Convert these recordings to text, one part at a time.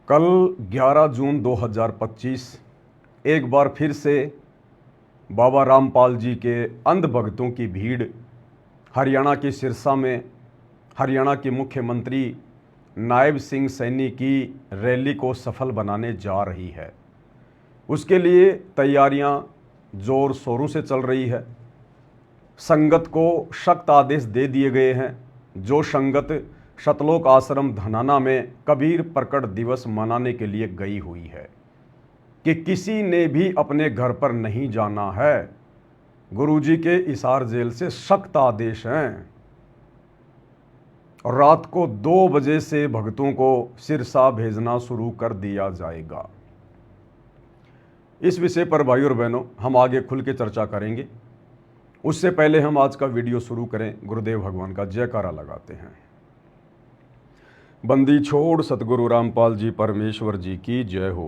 कल 11 जून 2025 एक बार फिर से बाबा रामपाल जी के अंध भक्तों की भीड़ हरियाणा के सिरसा में हरियाणा के मुख्यमंत्री नायब सिंह सैनी की रैली को सफल बनाने जा रही है। उसके लिए तैयारियां जोर शोरों से चल रही है। संगत को सख्त आदेश दे दिए गए हैं। जो संगत शतलोक आश्रम धनाना में कबीर प्रकट दिवस मनाने के लिए गई हुई है कि किसी ने भी अपने घर पर नहीं जाना है। गुरुजी के हिसार जेल से सख्त आदेश हैं और रात को 2 बजे से भक्तों को सिरसा भेजना शुरू कर दिया जाएगा। इस विषय पर भाई और बहनों हम आगे खुल के चर्चा करेंगे। उससे पहले हम आज का वीडियो शुरू करें, गुरुदेव भगवान का जयकारा लगाते हैं। बंदी छोड़ सतगुरु रामपाल जी परमेश्वर जी की जय हो।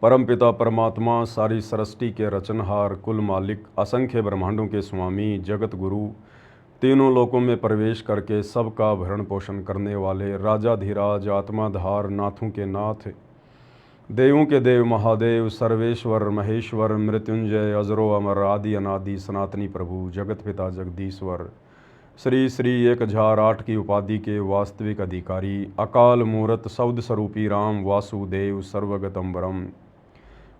परमपिता परमात्मा सारी सृष्टि के रचनहार, कुल मालिक, असंख्य ब्रह्मांडों के स्वामी, जगत गुरु, तीनों लोकों में प्रवेश करके सबका भरण पोषण करने वाले राजाधिराज, आत्माधार, नाथों के नाथ, देवों के देव, महादेव, सर्वेश्वर, महेश्वर, मृत्युंजय, अजरो अमर, आदि अनादि, सनातनी प्रभु, जगत पिता जगदीश्वर, श्री श्री 1008 की उपाधि के वास्तविक अधिकारी, अकाल मूर्त सौद स्वरूपी राम वासुदेव सर्वगतम्बरम,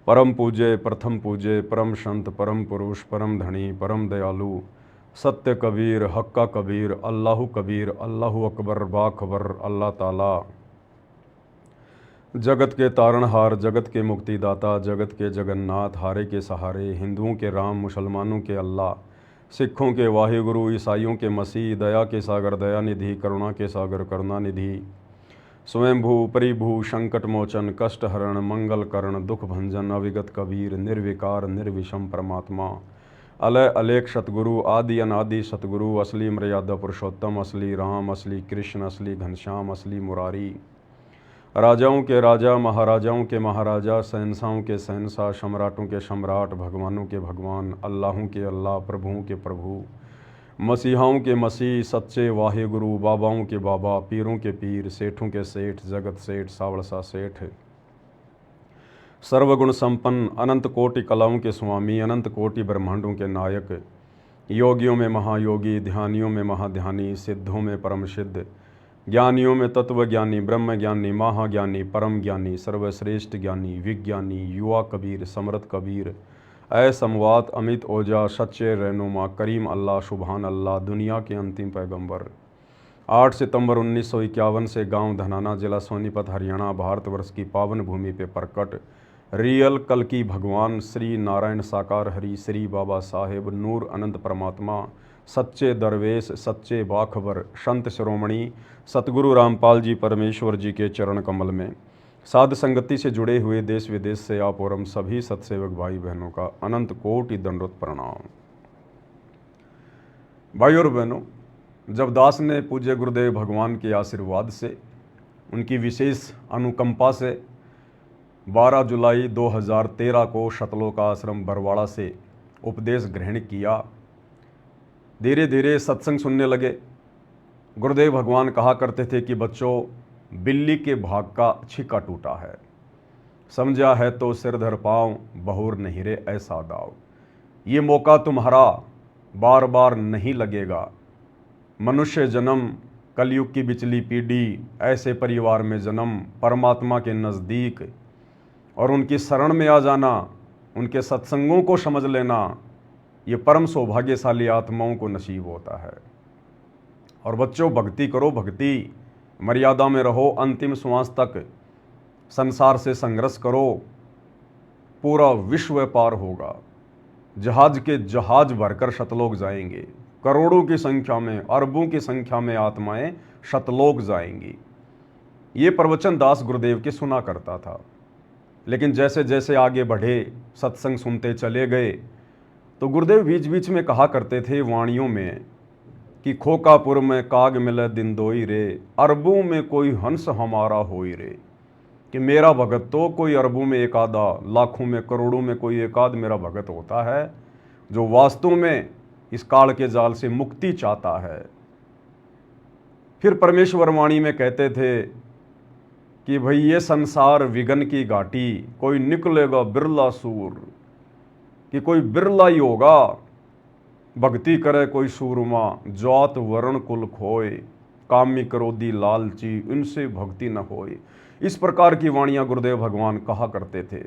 परम पूज्य, प्रथम पूज्य, परम संत, परम पुरुष, परम धनी, परम दयालु, सत्य कबीर, हक्का कबीर, अल्लाहु कबीर, अल्लाहु अकबर, बाखबर, अल्लाह ताला, जगत के तारणहार, जगत के मुक्तिदाता, जगत के जगन्नाथ, हारे के सहारे, हिंदुओं के राम, मुसलमानों के अल्लाह, सिखों के वाहिगुरु, ईसाइयों के मसीह, दया के सागर दया निधि, करुणा के सागर करुणा निधि, स्वयंभू परिभू, संकट मोचन, कष्ट हरण, मंगल करण, दुख भंजन, अविगत कबीर, निर्विकार निर्विषम परमात्मा, अलय अलेख सतगुरु, आदि अनादि सतगुरु, असली मर्यादा पुरुषोत्तम, असली राम, असली कृष्ण, असली घनश्याम, असली मुरारी, राजाओं के राजा, महाराजाओं के महाराजा, शहंशाहों के शहंशाह, सम्राटों के सम्राट, भगवानों के भगवान, अल्लाहों के अल्लाह, प्रभुओं के प्रभु, मसीहाओं के मसीह, सच्चे वाहे गुरु, बाबाओं के बाबा, पीरों के पीर, सेठों के सेठ, जगत सेठ, सावड़सा सेठ, सर्वगुण संपन्न, अनंत कोटि कलाओं के स्वामी, अनंत कोटि ब्रह्मांडों के नायक, योगियों में महायोगी, ध्यानियों में महाध्यानी, सिद्धों में परम सिद्ध, ज्ञानियों में तत्व ज्ञानी, ब्रह्म ज्ञानी, महाज्ञानी, परम ज्ञानी, सर्वश्रेष्ठ ज्ञानी, विज्ञानी, युवा कबीर, समृत कबीर, ऐ समवात, अमित ओजा, सच्चे रहनुमा, करीम अल्लाह, सुबहान अल्लाह, दुनिया के अंतिम पैगंबर। 8 सितंबर 1951 से गांव धनाना, जिला सोनीपत, हरियाणा, भारतवर्ष की पावन भूमि पे प्रकट रियल कल की भगवान श्री नारायण साकार हरि, श्री बाबा साहेब नूर अनंत परमात्मा, सच्चे दरवेश, सच्चे बाखबर, संत शिरोमणि सतगुरु रामपाल जी परमेश्वर जी के चरण कमल में साध संगति से जुड़े हुए देश विदेश से आप और हम सभी सत्सेवक भाई बहनों का अनंत कोटि दंडवत प्रणाम। भाई और बहनों, जब दास ने पूज्य गुरुदेव भगवान के आशीर्वाद से, उनकी विशेष अनुकंपा से 12 जुलाई 2013 को शतलोक आश्रम बरवाड़ा से उपदेश ग्रहण किया, धीरे धीरे सत्संग सुनने लगे। गुरुदेव भगवान कहा करते थे कि बच्चों, बिल्ली के भाग का छिक्का टूटा है, समझा है तो सिर धर पाँव, बहुर नहीं रे ऐसा दाव। ये मौका तुम्हारा बार बार नहीं लगेगा। मनुष्य जन्म, कलयुग की बिचली पीढ़ी, ऐसे परिवार में जन्म, परमात्मा के नज़दीक और उनकी शरण में आ जाना, उनके सत्संगों को समझ लेना, ये परम सौभाग्यशाली आत्माओं को नसीब होता है। और बच्चों, भक्ति करो, भक्ति मर्यादा में रहो, अंतिम श्वास तक संसार से संघर्ष करो, पूरा विश्व पार होगा। जहाज के जहाज भरकर शतलोक जाएंगे, करोड़ों की संख्या में, अरबों की संख्या में आत्माएं शतलोक जाएंगी। ये प्रवचन दास गुरुदेव के सुना करता था, लेकिन जैसे जैसे आगे बढ़े, सत्संग सुनते चले गए, तो गुरुदेव बीच बीच में कहा करते थे वाणियों में कि खोकापुर में काग मिले दिन दोई रे, अरबों में कोई हंस हमारा होई रे। कि मेरा भगत तो कोई अरबों में एक आधा, लाखों में, करोड़ों में कोई एक आध मेरा भगत होता है, जो वास्तव में इस काल के जाल से मुक्ति चाहता है। फिर परमेश्वर वाणी में कहते थे कि भाई ये संसार विघन की घाटी, कोई निकलेगा बिरला सूर, कि कोई बिरला ही होगा, भक्ति करे कोई सूरमा, जात वर्ण कुल खोए, कामी क्रोधी लालची इनसे भक्ति न होए। इस प्रकार की वाणियां गुरुदेव भगवान कहा करते थे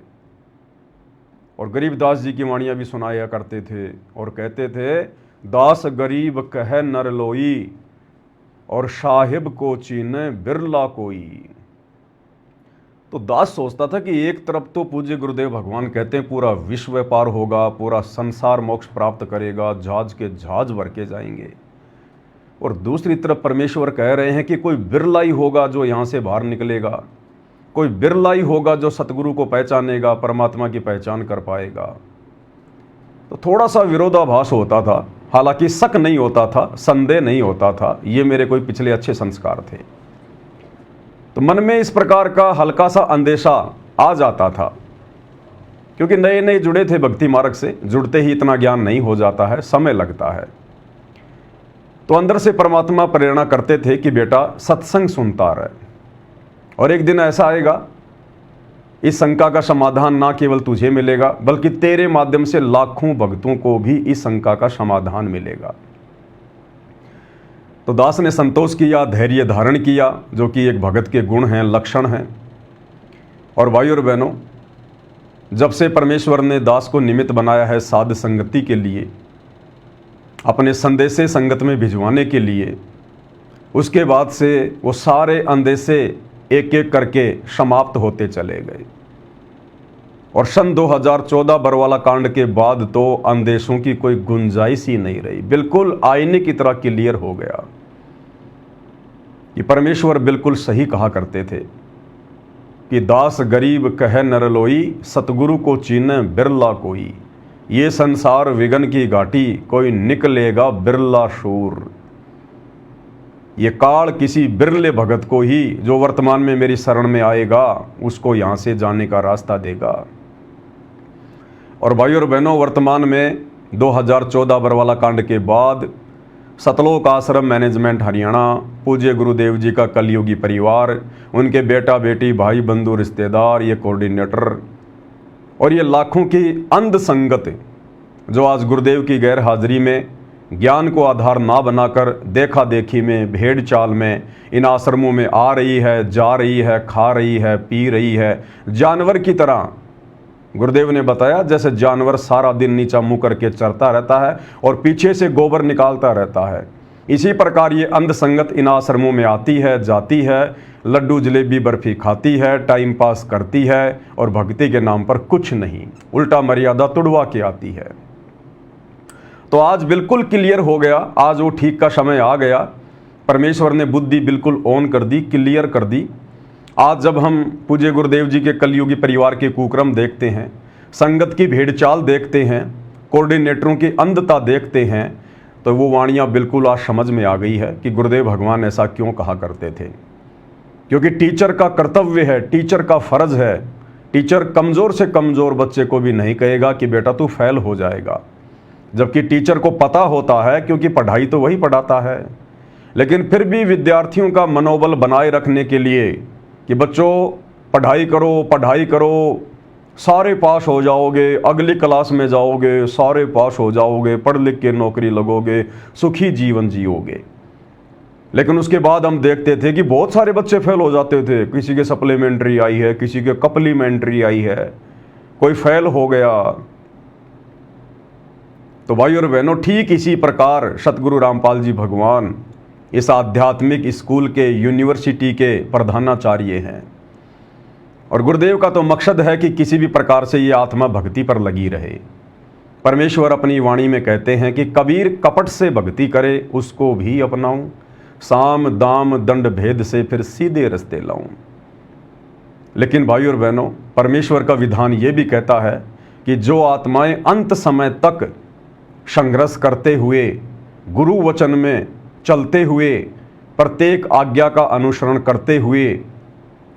और गरीबदास जी की वाणियां भी सुनाया करते थे और कहते थे, दास गरीब कह नर लोई, और साहिब को चीने बिरला कोई। तो दास सोचता था कि एक तरफ तो पूज्य गुरुदेव भगवान कहते हैं पूरा विश्व पार होगा, पूरा संसार मोक्ष प्राप्त करेगा, जहाज के जहाज भर के जाएंगे, और दूसरी तरफ परमेश्वर कह रहे हैं कि कोई बिरला ही होगा जो यहाँ से बाहर निकलेगा, कोई बिरला ही होगा जो सतगुरु को पहचानेगा, परमात्मा की पहचान कर पाएगा। तो थोड़ा सा विरोधाभास होता था, हालांकि शक नहीं होता था, संदेह नहीं होता था, ये मेरे कोई पिछले अच्छे संस्कार थे। तो मन में इस प्रकार का हल्का सा अंदेशा आ जाता था, क्योंकि नए नए जुड़े थे भक्ति मार्ग से, जुड़ते ही इतना ज्ञान नहीं हो जाता है, समय लगता है। तो अंदर से परमात्मा प्रेरणा करते थे कि बेटा सत्संग सुनता रहे, और एक दिन ऐसा आएगा इस शंका का समाधान ना केवल तुझे मिलेगा बल्कि तेरे माध्यम से लाखों भक्तों को भी इस शंका का समाधान मिलेगा। तो दास ने संतोष किया, धैर्य धारण किया, जो कि एक भगत के गुण हैं, लक्षण हैं। और भाई और बहनों, जब से परमेश्वर ने दास को निमित्त बनाया है साध संगति के लिए, अपने संदेशे संगत में भिजवाने के लिए, उसके बाद से वो सारे अंदेशे एक एक करके समाप्त होते चले गए। और सन 2014 बरवाला कांड के बाद तो अंदेशों की कोई गुंजाइश ही नहीं रही, बिल्कुल आईने की तरह क्लियर हो गया। ये परमेश्वर बिल्कुल सही कहा करते थे कि दास गरीब कह नर लोई, सतगुरु को चीने बिरला कोई, ये संसार विघन की घाटी, कोई निकलेगा बिरला शूर। ये काल किसी बिरले भगत को ही, जो वर्तमान में मेरी शरण में आएगा, उसको यहां से जाने का रास्ता देगा। और भाई और बहनों, वर्तमान में 2014 बरवाला कांड के बाद सतलोक आश्रम मैनेजमेंट हरियाणा, पूज्य गुरुदेव जी का कलयुगी परिवार, उनके बेटा बेटी भाई बंधु रिश्तेदार, ये कोऑर्डिनेटर और ये लाखों की अंध संगत जो आज गुरुदेव की गैर हाजिरी में ज्ञान को आधार ना बनाकर देखा देखी में, भेड़ चाल में इन आश्रमों में आ रही है, जा रही है, खा रही है, पी रही है, जानवर की तरह। गुरुदेव ने बताया जैसे जानवर सारा दिन नीचा मुंह करके चरता रहता है और पीछे से गोबर निकालता रहता है, इसी प्रकार ये अंध संगत इन आश्रमों में आती है, जाती है, लड्डू जलेबी बर्फी खाती है, टाइम पास करती है और भक्ति के नाम पर कुछ नहीं, उल्टा मर्यादा तुड़वा के आती है। तो आज बिल्कुल क्लियर हो गया, आज वो ठीक का समय आ गया। परमेश्वर ने बुद्धि बिल्कुल ऑन कर दी, क्लियर कर दी। आज जब हम पूज्य गुरुदेव जी के कलयुगी परिवार के कुक्रम देखते हैं, संगत की भेड़चाल देखते हैं, कोऑर्डिनेटरों की अंधता देखते हैं, तो वो वाणियाँ बिल्कुल आज समझ में आ गई है कि गुरुदेव भगवान ऐसा क्यों कहा करते थे। क्योंकि टीचर का कर्तव्य है, टीचर का फर्ज है। टीचर कमज़ोर से कमज़ोर बच्चे को भी नहीं कहेगा कि बेटा तू फेल हो जाएगा, जबकि टीचर को पता होता है, क्योंकि पढ़ाई तो वही पढ़ाता है। लेकिन फिर भी विद्यार्थियों का मनोबल बनाए रखने के लिए कि बच्चों पढ़ाई करो, पढ़ाई करो, सारे पास हो जाओगे, अगली क्लास में जाओगे, सारे पास हो जाओगे, पढ़ लिख के नौकरी लगोगे, सुखी जीवन जियोगे। लेकिन उसके बाद हम देखते थे कि बहुत सारे बच्चे फेल हो जाते थे। किसी के सप्लीमेंट्री आई है, किसी के कप्लीमेंट्री आई है, कोई फेल हो गया। तो भाई और बहनों, ठीक इसी प्रकार सतगुरु रामपाल जी भगवान इस आध्यात्मिक स्कूल के, यूनिवर्सिटी के प्रधानाचार्य हैं। और गुरुदेव का तो मकसद है कि किसी भी प्रकार से ये आत्मा भक्ति पर लगी रहे। परमेश्वर अपनी वाणी में कहते हैं कि कबीर कपट से भक्ति करे उसको भी अपनाऊं, साम दाम दंड भेद से फिर सीधे रास्ते लाऊं। लेकिन भाई और बहनों, परमेश्वर का विधान ये भी कहता है कि जो आत्माएं अंत समय तक संघर्ष करते हुए, गुरु वचन में चलते हुए, प्रत्येक आज्ञा का अनुसरण करते हुए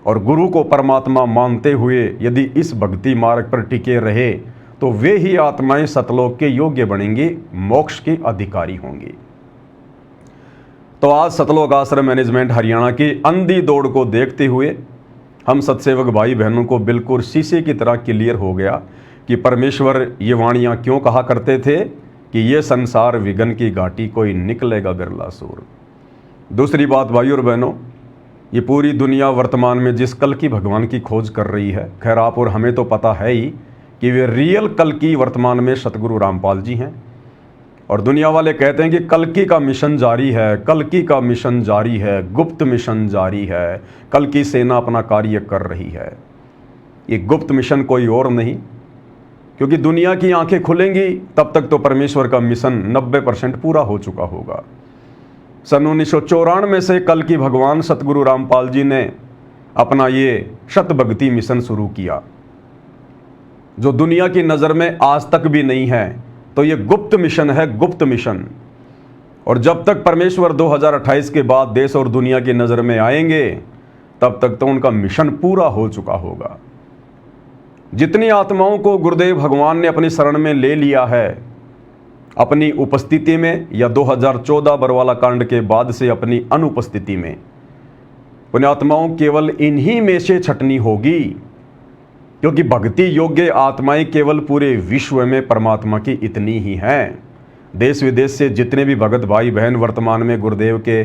और गुरु को परमात्मा मानते हुए यदि इस भक्ति मार्ग पर टिके रहे, तो वे ही आत्माएं सतलोक के योग्य बनेंगी, मोक्ष के अधिकारी होंगी। तो आज सतलोक आश्रम मैनेजमेंट हरियाणा की अंधी दौड़ को देखते हुए हम सत्सेवक भाई बहनों को बिल्कुल शीशे की तरह क्लियर हो गया कि परमेश्वर ये वाणियाँ क्यों कहा करते थे कि ये संसार विघन की घाटी कोई निकलेगा बिरला सूर। दूसरी बात भाई और बहनों, ये पूरी दुनिया वर्तमान में जिस कल की भगवान की खोज कर रही है, खैर आप और हमें तो पता है ही कि वे रियल कल की वर्तमान में सतगुरु रामपाल जी हैं। और दुनिया वाले कहते हैं कि कल्कि का मिशन जारी है, कल्कि का मिशन जारी है, गुप्त मिशन जारी है, कल की सेना अपना कार्य कर रही है। ये गुप्त मिशन कोई और नहीं, क्योंकि दुनिया की आंखें खुलेंगी तब तक तो परमेश्वर का मिशन 90% पूरा हो चुका होगा। सन 1994 से कल की भगवान सतगुरु रामपाल जी ने अपना ये शत भक्ति मिशन शुरू किया, जो दुनिया की नज़र में आज तक भी नहीं है। तो ये गुप्त मिशन है, गुप्त मिशन। और जब तक परमेश्वर 2028 के बाद देश और दुनिया की नज़र में आएंगे तब तक तो उनका मिशन पूरा हो चुका होगा। जितनी आत्माओं को गुरुदेव भगवान ने अपनी शरण में ले लिया है अपनी उपस्थिति में, या 2014 बरवाला कांड के बाद से अपनी अनुपस्थिति में, पुण्यात्माओं केवल इन्हीं में से छटनी होगी, क्योंकि भक्ति योग्य आत्माएं केवल पूरे विश्व में परमात्मा की इतनी ही हैं। देश विदेश से जितने भी भगत भाई बहन वर्तमान में गुरुदेव के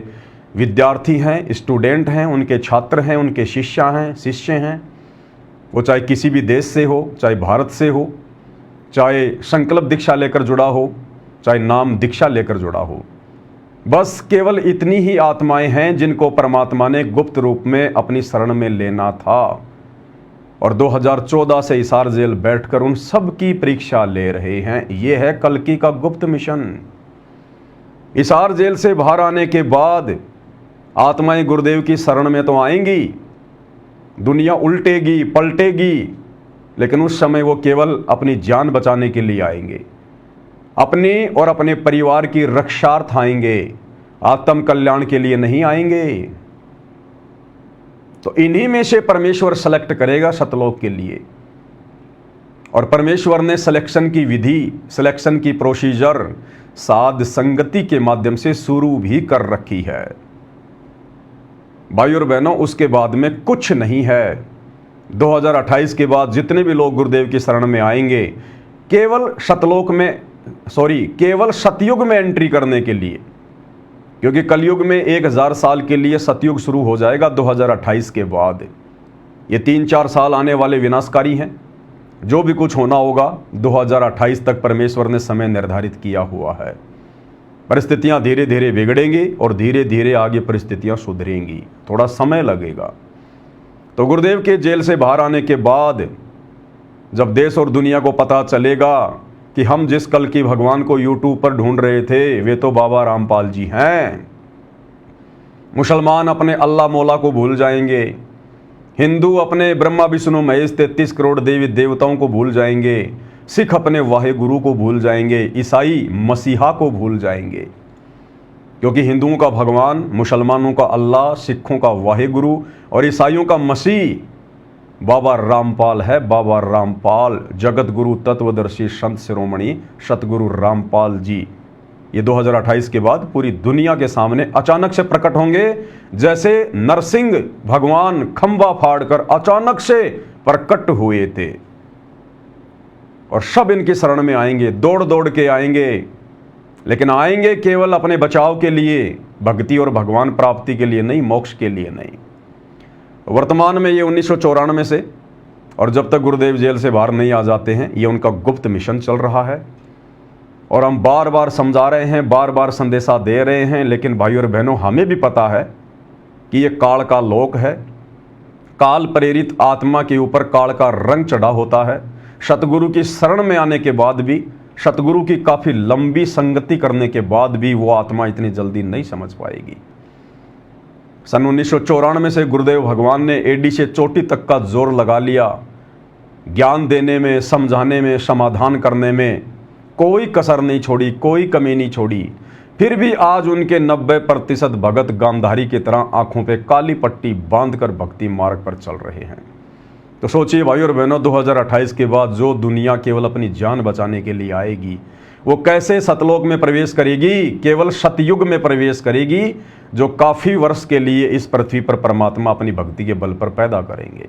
विद्यार्थी हैं, स्टूडेंट हैं, उनके छात्र हैं, उनके शिष्य हैं, वो चाहे किसी भी देश से हो, चाहे भारत से हो, चाहे संकल्प दीक्षा लेकर जुड़ा हो, चाहे नाम दीक्षा लेकर जुड़ा हो, बस केवल इतनी ही आत्माएं हैं जिनको परमात्मा ने गुप्त रूप में अपनी शरण में लेना था। और 2014 से हिसार जेल बैठकर उन सब की परीक्षा ले रहे हैं। ये है कल्कि का गुप्त मिशन। हिसार जेल से बाहर आने के बाद आत्माएं गुरुदेव की शरण में तो आएंगी, दुनिया उल्टेगी पलटेगी, लेकिन उस समय वो केवल अपनी जान बचाने के लिए आएंगे, अपने और अपने परिवार की रक्षार्थ आएंगे, आत्म कल्याण के लिए नहीं आएंगे। तो इन्हीं में से परमेश्वर सेलेक्ट करेगा सतलोक के लिए। और परमेश्वर ने सिलेक्शन की विधि, सिलेक्शन की प्रोसीजर साध संगति के माध्यम से शुरू भी कर रखी है। भाई और बहनों, उसके बाद में कुछ नहीं है। 2028 के बाद जितने भी लोग गुरुदेव की शरण में आएंगे केवल केवल सतयुग में एंट्री करने के लिए, क्योंकि कलयुग में 1000 साल के लिए सतयुग शुरू हो जाएगा 2028 के बाद। ये 3-4 साल आने वाले विनाशकारी हैं। जो भी कुछ होना होगा 2028 तक परमेश्वर ने समय निर्धारित किया हुआ है। परिस्थितियां धीरे धीरे बिगड़ेंगी और धीरे धीरे आगे परिस्थितियां सुधरेंगी, थोड़ा समय लगेगा। तो गुरुदेव के जेल से बाहर आने के बाद जब देश और दुनिया को पता चलेगा कि हम जिस कल की भगवान को यूट्यूब पर ढूंढ रहे थे वे तो बाबा रामपाल जी हैं, मुसलमान अपने अल्लाह मौला को भूल जाएंगे, हिंदू अपने ब्रह्मा विष्णु महेश 33 करोड़ देवी देवताओं को भूल जाएंगे, सिख अपने वाहे गुरु को भूल जाएंगे, ईसाई मसीहा को भूल जाएंगे। क्योंकि हिंदुओं का भगवान, मुसलमानों का अल्लाह, सिखों का वाहे गुरु और ईसाइयों का मसीह बाबा रामपाल है। बाबा रामपाल जगत गुरु तत्वदर्शी संत शिरोमणि सतगुरु रामपाल जी ये 2028 के बाद पूरी दुनिया के सामने अचानक से प्रकट होंगे, जैसे नरसिंह भगवान खंबा फाड़कर अचानक से प्रकट हुए थे। और सब इनकी शरण में आएंगे, दौड़ दौड़ के आएंगे, लेकिन आएंगे केवल अपने बचाव के लिए, भक्ति और भगवान प्राप्ति के लिए नहीं, मोक्ष के लिए नहीं। वर्तमान में ये 1994 से और जब तक गुरुदेव जेल से बाहर नहीं आ जाते हैं ये उनका गुप्त मिशन चल रहा है। और हम बार बार समझा रहे हैं, बार बार संदेशा दे रहे हैं, लेकिन भाई और बहनों हमें भी पता है कि ये काल का लोक है। काल प्रेरित आत्मा के ऊपर काल का रंग चढ़ा होता है। सतगुरु की शरण में आने के बाद भी, सतगुरु की काफ़ी लंबी संगति करने के बाद भी वो आत्मा इतनी जल्दी नहीं समझ पाएगी। सन 1994 से गुरुदेव भगवान ने एडी से चोटी तक का जोर लगा लिया, ज्ञान देने में, समझाने में, समाधान करने में कोई कसर नहीं छोड़ी, कोई कमी नहीं छोड़ी। फिर भी आज उनके 90% भगत गांधारी की तरह आंखों पे काली पट्टी बांधकर भक्ति मार्ग पर चल रहे हैं। तो सोचिए भाई और बहनों, 2028 के बाद जो दुनिया केवल अपनी जान बचाने के लिए आएगी वो कैसे सतलोक में प्रवेश करेगी? केवल सतयुग में प्रवेश करेगी, जो काफ़ी वर्ष के लिए इस पृथ्वी पर परमात्मा अपनी भक्ति के बल पर पैदा करेंगे।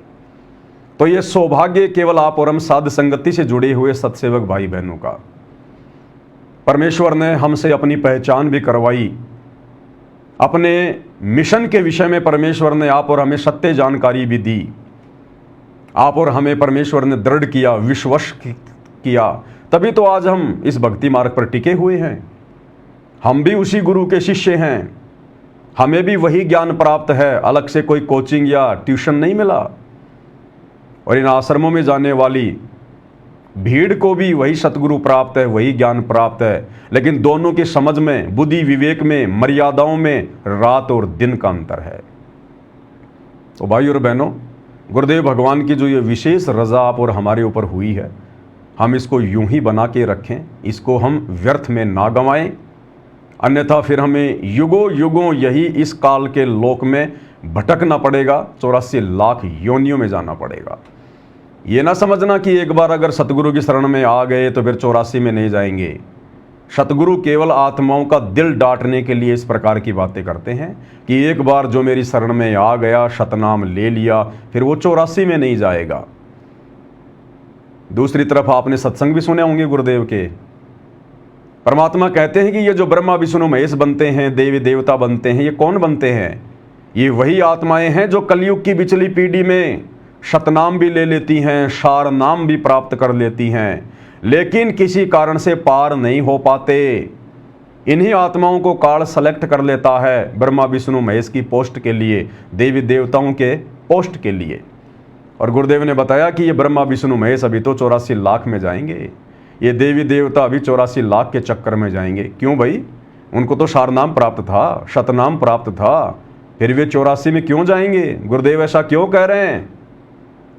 तो ये सौभाग्य केवल आप और हम साध संगति से जुड़े हुए सत्सेवक भाई बहनों का। परमेश्वर ने हमसे अपनी पहचान भी करवाई, अपने मिशन के विषय में परमेश्वर ने आप और हमें सत्य जानकारी भी दी। आप और हमें परमेश्वर ने दृढ़ किया, विश्वास किया, तभी तो आज हम इस भक्ति मार्ग पर टिके हुए हैं। हम भी उसी गुरु के शिष्य हैं, हमें भी वही ज्ञान प्राप्त है, अलग से कोई कोचिंग या ट्यूशन नहीं मिला। और इन आश्रमों में जाने वाली भीड़ को भी वही सतगुरु प्राप्त है, वही ज्ञान प्राप्त है, लेकिन दोनों की समझ में, बुद्धि विवेक में, मर्यादाओं में रात और दिन का अंतर है। तो भाई और बहनों, गुरुदेव भगवान की जो ये विशेष रजा आप और हमारे ऊपर हुई है, हम इसको यूं ही बना के रखें, इसको हम व्यर्थ में ना गंवाएं, अन्यथा फिर हमें युगों युगों यही इस काल के लोक में भटकना पड़ेगा, 84 लाख योनियों में जाना पड़ेगा। ये ना समझना कि एक बार अगर सतगुरु की शरण में आ गए तो फिर 84 में नहीं जाएंगे। सतगुरु केवल आत्माओं का दिल डांटने के लिए इस प्रकार की बातें करते हैं कि एक बार जो मेरी शरण में आ गया, सतनाम ले लिया, फिर वो 84 में नहीं जाएगा। दूसरी तरफ आपने सत्संग भी सुने होंगे गुरुदेव के। परमात्मा कहते हैं कि ये जो ब्रह्मा विष्णु महेश बनते हैं, देवी देवता बनते हैं, ये कौन बनते हैं? ये वही आत्माएं हैं जो कलयुग की पिछली पीढ़ी में सतनाम भी ले लेती हैं, सार नाम भी प्राप्त कर लेती हैं, लेकिन किसी कारण से पार नहीं हो पाते। इन्हीं आत्माओं को काल सेलेक्ट कर लेता है ब्रह्मा विष्णु महेश की पोस्ट के लिए, देवी देवताओं के पोस्ट के लिए। और गुरुदेव ने बताया कि ये ब्रह्मा विष्णु महेश अभी तो 84 लाख में जाएंगे, ये देवी देवता अभी 84 लाख के चक्कर में जाएंगे। क्यों भाई? उनको तो सारनाम प्राप्त था, शतनाम प्राप्त था, फिर वे 84 में क्यों जाएंगे? गुरुदेव ऐसा क्यों कह रहे हैं?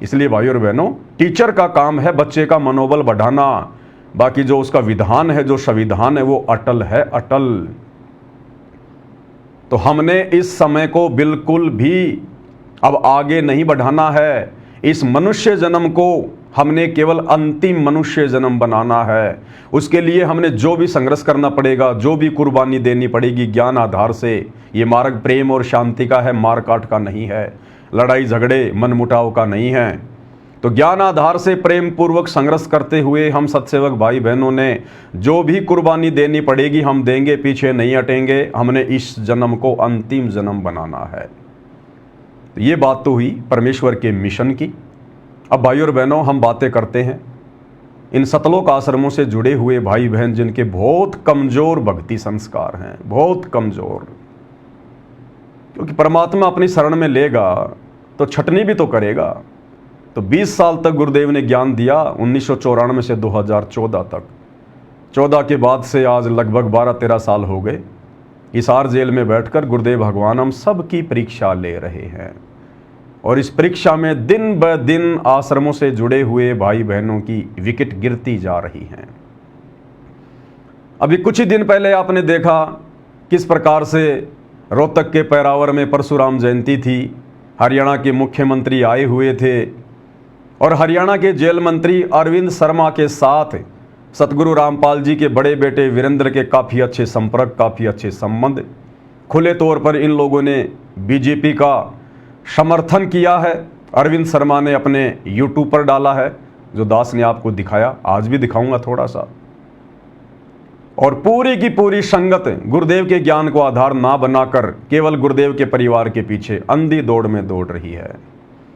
इसलिए भाई और बहनों, टीचर का काम है बच्चे का मनोबल बढ़ाना, बाकी जो उसका विधान है, जो संविधान है, वो अटल है, अटल। तो हमने इस समय को बिल्कुल भी अब आगे नहीं बढ़ाना है। इस मनुष्य जन्म को हमने केवल अंतिम मनुष्य जन्म बनाना है। उसके लिए हमने जो भी संघर्ष करना पड़ेगा, जो भी कुर्बानी देनी पड़ेगी ज्ञान आधार से। ये मार्ग प्रेम और शांति का है, मार काट का नहीं है, लड़ाई झगड़े मनमुटाव का नहीं है। तो ज्ञान आधार से प्रेम पूर्वक संघर्ष करते हुए हम सत्सेवक भाई बहनों ने जो भी कुर्बानी देनी पड़ेगी हम देंगे, पीछे नहीं हटेंगे। हमने इस जन्म को अंतिम जन्म बनाना है। तो ये बात तो हुई परमेश्वर के मिशन की। अब भाई और बहनों, हम बातें करते हैं इन सतलोक आश्रमों से जुड़े हुए भाई बहन जिनके बहुत कमजोर भक्ति संस्कार हैं, बहुत कमजोर। क्योंकि परमात्मा अपनी शरण में लेगा तो छटनी भी तो करेगा। तो 20 साल तक गुरुदेव ने ज्ञान दिया, 1994 से 2014 तक। 14 के बाद से आज लगभग 12-13 साल हो गए। हिसार जेल में बैठकर गुरुदेव भगवान हम सब की परीक्षा ले रहे हैं, और इस परीक्षा में दिन ब दिन आश्रमों से जुड़े हुए भाई बहनों की विकेट गिरती जा रही हैं। अभी कुछ ही दिन पहले आपने देखा किस प्रकार से रोहतक के पैरावर में परशुराम जयंती थी। हरियाणा के मुख्यमंत्री आए हुए थे और हरियाणा के जेल मंत्री अरविंद शर्मा के साथ सतगुरु रामपाल जी के बड़े बेटे वीरेंद्र के काफ़ी अच्छे संपर्क, काफ़ी अच्छे संबंध। खुले तौर पर इन लोगों ने बीजेपी का समर्थन किया है। अरविंद शर्मा ने अपने यूट्यूब पर डाला है, जो दास ने आपको दिखाया, आज भी दिखाऊंगा थोड़ा सा। और पूरी की पूरी संगत गुरुदेव के ज्ञान को आधार ना बनाकर केवल गुरुदेव के परिवार के पीछे अंधी दौड़ में दौड़ रही है।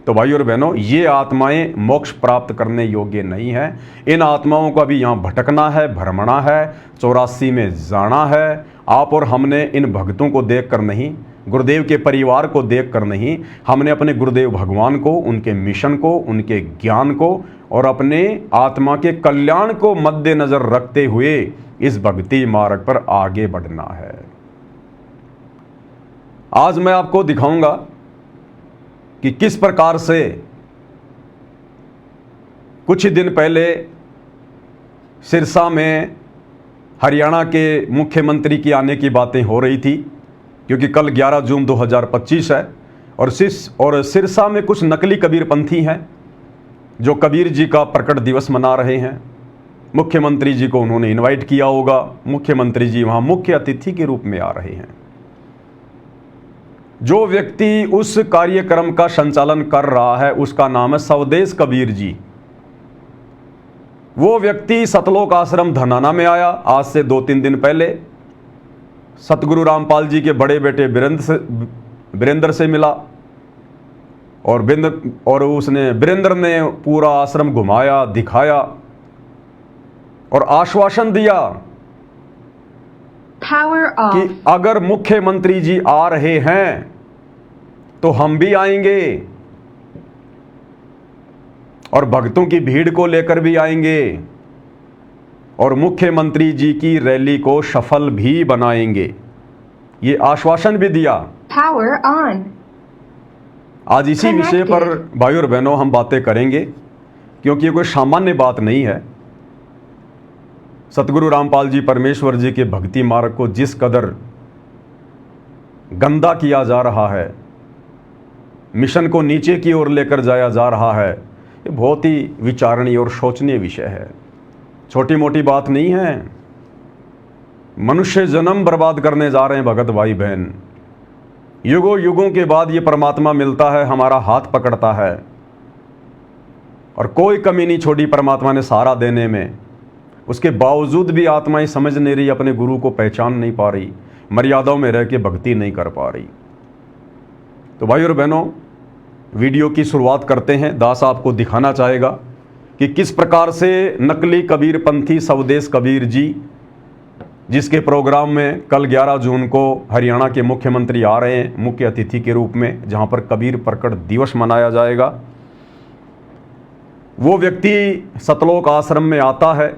तो भाई और बहनों, ये आत्माएं मोक्ष प्राप्त करने योग्य नहीं है। इन आत्माओं को अभी यहाँ भटकना है, भ्रमणा है, 84 में जाना है। आप और हमने इन भक्तों को देखकर नहीं, गुरुदेव के परिवार को देखकर नहीं, हमने अपने गुरुदेव भगवान को, उनके मिशन को, उनके ज्ञान को और अपने आत्मा के कल्याण को मद्देनजर रखते हुए इस भक्ति मार्ग पर आगे बढ़ना है। आज मैं आपको दिखाऊंगा कि किस प्रकार से कुछ ही दिन पहले सिरसा में हरियाणा के मुख्यमंत्री की आने की बातें हो रही थी, क्योंकि कल 11 जून 2025 है और सिरसा में कुछ नकली कबीरपंथी हैं जो कबीर जी का प्रकट दिवस मना रहे हैं। मुख्यमंत्री जी को उन्होंने इनवाइट किया होगा। मुख्यमंत्री जी वहां मुख्य अतिथि के रूप में आ रहे हैं। जो व्यक्ति उस कार्यक्रम का संचालन कर रहा है उसका नाम है स्वदेश कबीर जी। वो व्यक्ति सतलोक आश्रम धनाना में आया आज से 2-3 दिन पहले। सतगुरु रामपाल जी के बड़े बेटे वीरेंद्र से मिला और उसने वीरेंद्र ने पूरा आश्रम घुमाया, दिखाया और आश्वासन दिया कि अगर मुख्यमंत्री जी आ रहे हैं तो हम भी आएंगे और भक्तों की भीड़ को लेकर भी आएंगे और मुख्यमंत्री जी की रैली को सफल भी बनाएंगे। ये आश्वासन भी दिया। Power on. आज इसी विषय पर भाई और बहनों हम बातें करेंगे, क्योंकि ये कोई सामान्य बात नहीं है। सतगुरु रामपाल जी परमेश्वर जी के भक्ति मार्ग को जिस कदर गंदा किया जा रहा है, मिशन को नीचे की ओर लेकर जाया जा रहा है, ये बहुत ही विचारणीय और सोचनीय विषय है। छोटी मोटी बात नहीं है। मनुष्य जन्म बर्बाद करने जा रहे हैं भगत भाई बहन। युगों युगों के बाद ये परमात्मा मिलता है, हमारा हाथ पकड़ता है और कोई कमी नहीं छोड़ी परमात्मा ने सहारा देने में। उसके बावजूद भी आत्माएं समझ नहीं रही, अपने गुरु को पहचान नहीं पा रही, मर्यादाओं में रह के भक्ति नहीं कर पा रही। तो भाई और बहनों, वीडियो की शुरुआत करते हैं। दास आपको दिखाना चाहेगा कि किस प्रकार से नकली कबीरपंथी स्वदेश कबीर जी, जिसके प्रोग्राम में कल 11 जून को हरियाणा के मुख्यमंत्री आ रहे हैं मुख्य अतिथि के रूप में, जहां पर कबीर प्रकट दिवस मनाया जाएगा। वो व्यक्ति सतलोक आश्रम में आता है,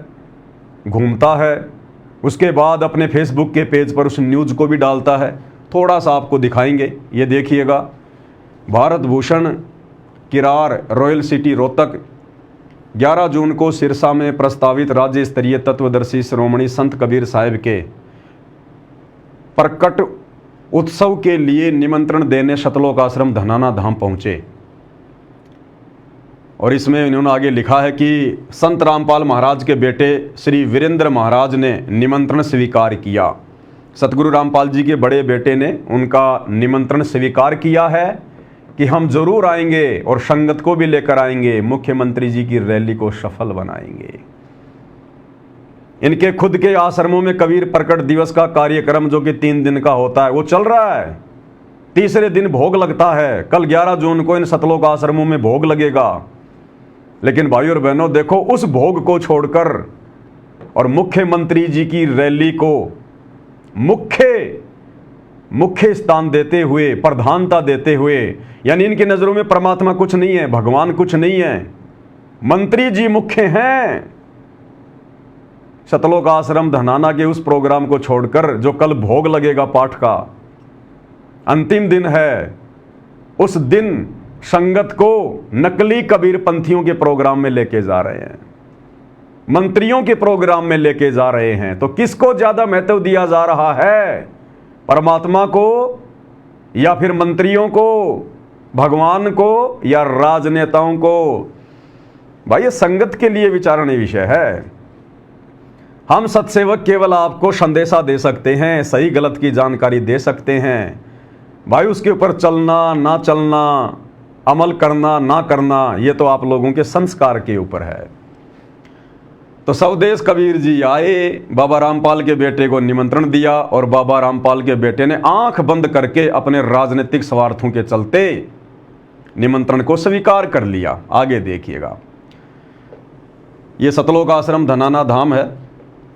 घूमता है, उसके बाद अपने फेसबुक के पेज पर उस न्यूज़ को भी डालता है। थोड़ा सा आपको दिखाएंगे, ये देखिएगा। भारत भूषण किरार रॉयल सिटी रोहतक 11 जून को सिरसा में प्रस्तावित राज्य स्तरीय तत्वदर्शी श्रोमणी संत कबीर साहिब के प्रकट उत्सव के लिए निमंत्रण देने सतलोक आश्रम धनाना धाम पहुंचे। और इसमें इन्होंने आगे लिखा है कि संत रामपाल महाराज के बेटे श्री वीरेंद्र महाराज ने निमंत्रण स्वीकार किया। सतगुरु रामपाल जी के बड़े बेटे ने उनका निमंत्रण स्वीकार किया है कि हम जरूर आएंगे और संगत को भी लेकर आएंगे, मुख्यमंत्री जी की रैली को सफल बनाएंगे। इनके खुद के आश्रमों में कबीर प्रकट दिवस का कार्यक्रम जो कि 3 दिन का होता है वो चल रहा है। तीसरे दिन भोग लगता है। कल 11 जून को इन सतलोक आश्रमों में भोग लगेगा। लेकिन भाई और बहनों देखो, उस भोग को छोड़कर और मुख्यमंत्री जी की रैली को मुख्य स्थान देते हुए, प्रधानता देते हुए, यानी इनकी नजरों में परमात्मा कुछ नहीं है, भगवान कुछ नहीं है, मंत्री जी मुख्य हैं। सतलोक आश्रम धनाना के उस प्रोग्राम को छोड़कर जो कल भोग लगेगा पाठ का, अंतिम दिन है, उस दिन संगत को नकली कबीरपंथियों के प्रोग्राम में लेके जा रहे हैं, मंत्रियों के प्रोग्राम में लेके जा रहे हैं। तो किसको ज्यादा महत्व दिया जा रहा है, परमात्मा को या फिर मंत्रियों को, भगवान को या राजनेताओं को? भाई ये संगत के लिए विचारणीय विषय है। हम सत्सेवक केवल आपको संदेशा दे सकते हैं, सही गलत की जानकारी दे सकते हैं। भाई उसके ऊपर चलना ना चलना, अमल करना ना करना, ये तो आप लोगों के संस्कार के ऊपर है। तो स्वदेश कबीर जी आए, बाबा रामपाल के बेटे को निमंत्रण दिया और बाबा रामपाल के बेटे ने आंख बंद करके अपने राजनीतिक स्वार्थों के चलते निमंत्रण को स्वीकार कर लिया। आगे देखिएगा, ये सतलोक आश्रम धनाना धाम है।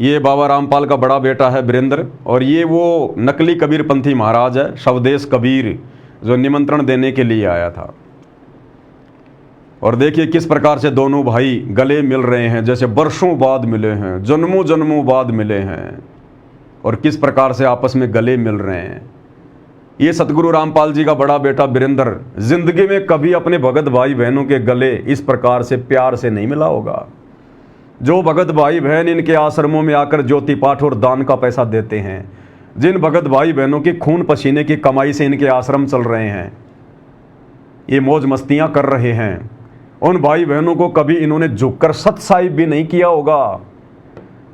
ये बाबा रामपाल का बड़ा बेटा है वीरेंद्र, और ये वो नकली कबीरपंथी महाराज है स्वदेश कबीर, जो निमंत्रण देने के लिए आया था। और देखिए किस प्रकार से दोनों भाई गले मिल रहे हैं, जैसे वर्षों बाद मिले हैं, जन्मों जन्मों बाद मिले हैं, और किस प्रकार से आपस में गले मिल रहे हैं। ये सतगुरु रामपाल जी का बड़ा बेटा वीरेंद्र जिंदगी में कभी अपने भगत भाई बहनों के गले इस प्रकार से प्यार से नहीं मिला होगा। जो भगत भाई बहन इनके आश्रमों में आकर ज्योति पाठ और दान का पैसा देते हैं, जिन भगत भाई बहनों की खून पसीने की कमाई से इनके आश्रम चल रहे हैं, ये मौज मस्तियां कर रहे हैं, उन भाई बहनों को कभी इन्होंने झुककर सत साहिब भी नहीं किया होगा।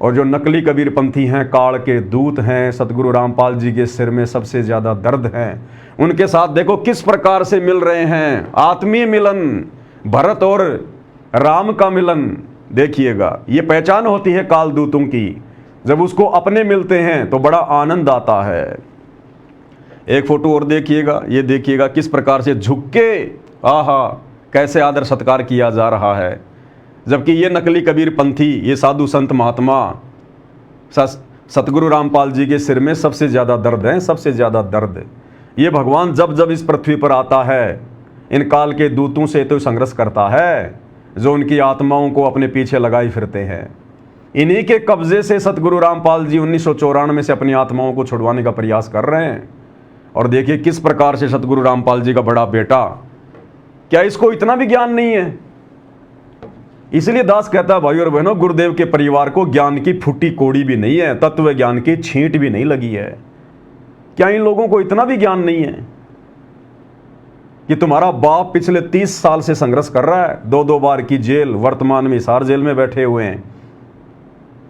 और जो नकली कबीरपंथी हैं, काल के दूत हैं, सतगुरु रामपाल जी के सिर में सबसे ज़्यादा दर्द है, उनके साथ देखो किस प्रकार से मिल रहे हैं। आत्मीय मिलन, भरत और राम का मिलन देखिएगा। ये पहचान होती है काल दूतों की, जब उसको अपने मिलते हैं तो बड़ा आनंद आता है। एक फोटो और देखिएगा, ये देखिएगा किस प्रकार से झुक के, आहा कैसे आदर सत्कार किया जा रहा है। जबकि ये नकली कबीरपंथी, ये साधु संत महात्मा सतगुरु रामपाल जी के सिर में सबसे ज़्यादा दर्द है, सबसे ज़्यादा दर्द। ये भगवान जब जब इस पृथ्वी पर आता है, इन काल के दूतों से तो संघर्ष करता है, जो उनकी आत्माओं को अपने पीछे लगाए फिरते हैं। इन्हीं के कब्जे से सतगुरु रामपाल जी 1994 से अपनी आत्माओं को छुड़वाने का प्रयास कर रहे हैं। और देखिए किस प्रकार से सतगुरु रामपाल जी का बड़ा बेटा, क्या इसको इतना भी ज्ञान नहीं है? इसलिए दास कहता है, भाई और बहनों, गुरुदेव के परिवार को ज्ञान की फूटी कोड़ी भी नहीं है, तत्व ज्ञान की छींट भी नहीं लगी है। क्या इन लोगों को इतना भी ज्ञान नहीं है कि तुम्हारा बाप पिछले 30 साल से संघर्ष कर रहा है, 2-2 बार की जेल, वर्तमान में हिसार जेल में बैठे हुए हैं।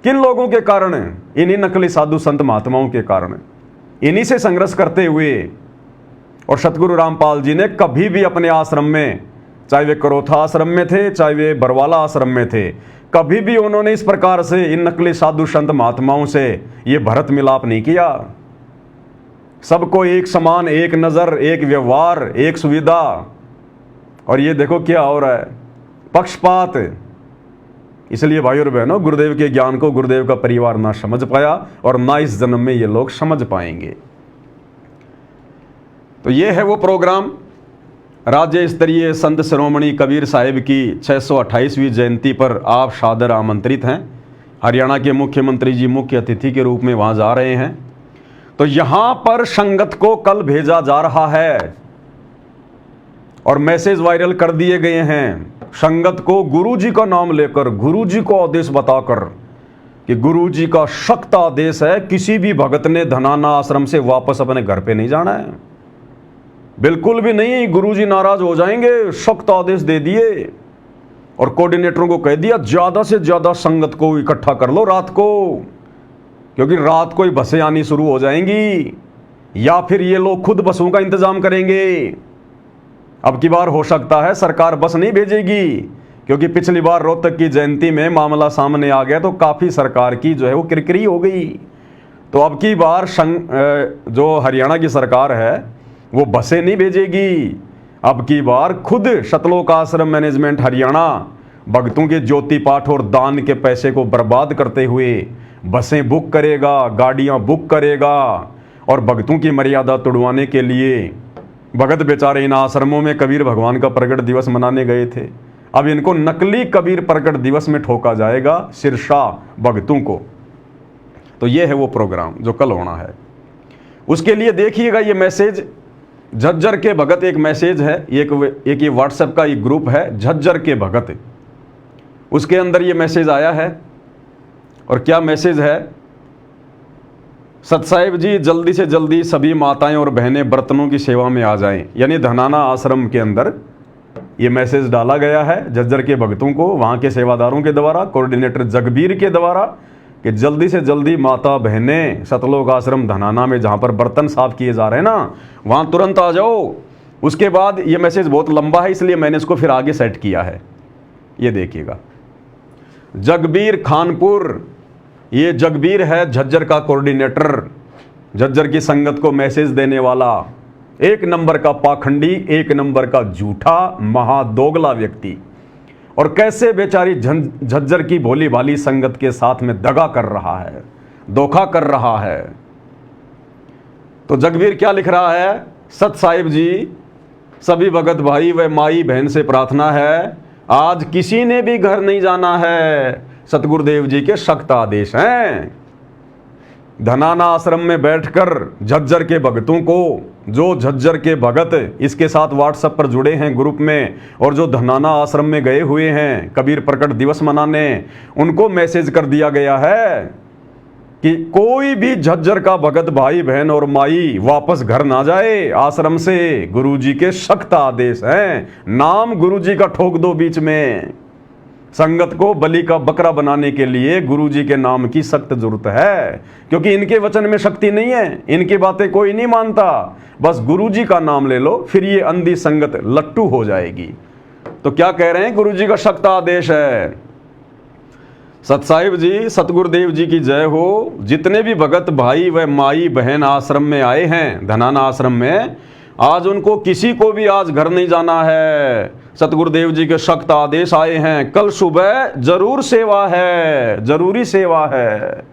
किन लोगों के कारण? इन्हीं नकली साधु संत महात्माओं के कारण। इन्हीं से संघर्ष करते हुए, और सतगुरु रामपाल जी ने कभी भी अपने आश्रम में, चाहे वे करोथा आश्रम में थे, चाहे वे बरवाला आश्रम में थे, कभी भी उन्होंने इस प्रकार से इन नकली साधु संत महात्माओं से ये भरत मिलाप नहीं किया। सबको एक समान, एक नज़र, एक व्यवहार, एक सुविधा। और ये देखो क्या हो रहा है, पक्षपात। इसलिए भाई और बहनों, गुरुदेव के ज्ञान को गुरुदेव का परिवार ना समझ पाया, और ना इस जन्म में ये लोग समझ पाएंगे। तो ये है वो प्रोग्राम। राज्य स्तरीय संत शिरोमणि कबीर साहिब की 628वीं जयंती पर आप सादर आमंत्रित हैं। हरियाणा के मुख्यमंत्री जी मुख्य अतिथि के रूप में वहाँ जा रहे हैं। तो यहाँ पर संगत को कल भेजा जा रहा है और मैसेज वायरल कर दिए गए हैं। संगत को गुरु जी का नाम लेकर, गुरु जी को आदेश बताकर कि गुरु जी का सख्त आदेश है, किसी भी भगत ने धनाना आश्रम से वापस अपने घर पे नहीं जाना है, बिल्कुल भी नहीं। गुरुजी नाराज हो जाएंगे, सख्त आदेश दे दिए। और कोऑर्डिनेटरों को कह दिया, ज्यादा से ज्यादा संगत को इकट्ठा कर लो रात को, क्योंकि रात को ही बसें आनी शुरू हो जाएंगी, या फिर ये लोग खुद बसों का इंतजाम करेंगे। अब की बार हो सकता है सरकार बस नहीं भेजेगी, क्योंकि पिछली बार रोहतक की जयंती में मामला सामने आ गया तो काफी सरकार की जो है वो किरकिरी हो गई। तो अब की बार जो हरियाणा की सरकार है वो बसें नहीं भेजेगी। अब की बार खुद शतलोक आश्रम मैनेजमेंट हरियाणा भक्तों के ज्योति पाठ और दान के पैसे को बर्बाद करते हुए बसें बुक करेगा, गाड़ियां बुक करेगा, और भक्तों की मर्यादा तोड़वाने के लिए भगत बेचारे इन आश्रमों में कबीर भगवान का प्रकट दिवस मनाने गए थे। अब इनको नकली कबीर प्रकट दिवस में ठोका जाएगा सिरसा भक्तों को। तो ये है वो प्रोग्राम जो कल होना है। उसके लिए देखिएगा ये मैसेज, झज्जर के भगत एक मैसेज है, एक ये व्हाट्सएप का एक ग्रुप है झज्जर के भगत, उसके अंदर ये मैसेज आया है। और क्या मैसेज है? सतसाहिब जी जल्दी से जल्दी सभी माताएं और बहनें बर्तनों की सेवा में आ जाएं। यानी धनाना आश्रम के अंदर ये मैसेज डाला गया है झज्जर के भक्तों को, वहाँ के सेवादारों के द्वारा, कोऑर्डिनेटर जगबीर के द्वारा, कि जल्दी से जल्दी माता बहनें सतलोक आश्रम धनाना में जहाँ पर बर्तन साफ किए जा रहे हैं ना, वहाँ तुरंत आ जाओ। उसके बाद ये मैसेज बहुत लंबा है, इसलिए मैंने इसको फिर आगे सेट किया है। ये देखिएगा, जगबीर खानपुर, ये जगबीर है झज्जर का कोऑर्डिनेटर, झज्जर की संगत को मैसेज देने वाला, एक नंबर का पाखंडी, एक नंबर का झूठा महादोगला व्यक्ति। और कैसे बेचारी झज्जर की भोली भाली संगत के साथ में दगा कर रहा है, धोखा कर रहा है। तो जगबीर क्या लिख रहा है? सत साहिब जी, सभी भगत भाई व माई बहन से प्रार्थना है, आज किसी ने भी घर नहीं जाना है, सतगुरुदेव जी के सख्त आदेश हैं। धनाना आश्रम में बैठकर झज्जर के भगतों को, जो झज्जर के भगत इसके साथ व्हाट्सएप पर जुड़े हैं ग्रुप में, और जो धनाना आश्रम में गए हुए हैं कबीर प्रकट दिवस मनाने, उनको मैसेज कर दिया गया है कि कोई भी झज्जर का भगत भाई बहन और माई वापस घर ना जाए आश्रम से, गुरुजी के सख्त आदेश हैं। नाम गुरुजी का ठोक दो बीच में। संगत को बलि का बकरा बनाने के लिए गुरुजी के नाम की सख्त जरूरत है, क्योंकि इनके वचन में शक्ति नहीं है, इनकी बातें कोई नहीं मानता। बस गुरुजी का नाम ले लो, फिर ये अंधी संगत लट्टू हो जाएगी। तो क्या कह रहे हैं, गुरुजी का सख्त आदेश है। सत साहिब जी, सतगुरुदेव जी की जय हो। जितने भी भगत भाई व माई बहन आश्रम में आए हैं, धनाना आश्रम में, आज उनको किसी को भी आज घर नहीं जाना है। सतगुरुदेव जी के सख्त आदेश आए हैं। कल सुबह जरूर सेवा है, जरूरी सेवा है।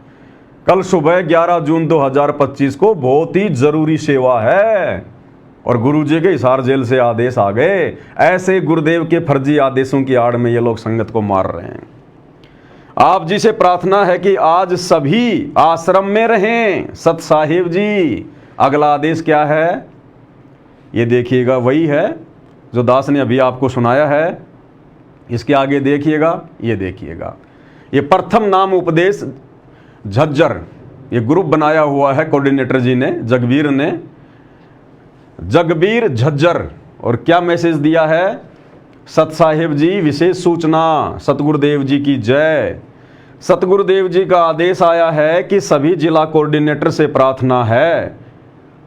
कल सुबह 11 जून 2025 को बहुत ही जरूरी सेवा है। और गुरुजी के हिसार जेल से आदेश आ गए। ऐसे गुरुदेव के फर्जी आदेशों की आड़ में ये लोग संगत को मार रहे हैं। आप जी से प्रार्थना है कि आज सभी आश्रम में रहें। सत साहिब जी, अगला आदेश क्या है ये देखिएगा, वही है जो दास ने अभी आपको सुनाया है। इसके आगे देखिएगा, ये देखिएगा, ये प्रथम नाम उपदेश झज्जर, ये ग्रुप बनाया हुआ है कोऑर्डिनेटर जी ने, जगबीर ने, जगबीर झज्जर। और क्या मैसेज दिया है, सत साहिब जी विशेष सूचना, सतगुरुदेव जी की जय। सतगुरुदेव जी का आदेश आया है कि सभी जिला कोऑर्डिनेटर से प्रार्थना है,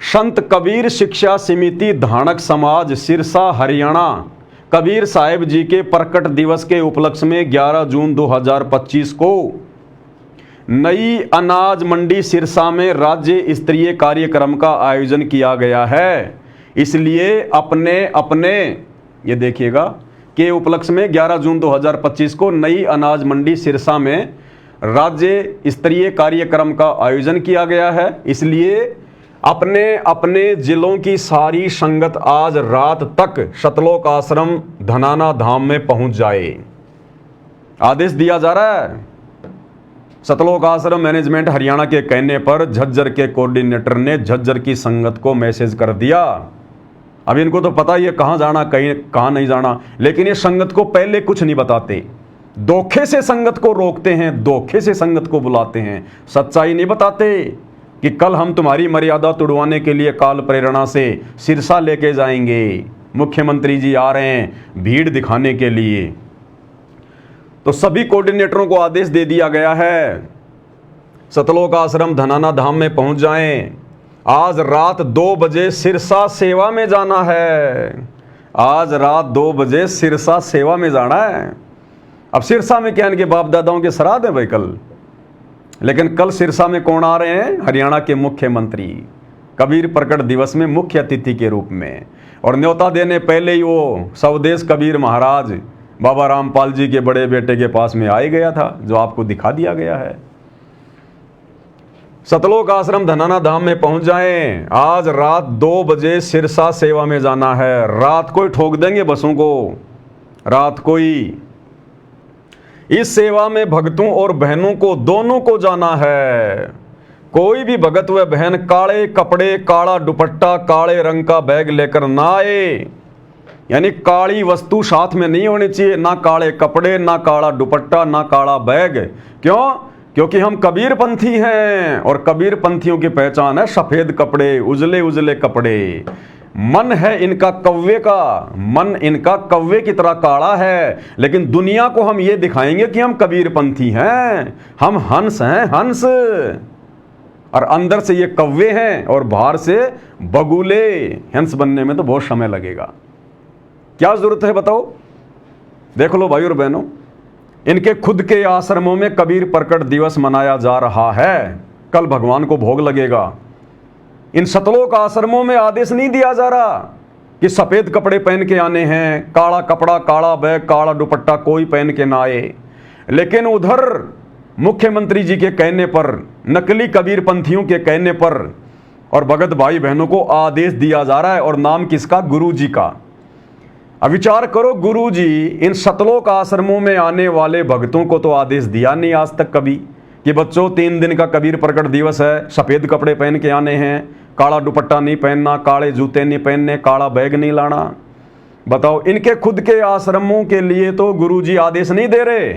संत कबीर शिक्षा समिति धानक समाज सिरसा हरियाणा कबीर साहिब जी के प्रकट दिवस के उपलक्ष्य में 11 जून 2025 को नई अनाज मंडी सिरसा में राज्य स्तरीय कार्यक्रम का आयोजन किया गया है। इसलिए अपने अपने, ये देखिएगा, के उपलक्ष्य में 11 जून 2025 को नई अनाज मंडी सिरसा में राज्य स्तरीय कार्यक्रम का आयोजन किया गया है। इसलिए अपने अपने जिलों की सारी संगत आज रात तक सतलोक आश्रम धनाना धाम में पहुंच जाए, आदेश दिया जा रहा है। सतलोक आश्रम मैनेजमेंट हरियाणा के कहने पर झज्जर के कोऑर्डिनेटर ने झज्जर की संगत को मैसेज कर दिया। अब इनको तो पता ही है कहाँ जाना, कहीं कहाँ नहीं जाना, लेकिन ये संगत को पहले कुछ नहीं बताते। धोखे से संगत को रोकते हैं, धोखे से संगत को बुलाते हैं, सच्चाई नहीं बताते कि कल हम तुम्हारी मर्यादा तुड़वाने के लिए काल प्रेरणा से सिरसा लेके जाएंगे, मुख्यमंत्री जी आ रहे हैं भीड़ दिखाने के लिए। तो सभी कोऑर्डिनेटरों को आदेश दे दिया गया है, सतलोक आश्रम धनाना धाम में पहुंच जाएं। आज रात 2 बजे सिरसा सेवा में जाना है। आज रात 2 बजे सिरसा सेवा में जाना है। अब सिरसा में क्या इनके बाप दादाओं के श्राद्ध है भाई कल, लेकिन कल सिरसा में कौन आ रहे हैं, हरियाणा के मुख्यमंत्री कबीर प्रकट दिवस में मुख्य अतिथि के रूप में। और न्योता देने पहले ही वो स्वदेश कबीर महाराज बाबा रामपाल जी के बड़े बेटे के पास में आ गया था, जो आपको दिखा दिया गया है। सतलोक आश्रम धनाना धाम में पहुंच जाएं। आज रात 2 बजे सिरसा सेवा में जाना है। रात को ही ठोक देंगे बसों को, रात को ही। इस सेवा में भक्तों और बहनों को दोनों को जाना है। कोई भी भगत व बहन काले कपड़े, काला दुपट्टा, काले रंग का बैग लेकर ना आए। यानी काली वस्तु साथ में नहीं होनी चाहिए, ना काले कपड़े, ना काला दुपट्टा, ना काला बैग। क्यों? क्योंकि हम कबीर पंथी हैं और कबीर पंथियों की पहचान है सफेद कपड़े, उजले उजले कपड़े। मन है इनका कौवे का, मन इनका कौवे की तरह काला है, लेकिन दुनिया को हम ये दिखाएंगे कि हम कबीर पंथी हैं, हम हंस हैं, हंस। और अंदर से ये कौवे हैं और बाहर से बगुले। हंस बनने में तो बहुत समय लगेगा, क्या जरूरत है बताओ। देख लो भाई और बहनों, इनके खुद के आश्रमों में कबीर प्रकट दिवस मनाया जा रहा है। कल भगवान को भोग लगेगा। इन सतलोक आश्रमों में आदेश नहीं दिया जा रहा कि सफेद कपड़े पहन के आने हैं, काला कपड़ा, काला बैग, काला दुपट्टा कोई पहन के ना आए। लेकिन उधर मुख्यमंत्री जी के कहने पर, नकली कबीर पंथियों के कहने पर और भगत भाई बहनों को आदेश दिया जा रहा है। और नाम किसका? गुरु जी का। अब विचार करो, गुरु जी इन सतलोक आश्रमों में आने वाले भक्तों को तो आदेश दिया नहीं आज तक कभी कि बच्चों 3 दिन का कबीर प्रकट दिवस है, सफेद कपड़े पहन के आने हैं, काला दुपट्टा नहीं पहनना, काले जूते नहीं पहनने, काला बैग नहीं लाना। बताओ, इनके खुद के आश्रमों के लिए तो गुरुजी आदेश नहीं दे रहे।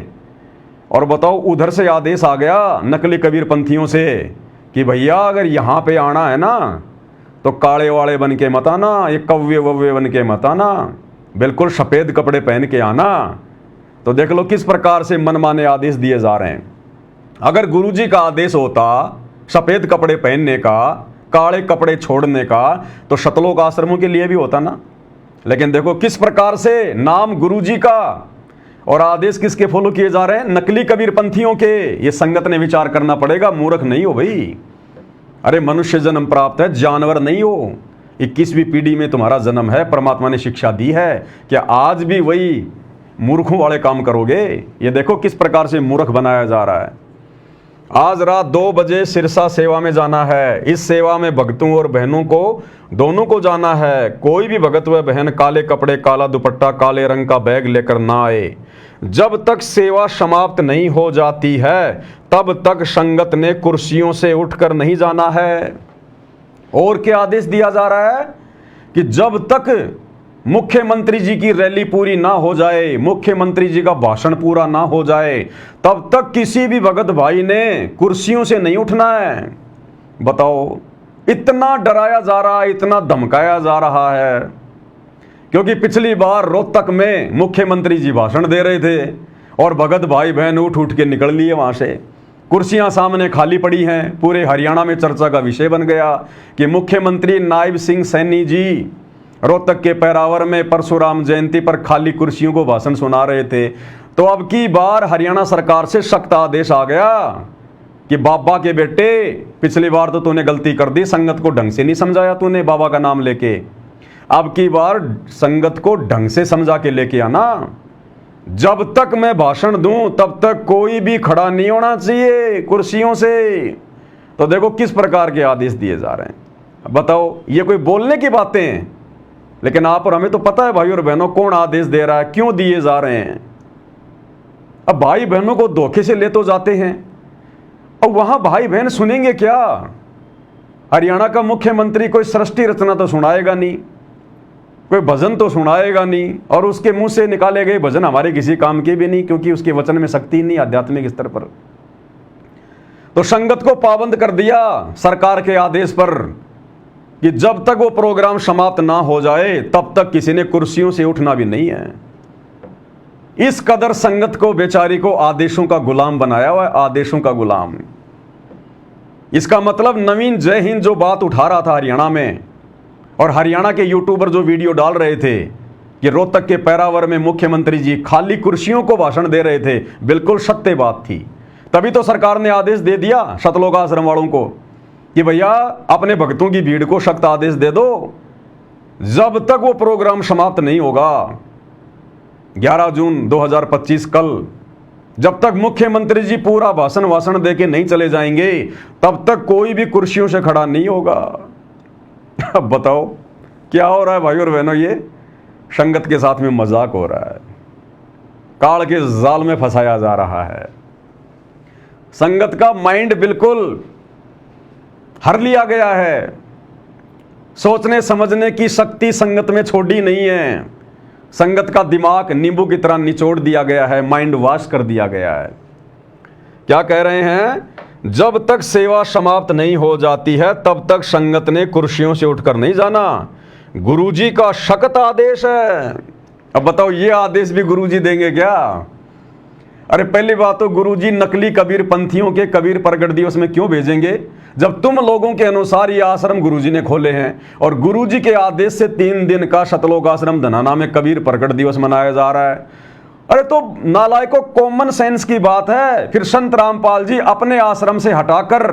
और बताओ, उधर से आदेश आ गया नकली कबीर पंथियों से कि भैया अगर यहाँ पे आना है ना तो काले वाले बन के मत आना, ये कव्वे वव्वे बन के मत आना, बिल्कुल सफ़ेद कपड़े पहन के आना। तो देख लो किस प्रकार से मनमाने आदेश दिए जा रहे हैं। अगर गुरुजी का आदेश होता सफेद कपड़े पहनने का, काले कपड़े छोड़ने का, तो शतलोक आश्रमों के लिए भी होता ना। लेकिन देखो किस प्रकार से नाम गुरुजी का और आदेश किसके फॉलो किए जा रहे हैं, नकली कबीरपंथियों के। ये संगत ने विचार करना पड़ेगा, मूर्ख नहीं हो भाई। अरे मनुष्य जन्म प्राप्त है, जानवर नहीं हो। 21वीं पीढ़ी में तुम्हारा जन्म है, परमात्मा ने शिक्षा दी है, क्या आज भी वही मूर्खों वाले काम करोगे? ये देखो किस प्रकार से मूर्ख बनाया जा रहा है। आज रात 2 बजे सिरसा सेवा में जाना है। इस सेवा में भक्तों और बहनों को दोनों को जाना है। कोई भी भगत व बहन काले कपड़े, काला दुपट्टा, काले रंग का बैग लेकर ना आए। जब तक सेवा समाप्त नहीं हो जाती है तब तक संगत ने कुर्सियों से उठकर नहीं जाना है। और क्या आदेश दिया जा रहा है कि जब तक मुख्यमंत्री जी की रैली पूरी ना हो जाए, मुख्यमंत्री जी का भाषण पूरा ना हो जाए, तब तक किसी भी भगत भाई ने कुर्सियों से नहीं उठना है। बताओ, इतना डराया जा रहा है, इतना धमकाया जा रहा है, क्योंकि पिछली बार रोहतक में मुख्यमंत्री जी भाषण दे रहे थे और भगत भाई बहन उठ उठ के निकल लिए वहां से। कुर्सियां सामने खाली पड़ी हैं। पूरे हरियाणा में चर्चा का विषय बन गया कि मुख्यमंत्री नायब सिंह सैनी जी रोहतक के पैरावर में परशुराम जयंती पर खाली कुर्सियों को भाषण सुना रहे थे। तो अब की बार हरियाणा सरकार से सख्त आदेश आ गया कि बाबा के बेटे, पिछली बार तो तूने गलती कर दी, संगत को ढंग से नहीं समझाया तूने बाबा का नाम लेके। अब की बार संगत को ढंग से समझा के लेके आना। जब तक मैं भाषण दूं तब तक कोई भी खड़ा नहीं होना चाहिए कुर्सियों से। तो देखो किस प्रकार के आदेश दिए जा रहे हैं। बताओ, ये कोई बोलने की बातें हैं? लेकिन आप और हमें तो पता है भाई और बहनों कौन आदेश दे रहा है, क्यों दिए जा रहे हैं। अब भाई बहनों को धोखे से ले तो जाते हैं, और वहां भाई बहन सुनेंगे क्या? हरियाणा का मुख्यमंत्री कोई सृष्टि रचना तो सुनाएगा नहीं, कोई भजन तो सुनाएगा नहीं, और उसके मुंह से निकाले गए भजन हमारे किसी काम के भी नहीं, क्योंकि उसके वचन में शक्ति नहीं आध्यात्मिक स्तर पर। तो संगत को पाबंद कर दिया सरकार के आदेश पर कि जब तक वो प्रोग्राम समाप्त ना हो जाए तब तक किसी ने कुर्सियों से उठना भी नहीं है। इस कदर संगत को, बेचारी को आदेशों का गुलाम बनाया हुआ है, आदेशों का गुलाम। इसका मतलब नवीन जय हिंद जो बात उठा रहा था हरियाणा में, और हरियाणा के यूट्यूबर जो वीडियो डाल रहे थे कि रोहतक के पैरावर में मुख्यमंत्री जी खाली कुर्सियों को भाषण दे रहे थे, बिल्कुल सत्य बात थी। तभी तो सरकार ने आदेश दे दिया शतलोक आश्रम वालों को कि भैया अपने भक्तों की भीड़ को सख्त आदेश दे दो, जब तक वो प्रोग्राम समाप्त नहीं होगा 11 जून 2025 कल, जब तक मुख्यमंत्री जी पूरा भाषण दे के नहीं चले जाएंगे तब तक कोई भी कुर्सियों से खड़ा नहीं होगा। अब बताओ क्या हो रहा है भाई और बहनों, ये संगत के साथ में मजाक हो रहा है, काल के जाल में फंसाया जा रहा है। संगत का माइंड बिल्कुल हर लिया गया है, सोचने समझने की शक्ति संगत में छोड़ी नहीं है। संगत का दिमाग नींबू की तरह निचोड़ दिया गया है, माइंड वॉश कर दिया गया है। क्या कह रहे हैं? जब तक सेवा समाप्त नहीं हो जाती है तब तक संगत ने कुर्सियों से उठकर नहीं जाना। गुरुजी का सख्त आदेश है। अब बताओ, ये आदेश भी गुरुजी देंगे क्या? अरे पहली बात तो गुरुजी नकली कबीर पंथियों के कबीर प्रगट दिवस में क्यों भेजेंगे, जब तुम लोगों के अनुसार ये आश्रम गुरुजी ने खोले हैं, और गुरुजी के आदेश से 3 दिन का शतलोक आश्रम धनाना में कबीर प्रगट दिवस मनाया जा रहा है। अरे तो नालायकों, कॉमन सेंस की बात है। फिर संत रामपाल जी अपने आश्रम से हटाकर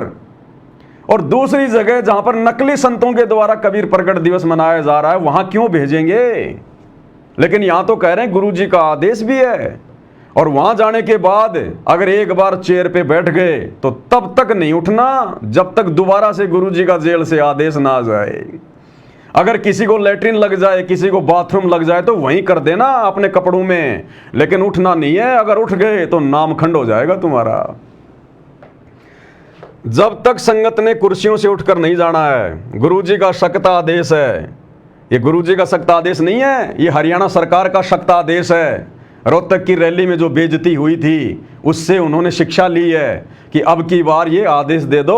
और दूसरी जगह जहां पर नकली संतों के द्वारा कबीर प्रगट दिवस मनाया जा रहा है वहां क्यों भेजेंगे? लेकिन यहां तो कह रहे हैं गुरुजी का आदेश भी है, और वहां जाने के बाद अगर एक बार चेयर पे बैठ गए तो तब तक नहीं उठना जब तक दोबारा से गुरुजी का जेल से आदेश ना आ जाए। अगर किसी को लेटरिन लग जाए, किसी को बाथरूम लग जाए तो वहीं कर देना अपने कपड़ों में, लेकिन उठना नहीं है। अगर उठ गए तो नामखंड हो जाएगा तुम्हारा। जब तक संगत ने कुर्सियों से उठकर नहीं जाना है, गुरुजी का सख्त आदेश है। ये गुरुजी का सख्त आदेश नहीं है, ये हरियाणा सरकार का सख्त आदेश है। रोहतक की रैली में जो बेइज्जती हुई थी उससे उन्होंने शिक्षा ली है कि अब की बार ये आदेश दे दो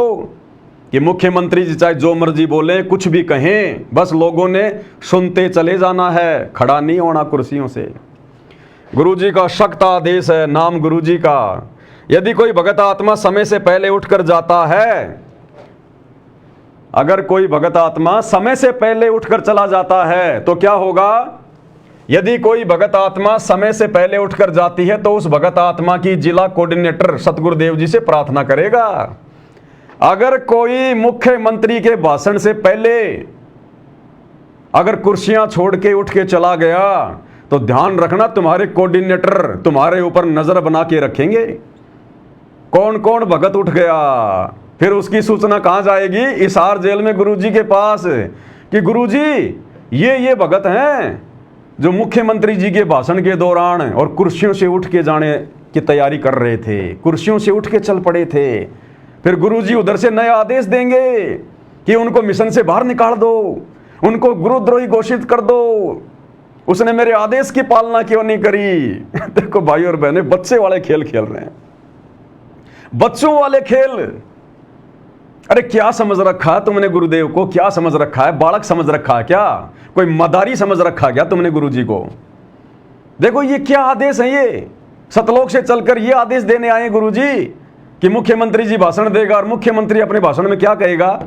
कि मुख्यमंत्री जी चाहे जो मर्जी बोले, कुछ भी कहें, बस लोगों ने सुनते चले जाना है, खड़ा नहीं होना कुर्सियों से। गुरुजी का सख्त आदेश है, नाम गुरुजी का। यदि कोई भगत आत्मा समय से पहले उठकर जाता है, अगर कोई भगत आत्मा समय से पहले उठकर चला जाता है तो क्या होगा? यदि कोई भगत आत्मा समय से पहले उठकर जाती है तो उस भगत आत्मा की जिला कोऑर्डिनेटर सतगुरुदेव जी से प्रार्थना करेगा। अगर कोई मुख्यमंत्री के भाषण से पहले अगर कुर्सियां छोड़ के उठ के चला गया तो ध्यान रखना, तुम्हारे कोऑर्डिनेटर तुम्हारे ऊपर नजर बना के रखेंगे। कौन कौन भगत उठ गया, फिर उसकी सूचना कहां जाएगी? हिसार जेल में गुरुजी के पास कि गुरुजी ये भगत हैं जो मुख्यमंत्री जी के भाषण के दौरान और कुर्सियों से उठ के जाने की तैयारी कर रहे थे, कुर्सियों से उठ के चल पड़े थे। फिर गुरुजी उधर से नया आदेश देंगे कि उनको मिशन से बाहर निकाल दो, उनको गुरुद्रोही घोषित कर दो, उसने मेरे आदेश की पालना क्यों नहीं करी? देखो भाई और बहने, बच्चे वाले खेल खेल रहे हैं, बच्चों वाले खेल। अरे क्या समझ रखा है तुमने गुरुदेव को? क्या समझ रखा है? बालक समझ रखा है क्या? कोई मदारी समझ रखा क्या तुमने गुरुजी को? देखो ये क्या आदेश है, ये सतलोक से चलकर ये आदेश देने आए गुरुजी कि मुख्यमंत्री जी भाषण देगा। और मुख्यमंत्री अपने भाषण में क्या कहेगा?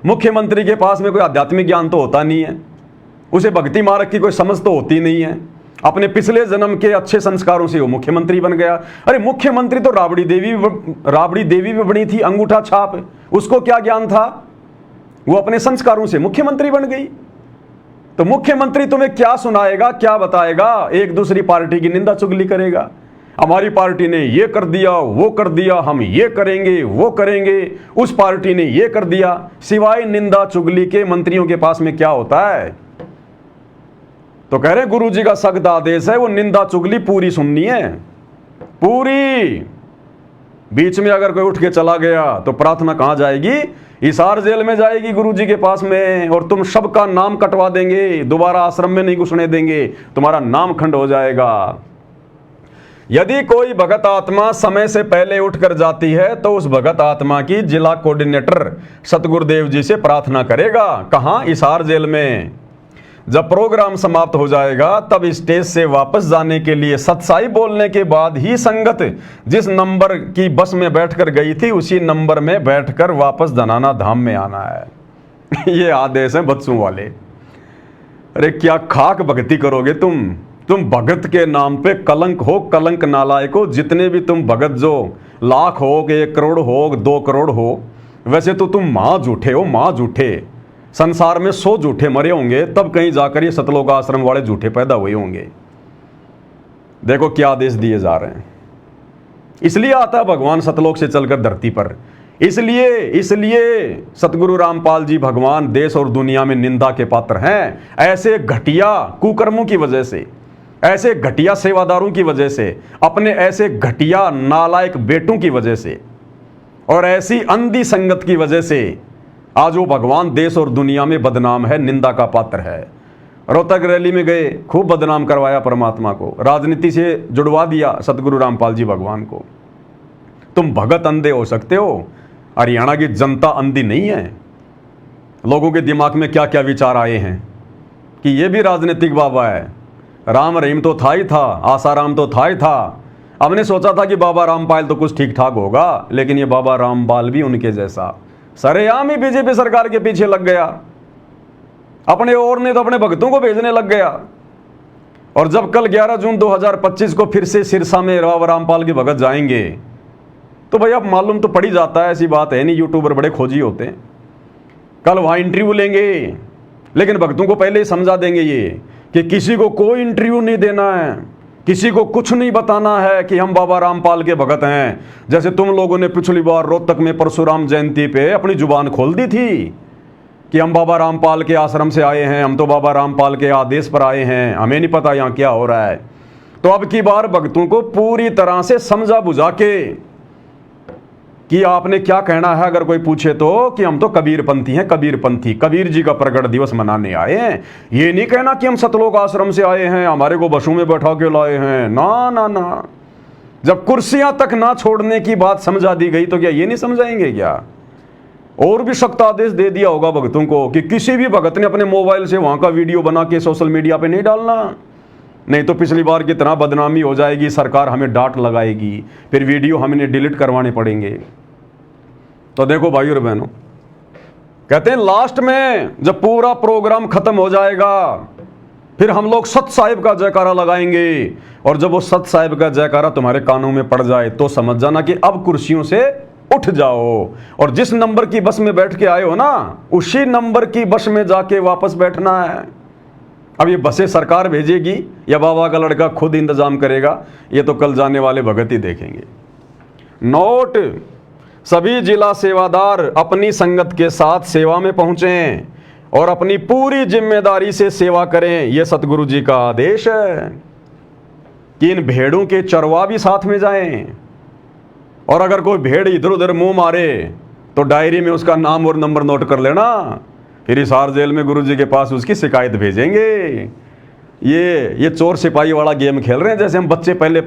मुख्यमंत्री के पास में कोई आध्यात्मिक ज्ञान तो होता नहीं है, उसे भक्ति मार्ग की कोई समझ तो होती नहीं है, अपने पिछले जन्म के अच्छे संस्कारों से वो मुख्यमंत्री बन गया। अरे मुख्यमंत्री तो राबड़ी देवी भी बनी थी, अंगूठा छाप, उसको क्या ज्ञान था? वो अपने संस्कारों से मुख्यमंत्री बन गई। तो मुख्यमंत्री तुम्हें क्या सुनाएगा, क्या बताएगा? एक दूसरी पार्टी की निंदा चुगली करेगा, हमारी पार्टी ने ये कर दिया, वो कर दिया, हम ये करेंगे, वो करेंगे, उस पार्टी ने ये कर दिया। सिवाय निंदा चुगली के मंत्रियों के पास में क्या होता है? तो कह रहे गुरुजी का सख्त आदेश है, वो निंदा चुगली पूरी सुननी है, पूरी। बीच में अगर कोई उठ के चला गया तो प्रार्थना कहां जाएगी? हिसार जेल में जाएगी गुरुजी के पास में, और तुम सबका नाम कटवा देंगे, दोबारा आश्रम में नहीं घुसने देंगे, तुम्हारा नाम खंड हो जाएगा। यदि कोई भगत आत्मा समय से पहले उठकर जाती है तो उस भगत आत्मा की जिला कोऑर्डिनेटर सतगुरुदेव जी से प्रार्थना करेगा। कहां? हिसार जेल में। जब प्रोग्राम समाप्त हो जाएगा तब स्टेज से वापस जाने के लिए सत्साई बोलने के बाद ही संगत जिस नंबर की बस में बैठकर गई थी उसी नंबर में बैठकर वापस धनाना धाम में आना है। ये आदेश है बच्चों वाले। अरे क्या खाक भक्ति करोगे तुम भगत के नाम पे कलंक हो, कलंक नालायक हो। जितने भी तुम भगत, जो लाख हो, 1 करोड़ हो, 2 करोड़ हो, वैसे तो तुम मां झूठे हो, मां झूठे। संसार में 100 झूठे मरे होंगे, तब कहीं जाकर ये सतलोक आश्रम वाले झूठे पैदा हुए होंगे। देखो क्या आदेश दिए जा रहे हैं। इसलिए आता है भगवान सतलोक से चलकर धरती पर। इसलिए सतगुरु रामपाल जी भगवान देश और दुनिया में निंदा के पात्र हैं। ऐसे घटिया कुकर्मों की वजह से, ऐसे घटिया सेवादारों की वजह से, अपने ऐसे घटिया नालायक बेटों की वजह से और ऐसी अंधी संगत की वजह से आज वो भगवान देश और दुनिया में बदनाम है, निंदा का पात्र है। रोहतक रैली में गए, खूब बदनाम करवाया परमात्मा को, राजनीति से जुड़वा दिया सतगुरु रामपाल जी भगवान को। तुम भगत अंधे हो सकते हो, हरियाणा की जनता अंधी नहीं है। लोगों के दिमाग में क्या क्या विचार आए हैं कि ये भी राजनीतिक बाबा है। राम रहीम तो था ही था, आसाराम तो था ही था। हमने सोचा था कि बाबा रामपाल तो कुछ ठीक ठाक होगा, लेकिन ये बाबा रामपाल भी उनके जैसा सरेआम ही बीजेपी सरकार के पीछे लग गया। अपने और ने तो अपने भक्तों को भेजने लग गया। और जब कल 11 जून 2025 को फिर से सिरसा में बाबा रामपाल के भगत जाएंगे तो भाई अब मालूम तो पड़ ही जाता है, ऐसी बात है नहीं, यूट्यूबर बड़े खोजी होते हैं। कल वहां इंटरव्यू लेंगे, लेकिन भक्तों को पहले ही समझा देंगे ये कि किसी को कोई इंटरव्यू नहीं देना है, किसी को कुछ नहीं बताना है कि हम बाबा रामपाल के भगत हैं। जैसे तुम लोगों ने पिछली बार रोहतक में परशुराम जयंती पे अपनी जुबान खोल दी थी कि हम बाबा रामपाल के आश्रम से आए हैं, हम तो बाबा रामपाल के आदेश पर आए हैं, हमें नहीं पता यहाँ क्या हो रहा है। तो अब की बार भक्तों को पूरी तरह से समझा बुझा के कि आपने क्या कहना है, अगर कोई पूछे तो कि हम तो कबीरपंथी हैं, कबीरपंथी, कबीर जी का प्रकट दिवस मनाने आए हैं। ये नहीं कहना कि हम सतलोक आश्रम से आए हैं, हमारे को बसों में बैठा के लाए हैं। ना ना ना, जब कुर्सियां तक ना छोड़ने की बात समझा दी गई तो क्या ये नहीं समझाएंगे क्या? और भी सख्त आदेश दे दिया होगा भक्तों को कि किसी भी भगत ने अपने मोबाइल से वहां का वीडियो बना के सोशल मीडिया पे नहीं डालना। नहीं तो पिछली बार की तरह बदनामी हो जाएगी, सरकार हमें डांट लगाएगी, फिर वीडियो हमें डिलीट करवाने पड़ेंगे। तो देखो भाई और बहनों, कहते हैं लास्ट में जब पूरा प्रोग्राम खत्म हो जाएगा फिर हम लोग सत साहिब का जयकारा लगाएंगे, और जब वो सत साहिब का जयकारा तुम्हारे कानों में पड़ जाए तो समझ जाना कि अब कुर्सियों से उठ जाओ, और जिस नंबर की बस में बैठ के आए हो ना उसी नंबर की बस में जाके वापस बैठना है। अब ये बसें सरकार भेजेगी या बाबा का लड़का खुद इंतजाम करेगा, ये तो कल जाने वाले भगत ही देखेंगे। नोट, सभी जिला सेवादार अपनी संगत के साथ सेवा में पहुंचें और अपनी पूरी जिम्मेदारी से सेवा करें। यह सतगुरु जी का आदेश है कि इन भेड़ों के चरवा भी साथ में जाएं, और अगर कोई भेड़ इधर उधर मुंह मारे तो डायरी में उसका नाम और नंबर नोट कर लेना, फिर हिसार जेल में गुरु जी के पास उसकी शिकायत भेजेंगे। ये चोर सिपाही वाला गेम खेल रहे हैं, जैसे हम बच्चे पहले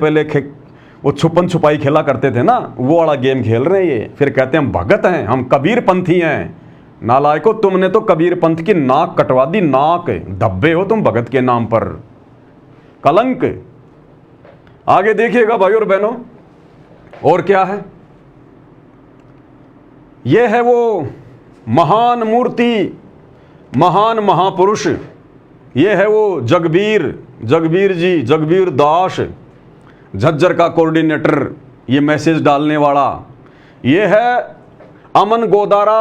वो छुपन छुपाई खेला करते थे ना, वो वाला गेम खेल रहे हैं ये। फिर कहते हैं हम भगत हैं, हम कबीर पंथी हैं। नालायको, तुमने तो कबीर पंथ की नाक कटवा दी, नाक धब्बे हो तुम भगत के नाम पर, कलंक। आगे देखिएगा भाई और बहनों, और क्या है, यह है वो महान मूर्ति, महान महापुरुष, ये है वो जगबीर जी, जगबीर दास, झज्जर का कोऑर्डिनेटर, ये मैसेज डालने वाला। ये है अमन गोदारा।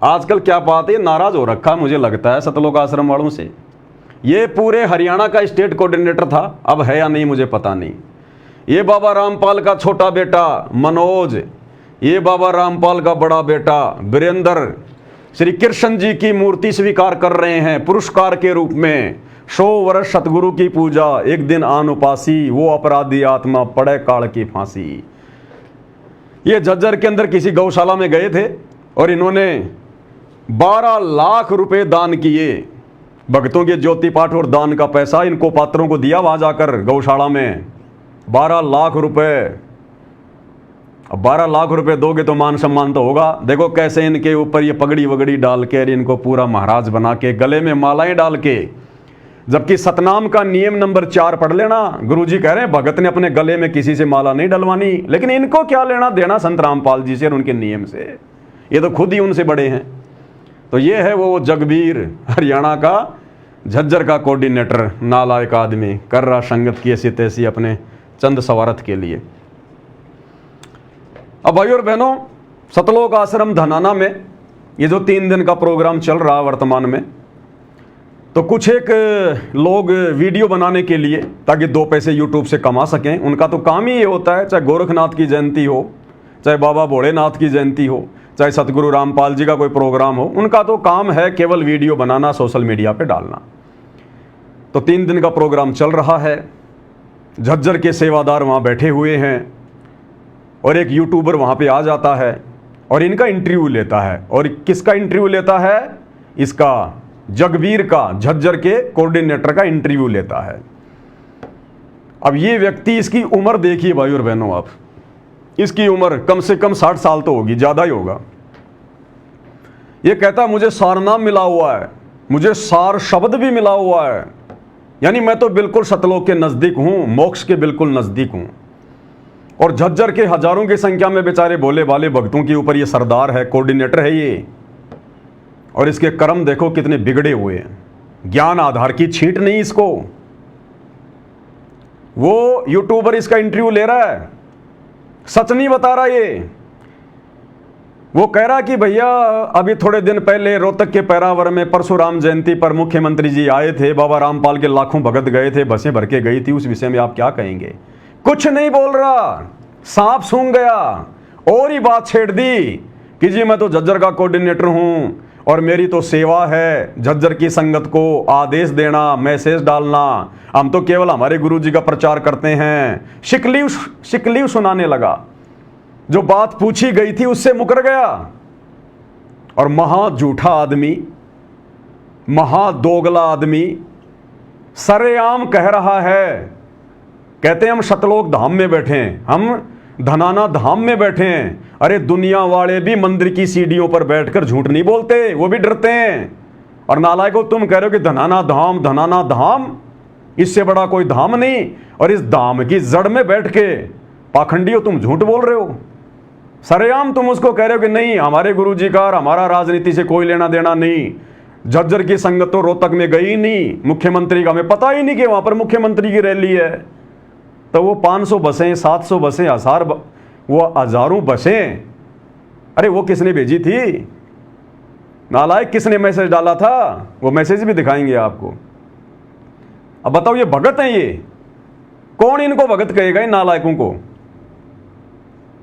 आजकल क्या बात है, नाराज हो रखा मुझे लगता है सतलोक आश्रम वालों से। ये पूरे हरियाणा का स्टेट कोऑर्डिनेटर था, अब है या नहीं मुझे पता नहीं। ये बाबा रामपाल का छोटा बेटा मनोज, ये बाबा रामपाल का बड़ा बेटा वीरेंद्र श्री कृष्ण जी की मूर्ति स्वीकार कर रहे हैं पुरस्कार के रूप में। 100 वर्ष सतगुरु की पूजा, एक दिन आन उपासी, वो अपराधी आत्मा पड़े काल की फांसी। ये झज्जर के अंदर किसी गौशाला में गए थे और इन्होंने 12 लाख रुपए दान किए। भक्तों के ज्योति पाठ और दान का पैसा इनको पात्रों को दिया वहां जाकर गौशाला में, 12 लाख रुपए। अब 12 लाख रुपए दोगे तो मान सम्मान तो होगा। देखो कैसे इनके ऊपर ये पगड़ी वगड़ी डाल के, इनको पूरा महाराज बना के, गले में मालाएं डाल के, जबकि सतनाम का नियम नंबर 4 पढ़ लेना। गुरुजी कह रहे हैं भगत ने अपने गले में किसी से माला नहीं डलवानी, लेकिन इनको क्या लेना देना संत रामपाल जी से और उनके नियम से, ये तो खुद ही उनसे बड़े हैं। तो ये है वो जगबीर, हरियाणा का झज्जर का कोऑर्डिनेटर, नालायक आदमी, कर रहा संगत की ऐसी तैसी अपने चंद सवारथ के लिए। अब भाई और बहनों, सतलोक आश्रम धनाना में ये जो 3 दिन का प्रोग्राम चल रहा वर्तमान में, तो कुछ एक लोग वीडियो बनाने के लिए ताकि 2 पैसे यूट्यूब से कमा सकें, उनका तो काम ही ये होता है, चाहे गोरखनाथ की जयंती हो, चाहे बाबा भोलेनाथ की जयंती हो, चाहे सतगुरु रामपाल जी का कोई प्रोग्राम हो, उनका तो काम है केवल वीडियो बनाना, सोशल मीडिया पे डालना। तो 3 दिन का प्रोग्राम चल रहा है, झज्जर के सेवादार वहाँ बैठे हुए हैं और एक यूट्यूबर वहाँ पे आ जाता है और इनका इंटरव्यू लेता है। और किसका इंटरव्यू लेता है? इसका जगबीर का, झज्जर के कोऑर्डिनेटर का इंटरव्यू लेता है। अब ये व्यक्ति, इसकी उम्र देखिए भाई और बहनों आप, इसकी उम्र कम से कम 60 साल तो होगी, ज़्यादा ही होगा। ये कहता मुझे सारनाम मिला हुआ है, मुझे सार शब्द भी मिला हुआ है, यानी मैं तो बिल्कुल सतलोक के नज़दीक हूँ, मोक्ष के बिल्कुल नज़दीक हूँ। और झज्जर के हजारों की संख्या में बेचारे भोले भाले भक्तों के ऊपर ये सरदार है, कोऑर्डिनेटर है ये। और इसके कर्म देखो कितने बिगड़े हुए हैं, ज्ञान आधार की छींट नहीं इसको। वो यूट्यूबर इसका इंटरव्यू ले रहा है, सच नहीं बता रहा ये। वो कह रहा कि भैया अभी थोड़े दिन पहले रोहतक के पैरावर में परशुराम जयंती पर मुख्यमंत्री जी आए थे, बाबा रामपाल के लाखों भगत गए थे, बसें भर के गई थी, उस विषय में आप क्या कहेंगे? कुछ नहीं बोल रहा, सांप सूंघ गया और ही बात छेड़ दी कि जी मैं तो झज्जर का कोऑर्डिनेटर हूं और मेरी तो सेवा है झज्जर की संगत को आदेश देना, मैसेज डालना, हम तो केवल हमारे गुरु जी का प्रचार करते हैं। शिकलीव सुनाने लगा, जो बात पूछी गई थी उससे मुकर गया। और महा झूठा आदमी, महा दोगला आदमी सरेआम कह रहा है, कहते हैं हम सतलोक धाम में बैठे हैं, हम धनाना धाम में बैठे हैं। अरे दुनिया वाले भी मंदिर की सीढ़ियों पर बैठकर झूठ नहीं बोलते, वो भी डरते हैं। और नालायको तुम कह रहे हो कि धनाना धाम, धनाना धाम, इससे बड़ा कोई धाम नहीं। और इस धाम की जड़ में बैठ के पाखंडी हो, तुम झूठ बोल रहे हो। सरेआम तुम उसको कह रहे हो कि नहीं, हमारे गुरुजी का और हमारा राजनीति से कोई लेना देना नहीं। झज्जर की संगत तो रोहतक में गई नहीं, मुख्यमंत्री का हमें पता ही नहीं कि वहां पर मुख्यमंत्री की रैली है। तो वो 500 बसें, 700 बसें, वो हजारों बसें, अरे वो किसने भेजी थी? नालायक किसने मैसेज डाला था? वो मैसेज भी दिखाएंगे आपको। अब बताओ, ये भगत हैं? ये कौन इनको भगत कहेगा, इन नालायकों को?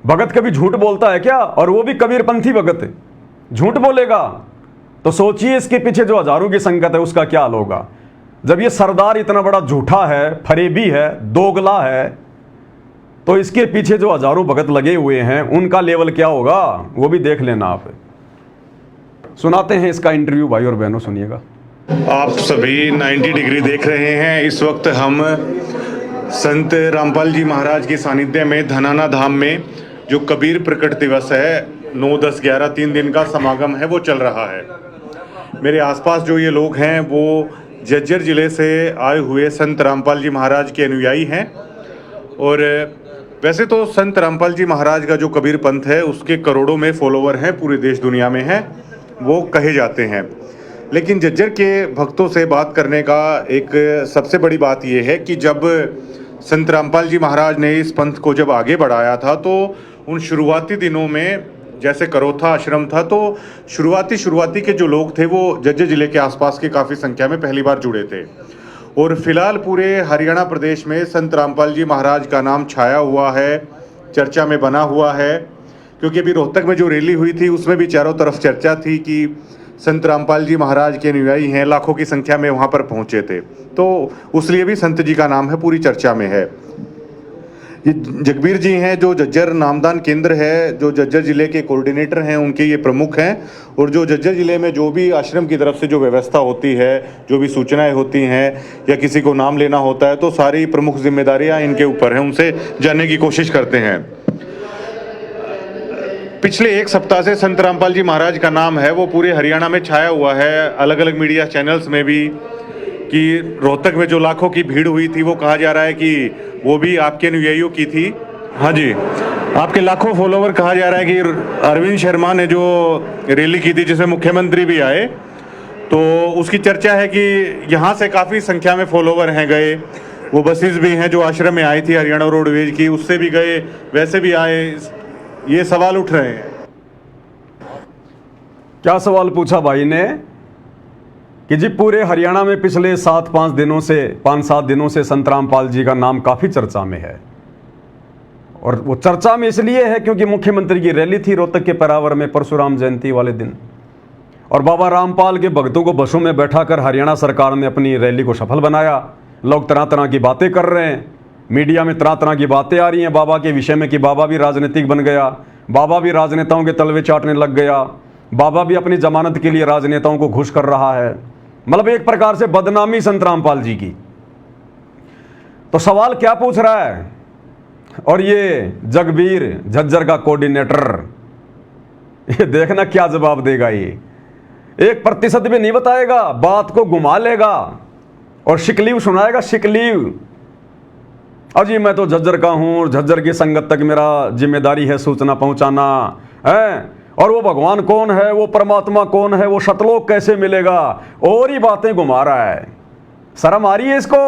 भगत कभी झूठ बोलता है क्या? और वो भी कबीरपंथी भगत झूठ बोलेगा? तो सोचिए इसके पीछे जो हजारों की संगत है उसका क्या हाल होगा। जब ये सरदार इतना बड़ा झूठा है, फरेबी है, दोगला है, तो इसके पीछे जो हजारों भगत लगे हुए हैं उनका लेवल क्या होगा वो भी देख लेना आप। सुनाते हैं इसका इंटरव्यू, भाई और बहनों सुनिएगा। आप सभी 90 डिग्री देख रहे हैं। इस वक्त हम संत रामपाल जी महाराज के सानिध्य में धनाना धाम में जो कबीर प्रकट दिवस है 9, 10, 11 3 दिन का समागम है वो चल रहा है। मेरे आसपास जो ये लोग हैं वो झज्जर जिले से आए हुए संत रामपाल जी महाराज के अनुयायी हैं। और वैसे तो संत रामपाल जी महाराज का जो कबीर पंथ है उसके करोड़ों में फॉलोवर हैं, पूरे देश दुनिया में हैं, वो कहे जाते हैं। लेकिन झज्जर के भक्तों से बात करने का एक सबसे बड़ी बात यह है कि जब संत रामपाल जी महाराज ने इस पंथ को जब आगे बढ़ाया था तो उन शुरुआती दिनों में जैसे करोथा आश्रम था तो शुरुआती के जो लोग थे वो झज्जर जिले के आसपास के काफ़ी संख्या में पहली बार जुड़े थे। और फिलहाल पूरे हरियाणा प्रदेश में संत रामपाल जी महाराज का नाम छाया हुआ है, चर्चा में बना हुआ है। क्योंकि अभी रोहतक में जो रैली हुई थी उसमें भी चारों तरफ चर्चा थी कि संत रामपाल जी महाराज के अनुयायी हैं, लाखों की संख्या में वहाँ पर पहुँचे थे, तो उसलिए भी संत जी का नाम है पूरी चर्चा में है। ये जगबीर जी हैं जो झज्जर नामदान केंद्र है, जो झज्जर जिले के कोऑर्डिनेटर हैं, उनके ये प्रमुख हैं। और जो झज्जर जिले में जो भी आश्रम की तरफ से जो व्यवस्था होती है, जो भी सूचनाएं होती हैं या किसी को नाम लेना होता है तो सारी प्रमुख जिम्मेदारियां इनके ऊपर हैं, उनसे जानने की कोशिश करते हैं। पिछले एक सप्ताह से संत रामपाल जी महाराज का नाम है वो पूरे हरियाणा में छाया हुआ है, अलग अलग मीडिया चैनल्स में भी, कि रोहतक में जो लाखों की भीड़ हुई थी वो कहा जा रहा है कि वो भी आपके अनुयायियों की थी। हाँ जी, आपके लाखों फॉलोवर कहा जा रहा है कि अरविंद शर्मा ने जो रैली की थी जिसमें मुख्यमंत्री भी आए, तो उसकी चर्चा है कि यहाँ से काफ़ी संख्या में फॉलोवर हैं गए। वो बसेस भी हैं जो आश्रम में आई थी हरियाणा रोडवेज की, उससे भी गए, वैसे भी आए। ये सवाल उठ रहे हैं। क्या सवाल पूछा भाई ने कि जी पूरे हरियाणा में पिछले 5-7 दिनों से संत रामपाल जी का नाम काफ़ी चर्चा में है। और वो चर्चा में इसलिए है क्योंकि मुख्यमंत्री की रैली थी रोहतक के परावर में परशुराम जयंती वाले दिन, और बाबा रामपाल के भक्तों को बसों में बैठाकर हरियाणा सरकार ने अपनी रैली को सफल बनाया। लोग तरह तरह की बातें कर रहे हैं, मीडिया में तरह तरह की बातें आ रही हैं बाबा के विषय में कि बाबा भी राजनीतिक बन गया, बाबा भी राजनेताओं के तलवे चाटने लग गया, बाबा भी अपनी जमानत के लिए राजनेताओं को घुस कर रहा है। मतलब एक प्रकार से बदनामी संत रामपाल जी की। तो सवाल क्या पूछ रहा है? और ये जगबीर झज्जर का कोऑर्डिनेटर, ये देखना क्या जवाब देगा। ये 1% भी नहीं बताएगा, बात को घुमा लेगा और शिकलीव सुनाएगा, शिकलीव। अजी मैं तो झज्जर का हूं और झज्जर की संगत तक मेरा जिम्मेदारी है सूचना पहुंचाना है। और वो भगवान कौन है, वो परमात्मा कौन है, वो सतलोक कैसे मिलेगा, और ही बातें घुमा रहा है। शर्म आ रही है इसको?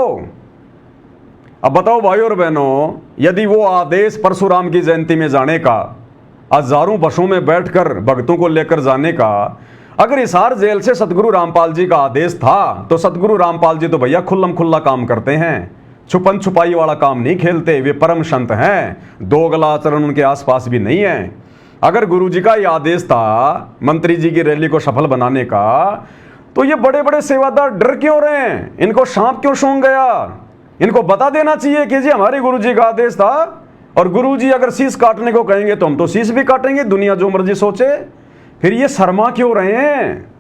अब बताओ भाई और बहनों, यदि वो आदेश परशुराम की जयंती में जाने का, हजारों बसों में बैठकर भक्तों को लेकर जाने का, अगर हिसार जेल से सतगुरु रामपाल जी का आदेश था तो सतगुरु रामपाल जी तो भैया खुल्लम खुल्ला काम करते हैं, छुपन छुपाई वाला काम नहीं खेलते। वे परम संत हैं, दोगला आचरण उनके आसपास भी नहीं है। अगर गुरुजी का यह आदेश था मंत्री जी की रैली को सफल बनाने का, तो ये बड़े बड़े सेवादार डर क्यों रहे हैं? इनको सांप क्यों सूंघ गया? इनको बता देना चाहिए कि जी हमारे गुरुजी का आदेश था, और गुरुजी अगर शीश काटने को कहेंगे तो हम तो शीश भी काटेंगे, दुनिया जो मर्जी सोचे। फिर ये शर्मा क्यों रहे हैं?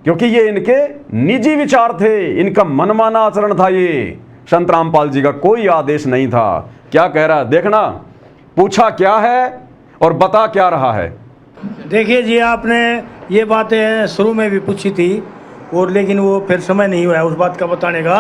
क्योंकि ये इनके निजी विचार थे, इनका मनमाना आचरण था। ये संत रामपाल जी का कोई आदेश नहीं था। क्या कह रहा है देखना, पूछा क्या है और बता क्या रहा है। देखिए जी, आपने ये बातें शुरू में भी पूछी थी और लेकिन वो फिर समय नहीं हुआ है उस बात का बताने का।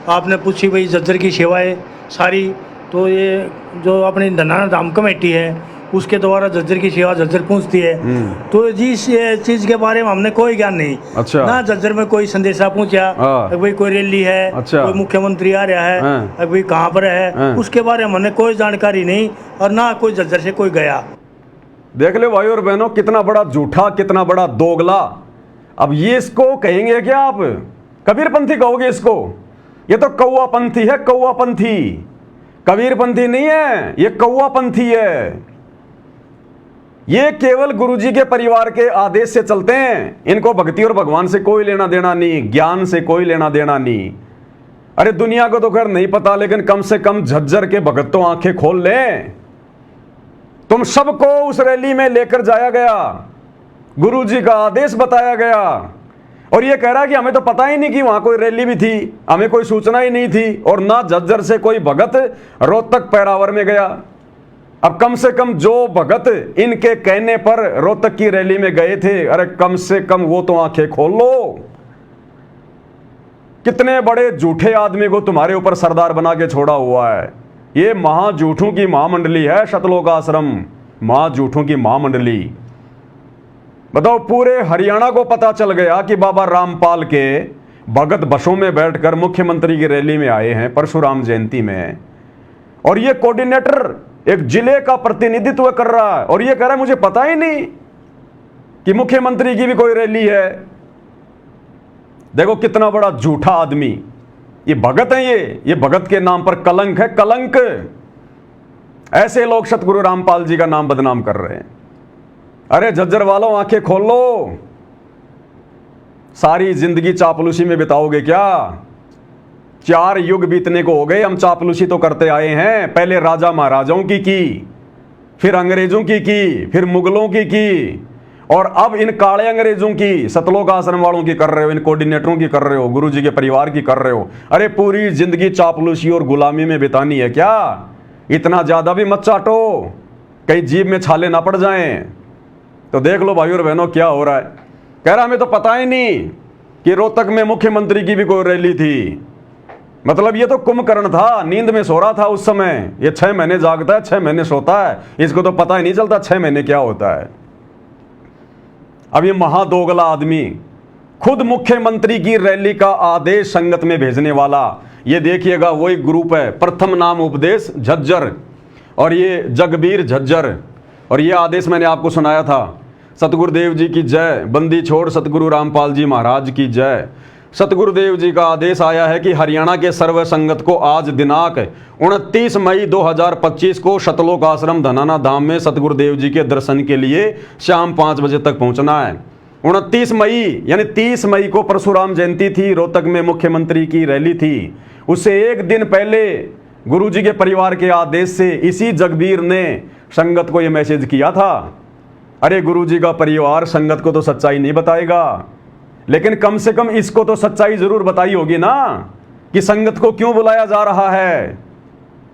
आपने पूछी भाई झज्जर की सेवाएं सारी, तो ये जो अपनी धनाना धाम कमेटी है उसके द्वारा झज्जर की सेवा झज्जर पहुंचती है। तो जिस चीज़ के बारे में हमने कोई ज्ञान नहीं। अच्छा। ना झज्जर में कोई संदेशा पहुंचा भाई कोई रैली है, अच्छा। कोई मुख्यमंत्री आ रहा है, भाई कहाँ पर है, उसके बारे में हमने कोई जानकारी नहीं, और ना कोई झज्जर से कोई गया। देख लो भाई और बहनों, कितना बड़ा झूठा, कितना बड़ा दोगला। अब ये इसको कहेंगे क्या आप? कबीरपंथी कहोगे इसको? ये तो कौवापंथी है, कौवापंथी। कबीरपंथी नहीं है, ये कौवापंथी है। ये केवल गुरुजी के परिवार के आदेश से चलते हैं। इनको भक्ति और भगवान से कोई लेना देना नहीं, ज्ञान से कोई लेना देना नहीं। अरे दुनिया को तो खैर नहीं पता, लेकिन कम से कम झज्जर के भगत तो आंखें खोल लें। तुम सबको उस रैली में लेकर जाया गया, गुरुजी का आदेश बताया गया, और ये कह रहा है कि हमें तो पता ही नहीं कि वहां कोई रैली भी थी, हमें कोई सूचना ही नहीं थी, और ना झज्जर से कोई भगत रोहतक पैरावर में गया। अब कम से कम जो भगत इनके कहने पर रोहतक की रैली में गए थे, अरे कम से कम वो तो आंखें खोल लो। कितने बड़े झूठे आदमी को तुम्हारे ऊपर सरदार बना के छोड़ा हुआ है। ये महाझूठों की महामंडली है, शतलोक आश्रम महाझूठों की महामंडली। बताओ, पूरे हरियाणा को पता चल गया कि बाबा रामपाल के भगत बसों में बैठकर मुख्यमंत्री की रैली में आए हैं परशुराम जयंती में, और ये कोऑर्डिनेटर एक जिले का प्रतिनिधित्व कर रहा है, और ये कह रहा है मुझे पता ही नहीं कि मुख्यमंत्री की भी कोई रैली है। देखो कितना बड़ा झूठा आदमी। ये भगत है, ये भगत के नाम पर कलंक है, कलंक। ऐसे लोग सतगुरु रामपाल जी का नाम बदनाम कर रहे हैं। अरे झज्जर वालों, आंखें खोल लो। सारी जिंदगी चापलूसी में बिताओगे क्या? 4 युग बीतने को हो गए, हम चापलूसी तो करते आए हैं। पहले राजा महाराजाओं की, फिर अंग्रेजों की, फिर मुगलों की, और अब इन काले अंग्रेजों की, सतलोक आश्रम वालों की कर रहे हो, इन कोऑर्डिनेटरों की कर रहे हो, गुरुजी के परिवार की कर रहे हो। अरे पूरी जिंदगी चापलूसी और गुलामी में बितानी है क्या? इतना ज्यादा भी मत चाटो, कहीं जीभ में छाले ना पड़ जाएं। तो देख लो भाई और बहनों क्या हो रहा है। कह रहा हमें तो पता ही नहीं कि रोहतक में मुख्यमंत्री की भी कोई रैली थी। मतलब ये तो कुंभकर्ण था, नींद में सो रहा था उस समय। ये 6 महीने जागता है, 6 महीने सोता है, इसको तो पता ही नहीं चलता 6 महीने क्या होता है। अब ये महादोगला आदमी खुद मुख्यमंत्री की रैली का आदेश संगत में भेजने वाला, ये देखिएगा वही ग्रुप है, प्रथम नाम उपदेश झज्जर, और ये जगबीर झज्जर। और ये आदेश मैंने आपको सुनाया था। सतगुरुदेव जी की जय, बंदी छोड़ सतगुरु रामपाल जी महाराज की जय। सतगुरुदेव जी का आदेश आया है कि हरियाणा के सर्व संगत को आज दिनांक 29 मई 2025 को शतलोक आश्रम धनाना धाम में सतगुरुदेव जी के दर्शन के लिए शाम 5 बजे तक पहुंचना है। 29 मई यानी 30 मई को परशुराम जयंती थी, रोहतक में मुख्यमंत्री की रैली थी। उससे एक दिन पहले गुरुजी के परिवार के आदेश से इसी जगबीर ने संगत को यह मैसेज किया था। अरे गुरुजी का परिवार संगत को तो सच्चाई नहीं बताएगा, लेकिन कम से कम इसको तो सच्चाई जरूर बताई होगी ना कि संगत को क्यों बुलाया जा रहा है।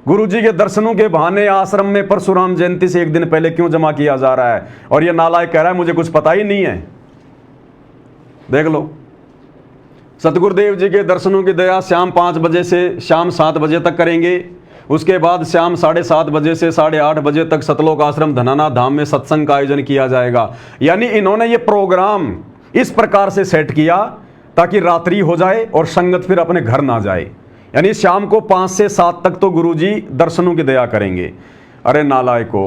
गुरुजी के दर्शनों के बहाने आश्रम में परशुराम जयंती से एक दिन पहले क्यों जमा किया जा रहा है। और यह नालायक कह रहा है मुझे कुछ पता ही नहीं है। देख लो, सतगुरुदेव जी के दर्शनों की दया शाम 5 बजे से शाम 7 बजे तक करेंगे। उसके बाद शाम 7:30 बजे से 8:30 बजे तक सतलोक आश्रम धनाना धाम में सत्संग का आयोजन किया जाएगा। यानी इन्होंने ये प्रोग्राम इस प्रकार से सेट किया ताकि रात्रि हो जाए और संगत फिर अपने घर ना जाए। यानी शाम को 5 से 7 तक तो गुरुजी दर्शनों की दया करेंगे। अरे नालायको,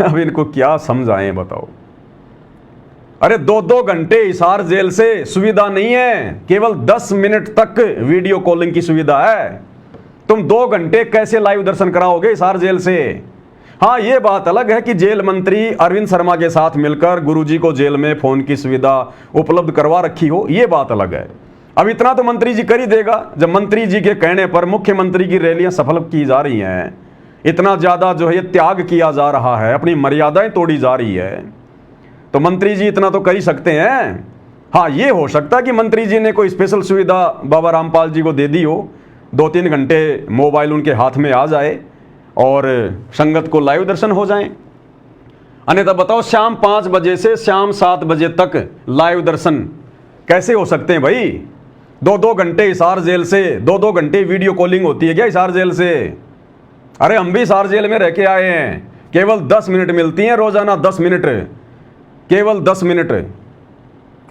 अब इनको क्या समझाएं बताओ। अरे 2-2 घंटे हिसार जेल से सुविधा नहीं है, केवल 10 मिनट तक वीडियो कॉलिंग की सुविधा है। तुम 2 घंटे कैसे लाइव दर्शन कराओगे हिसार जेल से? हाँ, ये बात अलग है कि जेल मंत्री अरविंद शर्मा के साथ मिलकर गुरुजी को जेल में फोन की सुविधा उपलब्ध करवा रखी हो, ये बात अलग है। अब इतना तो मंत्री जी कर ही देगा जब मंत्री जी के कहने पर मुख्यमंत्री की रैलियां सफल की जा रही हैं। इतना ज्यादा जो है ये त्याग किया जा रहा है, अपनी मर्यादाएं तोड़ी जा रही है, तो मंत्री जी इतना तो कर ही सकते हैं। हाँ, ये हो सकता है कि मंत्री जी ने कोई स्पेशल सुविधा बाबा रामपाल जी को दे दी हो, 2-3 घंटे मोबाइल उनके हाथ में आ जाए और संगत को लाइव दर्शन हो जाएं। अन्यथा बताओ, शाम 5 बजे से शाम 7 बजे तक लाइव दर्शन कैसे हो सकते हैं भाई? 2-2 घंटे हिसार जेल से, 2-2 घंटे वीडियो कॉलिंग होती है क्या हिसार जेल से? अरे हम भी हिसार जेल में रह के आए हैं, केवल 10 मिनट मिलती हैं रोजाना, 10 मिनट, केवल 10 मिनट।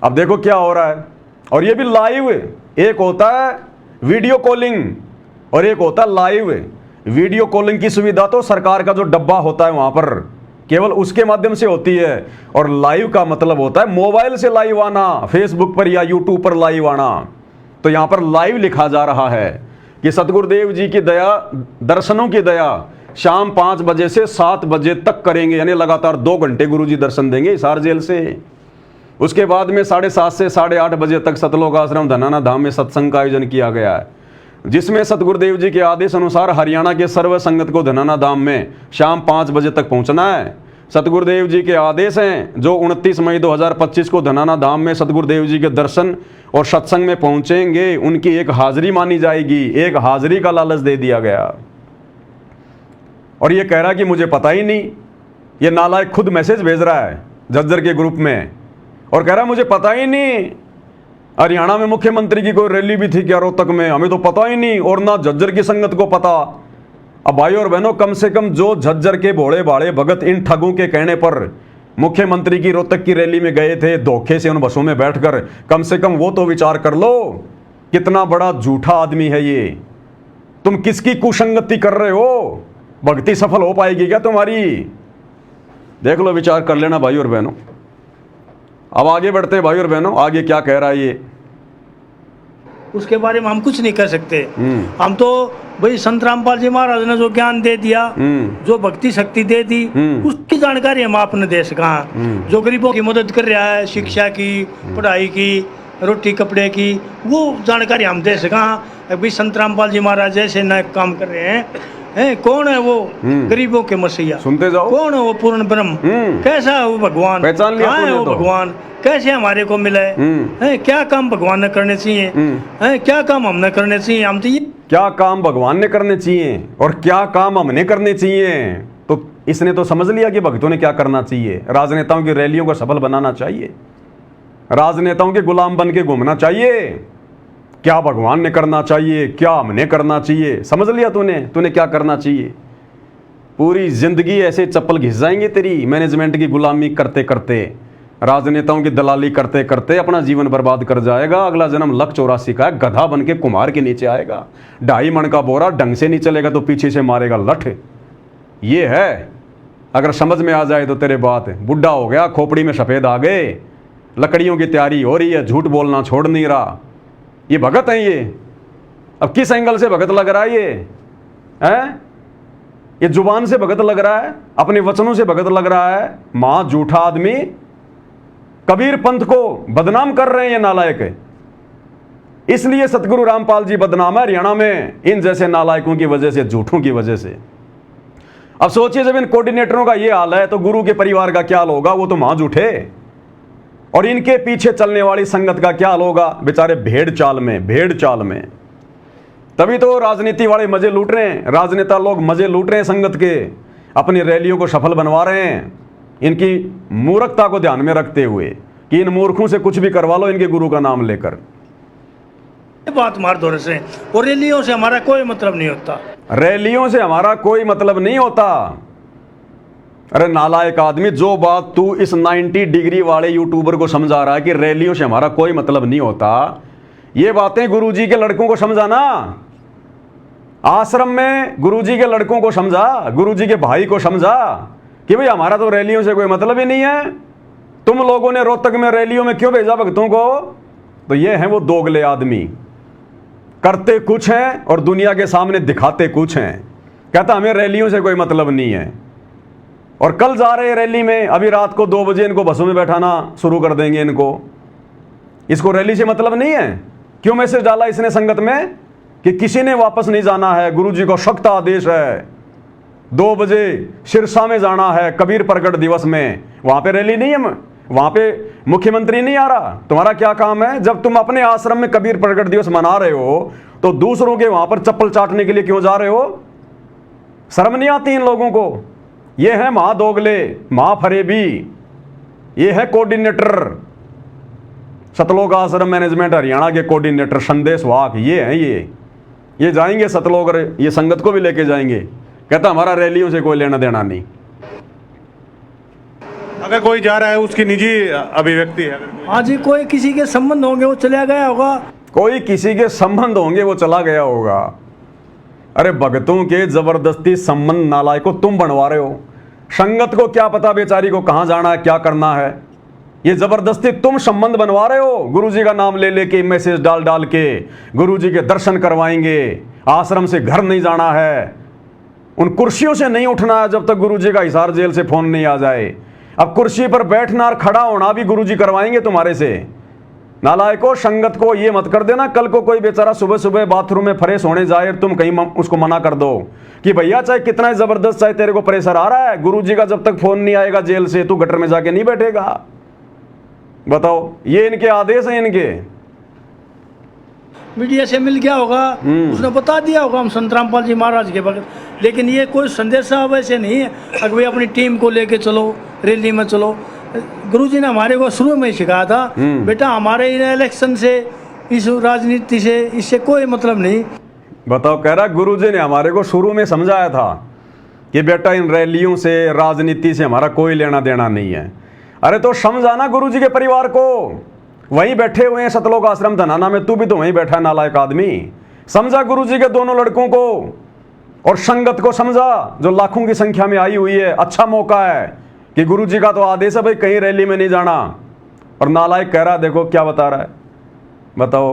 अब देखो क्या हो रहा है, और ये भी लाइव। एक होता है वीडियो कॉलिंग और एक होता है लाइव। वीडियो कॉलिंग की सुविधा तो सरकार का जो डब्बा होता है वहां पर केवल उसके माध्यम से होती है, और लाइव का मतलब होता है मोबाइल से लाइव आना, फेसबुक पर या यूट्यूब पर लाइव आना। तो यहां पर लाइव लिखा जा रहा है कि सतगुरुदेव जी की दया, दर्शनों की दया शाम 5 बजे से 7 बजे तक करेंगे, यानी लगातार 2 घंटे गुरुजी दर्शन देंगे हिसार जेल से। उसके बाद में 7:30 से 8:30 बजे तक सतलोक आश्रम धनाना धाम में सत्संग का आयोजन किया गया है, जिसमें सतगुरुदेव जी के आदेश अनुसार हरियाणा के सर्व संगत को धनाना धाम में शाम 5 बजे तक पहुंचना है। सतगुरुदेव जी के आदेश हैं, जो 29 मई 2025 को धनाना धाम में सतगुरुदेव जी के दर्शन और सत्संग में पहुंचेंगे, उनकी एक हाजिरी मानी जाएगी। एक हाजिरी का लालच दे दिया गया, और ये कह रहा कि मुझे पता ही नहीं। ये नालायक खुद मैसेज भेज रहा है झज्जर के ग्रुप में और कह रहा है मुझे पता ही नहीं। हरियाणा में मुख्यमंत्री की कोई रैली भी थी क्या रोहतक में, हमें तो पता ही नहीं, और ना झज्जर की संगत को पता। अब भाई और बहनों, कम से कम जो झज्जर के भोले भाले भगत इन ठगों के कहने पर मुख्यमंत्री की रोहतक की रैली में गए थे धोखे से उन बसों में बैठकर, कम से कम वो तो विचार कर लो कितना बड़ा झूठा आदमी है ये। तुम किसकी कुसंगति कर रहे हो? भक्ति सफल हो पाएगी क्या तुम्हारी? देख लो, विचार कर लेना भाई और बहनों। अब आगे बढ़ते हैं भाई और बहनों, आगे क्या कह रहा है ये, उसके बारे में हम कुछ नहीं कर सकते। हम तो भाई संत रामपाल जी महाराज ने जो ज्ञान दे दिया, जो भक्ति शक्ति दे दी, उसकी जानकारी हम आपने दे सका। जो गरीबों की मदद कर रहा है, शिक्षा की, पढ़ाई की, रोटी कपड़े की, वो जानकारी हम दे सका। अभी संत रामपाल जी महाराज ऐसे नए काम कर रहे हैं, कौन है वो गरीबों के मसीहा? सुनते जाओ। कौन है वो पूर्ण ब्रह्म? कैसा है वो भगवान? पहचान लिया? कहाँ है वो भगवान? कैसे हमारे को मिला है? क्या काम भगवान ने करने चाहिए? क्या काम हमने करने चाहिए? हम तो ये क्या काम भगवान ने करने चाहिए और क्या काम हमने करने चाहिए? तो इसने तो समझ लिया कि भक्तों ने क्या करना चाहिए। राजनेताओं की रैलियों को सफल बनाना चाहिए, राजनेताओं के गुलाम बन के घूमना चाहिए। क्या भगवान ने करना चाहिए, क्या हमने करना चाहिए, समझ लिया तूने क्या करना चाहिए। पूरी जिंदगी ऐसे चप्पल घिस जाएंगे तेरी, मैनेजमेंट की गुलामी करते करते, राजनेताओं की दलाली करते करते अपना जीवन बर्बाद कर जाएगा। अगला जन्म लख 84 का है, गधा बन के कुम्हार के नीचे आएगा। 2.5 मन का बोरा ढंग से नहीं चलेगा तो पीछे से मारेगा लठ। ये है, अगर समझ में आ जाए तो तेरे बात। बुढ़ा हो गया, खोपड़ी में सफेद आ गए, लकड़ियों की तैयारी हो रही है, झूठ बोलना छोड़ नहीं रहा। ये भगत है ये। अब किस एंगल से भगत लग रहा है ये? ये जुबान से भगत लग रहा है, अपने वचनों से भगत लग रहा है। मां झूठा आदमी, कबीर पंथ को बदनाम कर रहे हैं ये नालायक। इसलिए सतगुरु रामपाल जी बदनाम है हरियाणा में, इन जैसे नालायकों की वजह से, झूठों की वजह से। अब सोचिए, जब इन कोऑर्डिनेटरों का ये हाल है तो गुरु के परिवार का क्या हाल होगा? वो तो मां झूठे। और इनके पीछे चलने वाली संगत का क्या हाल होगा? बेचारे भेड़ चाल में। तभी तो राजनीति वाले मजे लूट रहे हैं, राजनेता लोग मजे लूट रहे हैं संगत के, अपनी रैलियों को सफल बनवा रहे हैं, इनकी मूर्खता को ध्यान में रखते हुए कि इन मूर्खों से कुछ भी करवा लो इनके गुरु का नाम लेकर। बात मार दो से, और रैलियों से हमारा कोई मतलब नहीं होता। रैलियों से हमारा कोई मतलब नहीं होता। अरे नालायक आदमी, जो बात तू इस 90 डिग्री वाले यूट्यूबर को समझा रहा है कि रैलियों से हमारा कोई मतलब नहीं होता, ये बातें गुरुजी के लड़कों को समझाना। आश्रम में गुरुजी के लड़कों को समझा, गुरुजी के भाई को समझा कि भाई हमारा तो रैलियों से कोई मतलब ही नहीं है। तुम लोगों ने रोहतक में रैलियों में क्यों भेजा भक्तों को? तो ये हैं वो दोगले आदमी, करते कुछ हैं और दुनिया के सामने दिखाते कुछ हैं। कहता हमें रैलियों से कोई मतलब नहीं है, और कल जा रहे हैं रैली में, अभी रात को 2 बजे इनको बसों में बैठाना शुरू कर देंगे इनको। इसको रैली से मतलब नहीं है। क्यों मैसेज डाला इसने संगत में कि किसी ने वापस नहीं जाना है, गुरुजी को सख्त आदेश है, 2 बजे सिरसा में जाना है कबीर प्रकट दिवस में। वहां पे रैली नहीं है, वहां पे मुख्यमंत्री नहीं आ रहा। तुम्हारा क्या काम है? जब तुम अपने आश्रम में कबीर प्रकट दिवस मना रहे हो तो दूसरों के वहां पर चप्पल चाटने के लिए क्यों जा रहे हो? शर्म नहीं आती इन लोगों को? ये है महादोगले, महाफरेबी, ये है कोऑर्डिनेटर। सतलोक आश्रम मैनेजमेंट हरियाणा के कोऑर्डिनेटर संदेश वाक ये हैं, ये जाएंगे सतलोक और ये संगत को भी लेके जाएंगे। कहता हमारा रैलियों से कोई लेना देना नहीं। अगर कोई जा रहा है उसकी निजी अभिव्यक्ति है, हाँ जी, कोई किसी के संबंध होंगे वो चला गया होगा। कोई किसी के संबंध होंगे वो चला गया होगा। अरे भगतों के जबरदस्ती संबंध नालायकों तुम बनवा रहे हो। संगत को क्या पता बेचारी को कहाँ जाना है, क्या करना है। ये जबरदस्ती तुम संबंध बनवा रहे हो। गुरुजी का नाम ले लेके मैसेज डाल डाल के गुरुजी के दर्शन करवाएंगे, आश्रम से घर नहीं जाना है, उन कुर्सियों से नहीं उठना है जब तक गुरुजी का हिसार जेल से फोन नहीं आ जाए। अब कुर्सी पर बैठना और खड़ा होना भी गुरुजी करवाएंगे तुम्हारे से। नालायकों, संगत को ये मत कर देना कल को कोई बेचारा सुबह सुबह बाथरूम में फ्रेश होने जाए, तुम कहीं उसको मना कर दो कि भैया चाहे कितना जबरदस्त चाहे तेरे को प्रेशर आ रहा है, गुरुजी का जब तक फोन नहीं आएगा जेल से तू गटर में जाके नहीं बैठेगा। बताओ, ये इनके आदेश हैं इनके। मीडिया से मिल गया होगा, उसने बता दिया होगा हम संत रामपाल जी महाराज के भगत, लेकिन ये कोई संदेशा वैसे नहीं है अगर भाई अपनी टीम को लेके चलो, रैली में चलो। गुरुजी ने हमारे को शुरू में ही सिखाया था, बेटा हमारे इन इलेक्शन से, इस राजनीति से, इससे कोई मतलब नहीं। बताओ, कह रहा गुरुजी ने हमारे को शुरू में समझाया था कि बेटा इन रैलियों से, राजनीति से हमारा कोई लेना देना नहीं है। अरे तो समझाना गुरुजी के परिवार को, वहीं बैठे हुए हैं सतलोक आश्रम धनाना में, तू भी तो वहीं बैठा है नालायक आदमी। समझा गुरुजी के दोनों लड़कों को और संगत को समझा जो लाखों की संख्या में आई हुई है। अच्छा मौका है कि गुरुजी का तो आदेश है भाई कहीं रैली में नहीं जाना, और नालायक कह रहा है देखो क्या बता रहा है। बताओ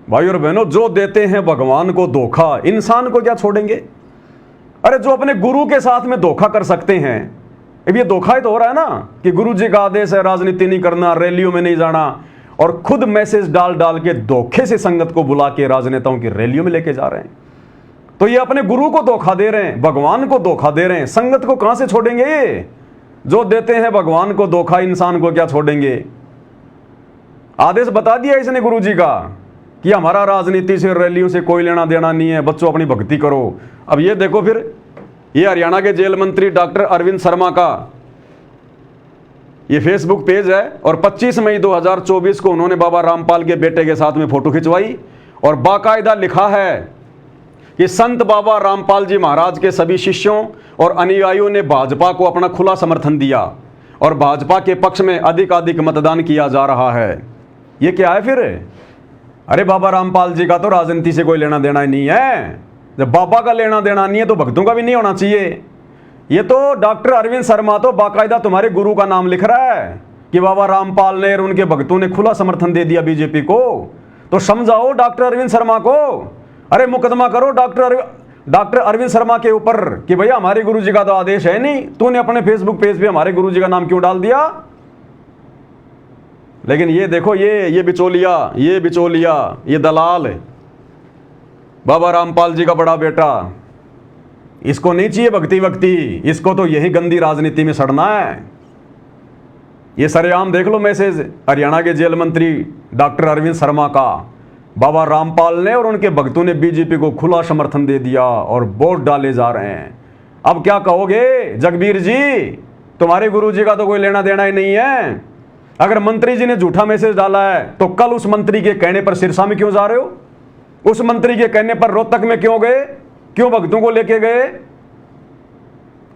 भाई और बहनों, जो देते हैं भगवान को धोखा, इंसान को क्या छोड़ेंगे। अरे जो अपने गुरु के साथ में धोखा कर सकते हैं, अब ये धोखा ही तो हो रहा है ना कि गुरुजी का आदेश है राजनीति नहीं करना, रैलियों में नहीं जाना, और खुद मैसेज डाल डाल के धोखे से संगत को बुला के राजनेताओं की रैलियों में लेके जा रहे हैं। तो ये अपने गुरु को धोखा दे रहे हैं, भगवान को धोखा दे रहे हैं। संगत को कहां से छोड़ेंगे ये? जो देते हैं भगवान को धोखा, इंसान को क्या छोड़ेंगे। आदेश बता दिया इसने गुरुजी का कि हमारा राजनीति से, रैलियों से कोई लेना देना नहीं है, बच्चों अपनी भक्ति करो। अब ये देखो, फिर ये हरियाणा के जेल मंत्री डॉक्टर अरविंद शर्मा का ये फेसबुक पेज है, और 25 मई 2024 को उन्होंने बाबा रामपाल के बेटे के साथ में फोटो खिंचवाई और बाकायदा लिखा है कि संत बाबा रामपाल जी महाराज के सभी शिष्यों और अनुयायियों ने भाजपा को अपना खुला समर्थन दिया और भाजपा के पक्ष में अधिकाधिक मतदान किया जा रहा है। ये क्या है फिर? अरे बाबा रामपाल जी का तो राजनीति से कोई लेना देना ही नहीं है। जब बाबा का लेना देना नहीं है तो भक्तों का भी नहीं होना चाहिए। ये तो डॉक्टर अरविंद शर्मा तो बाकायदा तुम्हारे गुरु का नाम लिख रहा है कि बाबा रामपाल ने और उनके भक्तों ने खुला समर्थन दे दिया बीजेपी को। तो समझाओ डॉक्टर अरविंद शर्मा को, अरे मुकदमा करो डॉक्टर अरविंद शर्मा के ऊपर कि भैया हमारे गुरुजी का तो आदेश है नहीं, तूने अपने फेसबुक पेज पे हमारे गुरुजी का नाम क्यों डाल दिया। लेकिन ये देखो, ये बिचौलिया, ये दलाल, बाबा रामपाल जी का बड़ा बेटा, इसको नहीं चाहिए भक्ति, इसको तो यही गंदी राजनीति में सड़ना है। ये सरेआम देख लो मैसेज हरियाणा के जेल मंत्री डॉक्टर अरविंद शर्मा का। बाबा रामपाल ने और उनके भक्तों ने बीजेपी को खुला समर्थन दे दिया और वोट डाले जा रहे हैं। अब क्या कहोगे जगबीर जी, तुम्हारे गुरुजी का तो कोई लेना देना ही नहीं है। अगर मंत्री जी ने झूठा मैसेज डाला है तो कल उस मंत्री के कहने पर सिरसा में क्यों जा रहे हो? उस मंत्री के कहने पर रोहतक में क्यों गए? क्यों भक्तों को लेके गए?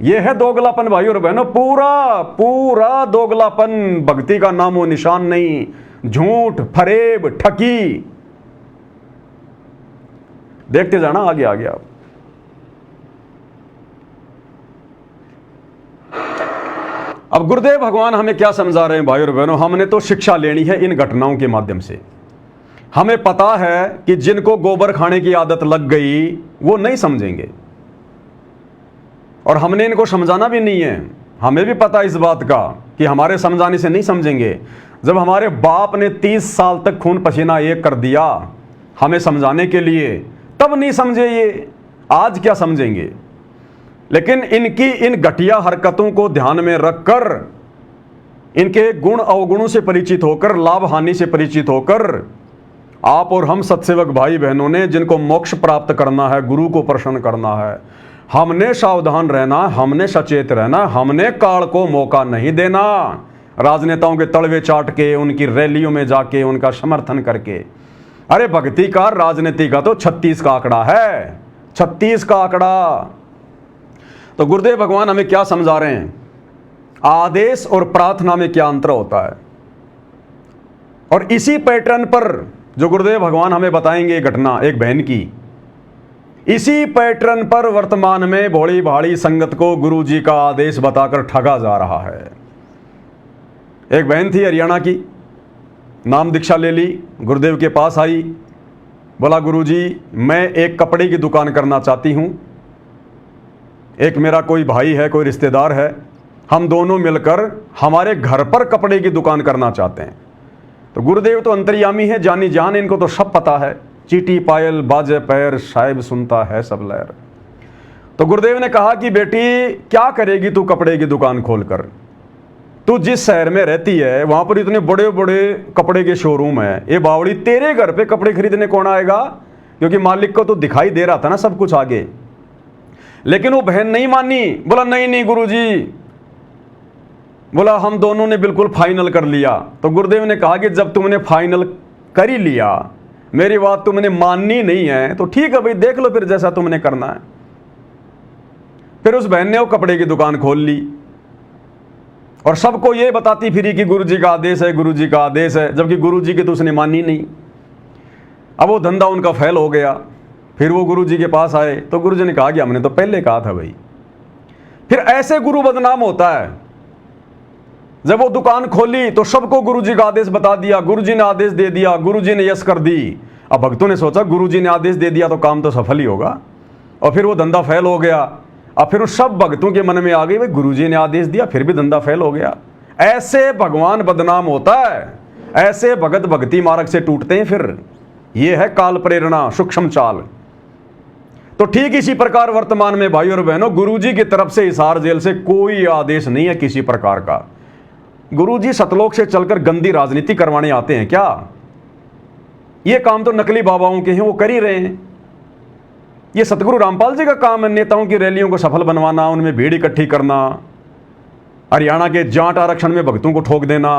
यह है दोगलापन भाई और बहनों, पूरा दोगलापन। भक्ति का नामो निशान नहीं, झूठ, फरेब, ठगी। देखते जाना आगे आप। अब गुरुदेव भगवान हमें क्या समझा रहे हैं भाई और बहनों? हमने तो शिक्षा लेनी है इन घटनाओं के माध्यम से। हमें पता है कि जिनको गोबर खाने की आदत लग गई वो नहीं समझेंगे, और हमने इनको समझाना भी नहीं है। हमें भी पता इस बात का कि हमारे समझाने से नहीं समझेंगे। जब हमारे बाप ने 30 साल तक खून पसीना एक कर दिया हमें समझाने के लिए, तब नहीं समझे ये, आज क्या समझेंगे। लेकिन इनकी इन घटिया हरकतों को ध्यान में रखकर, इनके गुण अवगुणों से परिचित होकर, लाभ हानि से परिचित होकर, आप और हम सत्सेवक भाई बहनों ने जिनको मोक्ष प्राप्त करना है, गुरु को प्रसन्न करना है, हमने सावधान रहना, हमने सचेत रहना, हमने काल को मौका नहीं देना। राजनेताओं के तलवे चाट के, उनकी रैलियों में जाके उनका समर्थन करके। अरे भक्ति का, राजनीति का तो 36 का आंकड़ा है, 36 का आंकड़ा। तो गुरुदेव भगवान हमें क्या समझा रहे हैं? आदेश और प्रार्थना में क्या अंतर होता है। और इसी पैटर्न पर जो गुरुदेव भगवान हमें बताएंगे घटना एक बहन की, इसी पैटर्न पर वर्तमान में भोली भाली संगत को गुरु जी का आदेश बताकर ठगा जा रहा है। एक बहन थी हरियाणा की, नाम दीक्षा ले ली, गुरुदेव के पास आई, बोला गुरु जी मैं एक कपड़े की दुकान करना चाहती हूँ, एक मेरा कोई भाई है, कोई रिश्तेदार है, हम दोनों मिलकर हमारे घर पर कपड़े की दुकान करना चाहते हैं। तो गुरुदेव तो अंतर्यामी है, जानी जान, इनको तो सब पता है, चीटी पायल बाजे पैर साहिब सुनता है सब लहर। तो गुरुदेव ने कहा कि बेटी क्या करेगी तू कपड़े की दुकान खोलकर? तू जिस शहर में रहती है वहां पर इतने बड़े बड़े कपड़े के शोरूम है, ये बावड़ी तेरे घर पे कपड़े खरीदने कौन आएगा? क्योंकि मालिक को तो दिखाई दे रहा था ना सब कुछ आगे। लेकिन वो बहन नहीं मानी, बोला नहीं नहीं गुरुजी, बोला हम दोनों ने बिल्कुल फाइनल कर लिया। तो गुरुदेव ने कहा कि जब तुमने फाइनल कर ही लिया, मेरी बात तुमने माननी नहीं है तो ठीक है भाई, देख लो फिर जैसा तुमने करना है। फिर उस बहन ने वो कपड़े की दुकान खोल ली और सबको ये बताती फिरी कि गुरुजी का आदेश है, गुरुजी का आदेश है, जबकि गुरुजी की तो उसने मानी नहीं। अब वो धंधा उनका फेल हो गया। फिर वो गुरुजी के पास आए तो गुरुजी ने कहा कि हमने तो पहले कहा था भाई। फिर ऐसे गुरु बदनाम होता है। जब वो दुकान खोली तो सबको गुरुजी का आदेश बता दिया, गुरुजी ने आदेश दे दिया, गुरुजी ने यस कर दी। अब भक्तों ने सोचा गुरुजी ने आदेश दे दिया तो काम तो सफल ही होगा, और फिर वो धंधा फेल हो गया। अब फिर उस सब भक्तों के मन में आ गई भाई गुरुजी ने आदेश दिया फिर भी धंधा फेल हो गया। ऐसे भगवान बदनाम होता है, ऐसे भगत भक्ति मार्ग से टूटते हैं। फिर ये है काल प्रेरणा, सूक्ष्म चाल। तो ठीक इसी प्रकार वर्तमान में भाई और बहनों, गुरुजी की तरफ से हिसार जेल से कोई आदेश नहीं है किसी प्रकार का। गुरुजी सतलोक से चलकर गंदी राजनीति करवाने आते हैं क्या? ये काम तो नकली बाबाओं के हैं, वो कर ही रहे हैं। ये सतगुरु रामपाल जी का काम है नेताओं की रैलियों को सफल बनवाना, उनमें भीड़ इकट्ठी करना, हरियाणा के जाट आरक्षण में भक्तों को ठोक देना,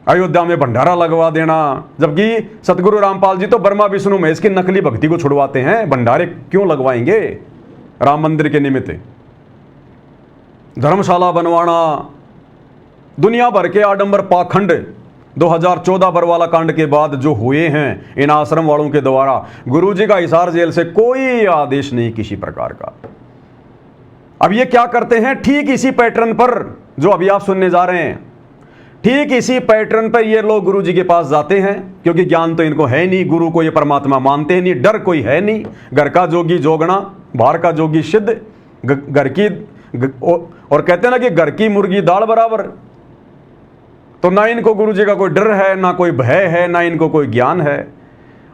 अयोध्या में भंडारा लगवा देना। जबकि सतगुरु रामपाल जी तो ब्रह्मा विष्णु महेश की नकली भक्ति को छुड़वाते हैं, भंडारे क्यों लगवाएंगे राम मंदिर के निमित्त? धर्मशाला बनवाना, दुनिया भर के आडंबर पाखंड 2014 बरवाला कांड के बाद जो हुए हैं इन आश्रम वालों के द्वारा, गुरुजी का हिसार जेल से कोई आदेश नहीं किसी प्रकार का। अब ये क्या करते हैं? ठीक इसी पैटर्न पर जो अभी आप सुनने जा रहे हैं, ठीक इसी पैटर्न पर ये लोग गुरुजी के पास जाते हैं, क्योंकि ज्ञान तो इनको है नहीं, गुरु को ये परमात्मा मानते हैं नहीं, डर कोई है नहीं। घर का जोगी जोगना, बाहर का जोगी सिद्ध, घर की और कहते हैं ना कि घर की मुर्गी दाल बराबर। तो ना इनको गुरुजी का कोई डर है, ना कोई भय है, ना इनको कोई ज्ञान है।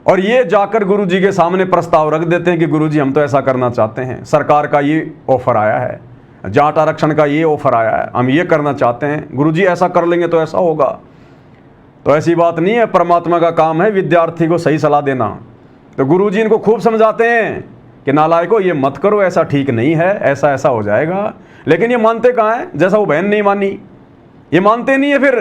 और ये जाकर गुरुजी के सामने प्रस्ताव रख देते हैं कि गुरुजी हम तो ऐसा करना चाहते हैं, सरकार का ये ऑफर आया है, जाट आरक्षण का ये ऑफर आया है, हम ये करना चाहते हैं, गुरुजी ऐसा कर लेंगे तो ऐसा होगा। तो ऐसी बात नहीं है, परमात्मा का काम है विद्यार्थी को सही सलाह देना। तो गुरुजी इनको खूब समझाते हैं कि नालायको ये मत करो, ऐसा ठीक नहीं है, ऐसा ऐसा हो जाएगा। लेकिन ये मानते कहाँ हैं? जैसा वो बहन नहीं मानी, ये मानते नहीं है। फिर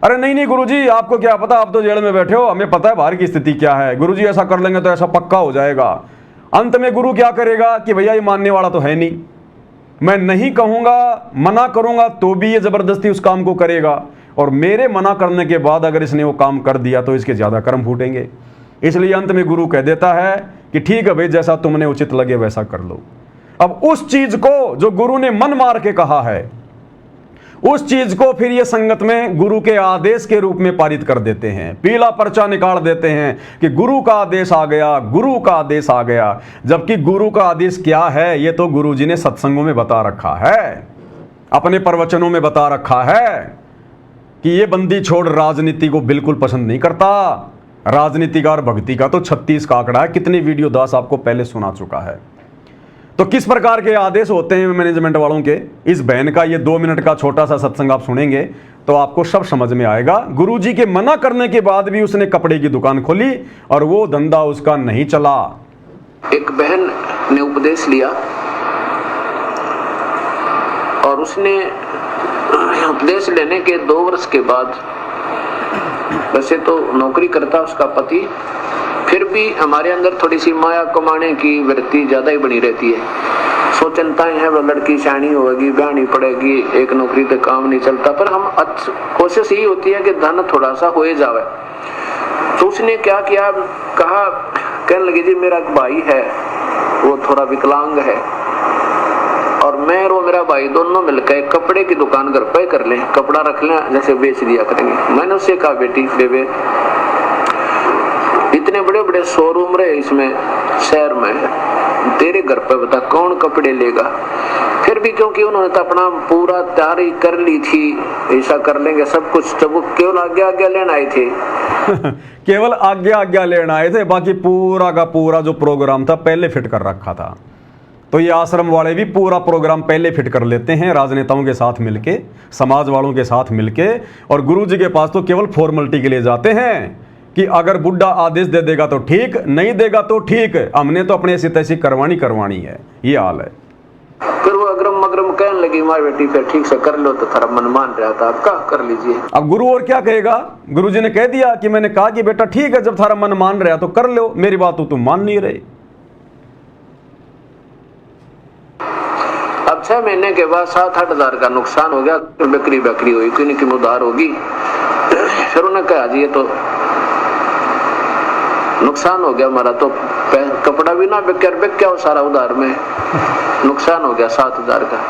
अरे नहीं नहीं गुरुजी आपको क्या पता, आप तो जेल में बैठे हो, हमें पता है बाहर की स्थिति क्या है, गुरुजी ऐसा कर लेंगे तो ऐसा पक्का हो जाएगा। अंत में गुरु क्या करेगा कि भैया ये मानने वाला तो है नहीं, मैं नहीं कहूंगा, मना करूंगा तो भी ये जबरदस्ती उस काम को करेगा, और मेरे मना करने के बाद अगर इसने वो काम कर दिया तो इसके ज्यादा कर्म फूटेंगे। इसलिए अंत में गुरु कह देता है कि ठीक है भाई, जैसा तुमने उचित लगे वैसा कर लो। अब उस चीज को जो गुरु ने मन मार के कहा है, उस चीज को फिर ये संगत में गुरु के आदेश के रूप में पारित कर देते हैं, पीला पर्चा निकाल देते हैं कि गुरु का आदेश आ गया, गुरु का आदेश आ गया। जबकि गुरु का आदेश क्या है ये तो गुरुजी ने सत्संगों में बता रखा है, अपने प्रवचनों में बता रखा है कि ये बंदी छोड़ राजनीति को बिल्कुल पसंद नहीं करता। राजनीति का और भक्ति का तो 36 का आंकड़ा है, कितने वीडियो दास आपको पहले सुना चुका है। तो किस प्रकार के आदेश होते हैं मैनेजमेंट वालों के, इस बहन का ये 2 मिनट का छोटा सा सत्संग आप सुनेंगे तो आपको सब समझ में आएगा। गुरुजी के मना करने के बाद भी उसने कपड़े की दुकान खोली और वो धंधा उसका नहीं चला। एक बहन ने उपदेश लिया और उसने उपदेश लेने के 2 वर्ष के बाद, वैसे तो नौकरी करता उसका पति, फिर भी हमारे अंदर थोड़ी सी माया कमाने की वृत्ति ज्यादा ही बनी रहती है। सोचनताएं हैं वो लड़की शानी होगी, ब्याहनी पड़ेगी, एक नौकरी तो काम नहीं चलता, पर हम कोशिश यही होती है कि धन थोड़ा सा हो जावे। तो उसने क्या किया, कहा, कहने लगी जी मेरा एक भाई है, वो थोड़ा विकलांग है, और मैं और मेरा भाई दोनों मिलकर कपड़े की दुकान घर पे कर लें, कपड़ा रख लें, जैसे बेच दिया करेंगे। मैंने उससे कहा बेटी बेबे, इतने बड़े बड़े शोरूम रहे इसमें शहर में, तेरे घर पे बता कौन कपड़े लेगा। फिर भी क्योंकि उन्होंने तो अपना पूरा तैयारी कर ली थी, ऐसा कर लेंगे सब कुछ, तो वो केवल आज्ञा लेने आए थे केवल आज्ञा लेने आए थे, बाकी पूरा का पूरा जो प्रोग्राम था पहले फिट कर रखा था। तो ये आश्रम वाले भी पूरा प्रोग्राम पहले फिट कर लेते हैं, राजनेताओं के साथ मिलके, समाज वालों के साथ मिलके, और गुरु जी के पास तो केवल फॉर्मेलिटी के लिए जाते हैं कि अगर बुड्ढा आदेश दे देगा तो ठीक, नहीं देगा तो ठीक, हमने तो अपने ऐसी तैसी करवानी है। ये हाल है। फिर वो अग्रम मग्रम कहने लगी, माँ बेटी फिर ठीक से कर लो, तो थारा मन मान रहा था, आपका कर लीजिए। अब गुरु और क्या कहेगा, गुरु जी ने कह दिया कि मैंने कहा कि बेटा ठीक है, जब थारा मन मान रहा तो कर लो, मेरी बात तो तुम मान नहीं रहे। अब 6 महीने के बाद 7-8 हजार का नुकसान हो गया, बकरी हुई, किन की उधार होगी। फिर उन्होंने कहा जी ये तो नुकसान हो गया हमारा, तो कपड़ा भी ना बिक गया वो सारा उधार में, नुकसान हो गया 7,000 का।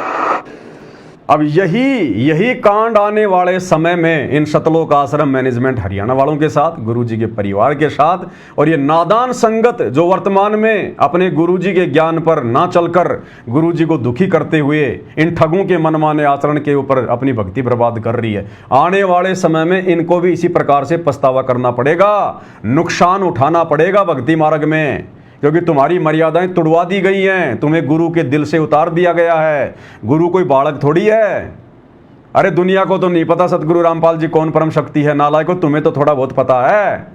अब यही कांड आने वाले समय में इन शतलोक आश्रम मैनेजमेंट हरियाणा वालों के साथ, गुरुजी के परिवार के साथ, और ये नादान संगत जो वर्तमान में अपने गुरुजी के ज्ञान पर ना चलकर गुरुजी को दुखी करते हुए इन ठगों के मनमाने आचरण के ऊपर अपनी भक्ति बर्बाद कर रही है, आने वाले समय में इनको भी इसी प्रकार से पछतावा करना पड़ेगा, नुकसान उठाना पड़ेगा भक्ति मार्ग में, क्योंकि तुम्हारी मर्यादाएं तुड़वा दी गई हैं, तुम्हें गुरु के दिल से उतार दिया गया है। गुरु कोई बालक थोड़ी है। अरे दुनिया को तो नहीं पता सतगुरु रामपाल जी कौन परम शक्ति है, नालायको तुम्हें तो थोड़ा बहुत पता है।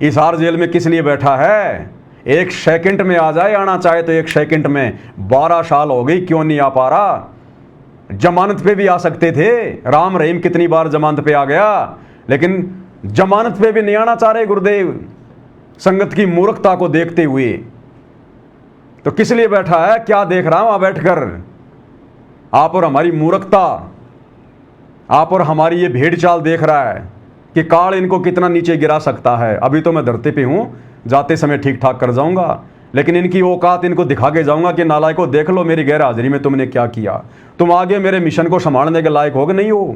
हिसार जेल में किस लिए बैठा है, 1 सेकंड में आ जाए, आना चाहे तो 1 सेकंड में। 12 साल हो गई, क्यों नहीं आ पा रहा? जमानत पे भी आ सकते थे, राम रहीम कितनी बार जमानत पे आ गया, लेकिन जमानत पे भी नहीं आना चाह रहे गुरुदेव, संगत की मूर्खता को देखते हुए। तो किस लिए बैठा है, क्या देख रहा हूं वहां बैठकर? आप और हमारी मूर्खता, आप और हमारी ये भेड़ चाल देख रहा है कि काल इनको कितना नीचे गिरा सकता है। अभी तो मैं धरती पे हूं, जाते समय ठीक ठाक कर जाऊंगा, लेकिन इनकी औकात इनको दिखा के जाऊंगा कि नालायको देख लो मेरी गैर हाजिरी में तुमने क्या किया, तुम आगे मेरे मिशन को संभालने के लायक हो कि नहीं हो।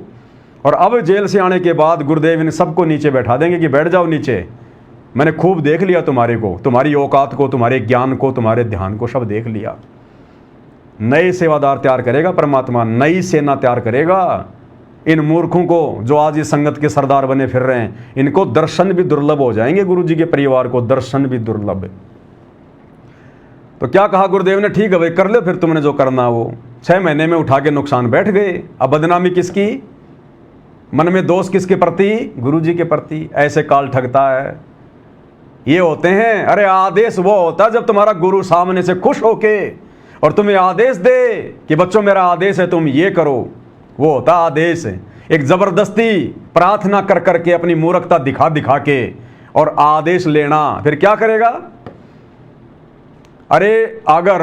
और अब जेल से आने के बाद गुरुदेव इन सबको नीचे बैठा देंगे कि बैठ जाओ नीचे, मैंने खूब देख लिया तुम्हारे को, तुम्हारी औकात को, तुम्हारे ज्ञान को, तुम्हारे ध्यान को, सब देख लिया। नए सेवादार तैयार करेगा परमात्मा, नई सेना तैयार करेगा। इन मूर्खों को जो आज इस संगत के सरदार बने फिर रहे हैं, इनको दर्शन भी दुर्लभ हो जाएंगे, गुरु जी के परिवार को दर्शन भी दुर्लभ। तो क्या कहा गुरुदेव ने, ठीक है भाई कर लो फिर तुमने जो करना वो। 6 महीने में उठा के नुकसान बैठ गए। अब बदनामी किसकी, मन में दोष किसके प्रति? गुरु जी के प्रति। ऐसे काल ठगता है, ये होते हैं। अरे आदेश वो होता है जब तुम्हारा गुरु सामने से खुश होके और तुम्हें आदेश दे कि बच्चों मेरा आदेश है तुम ये करो, वो होता आदेश। एक जबरदस्ती प्रार्थना कर करके अपनी मूर्खता दिखा के और आदेश लेना, फिर क्या करेगा? अरे अगर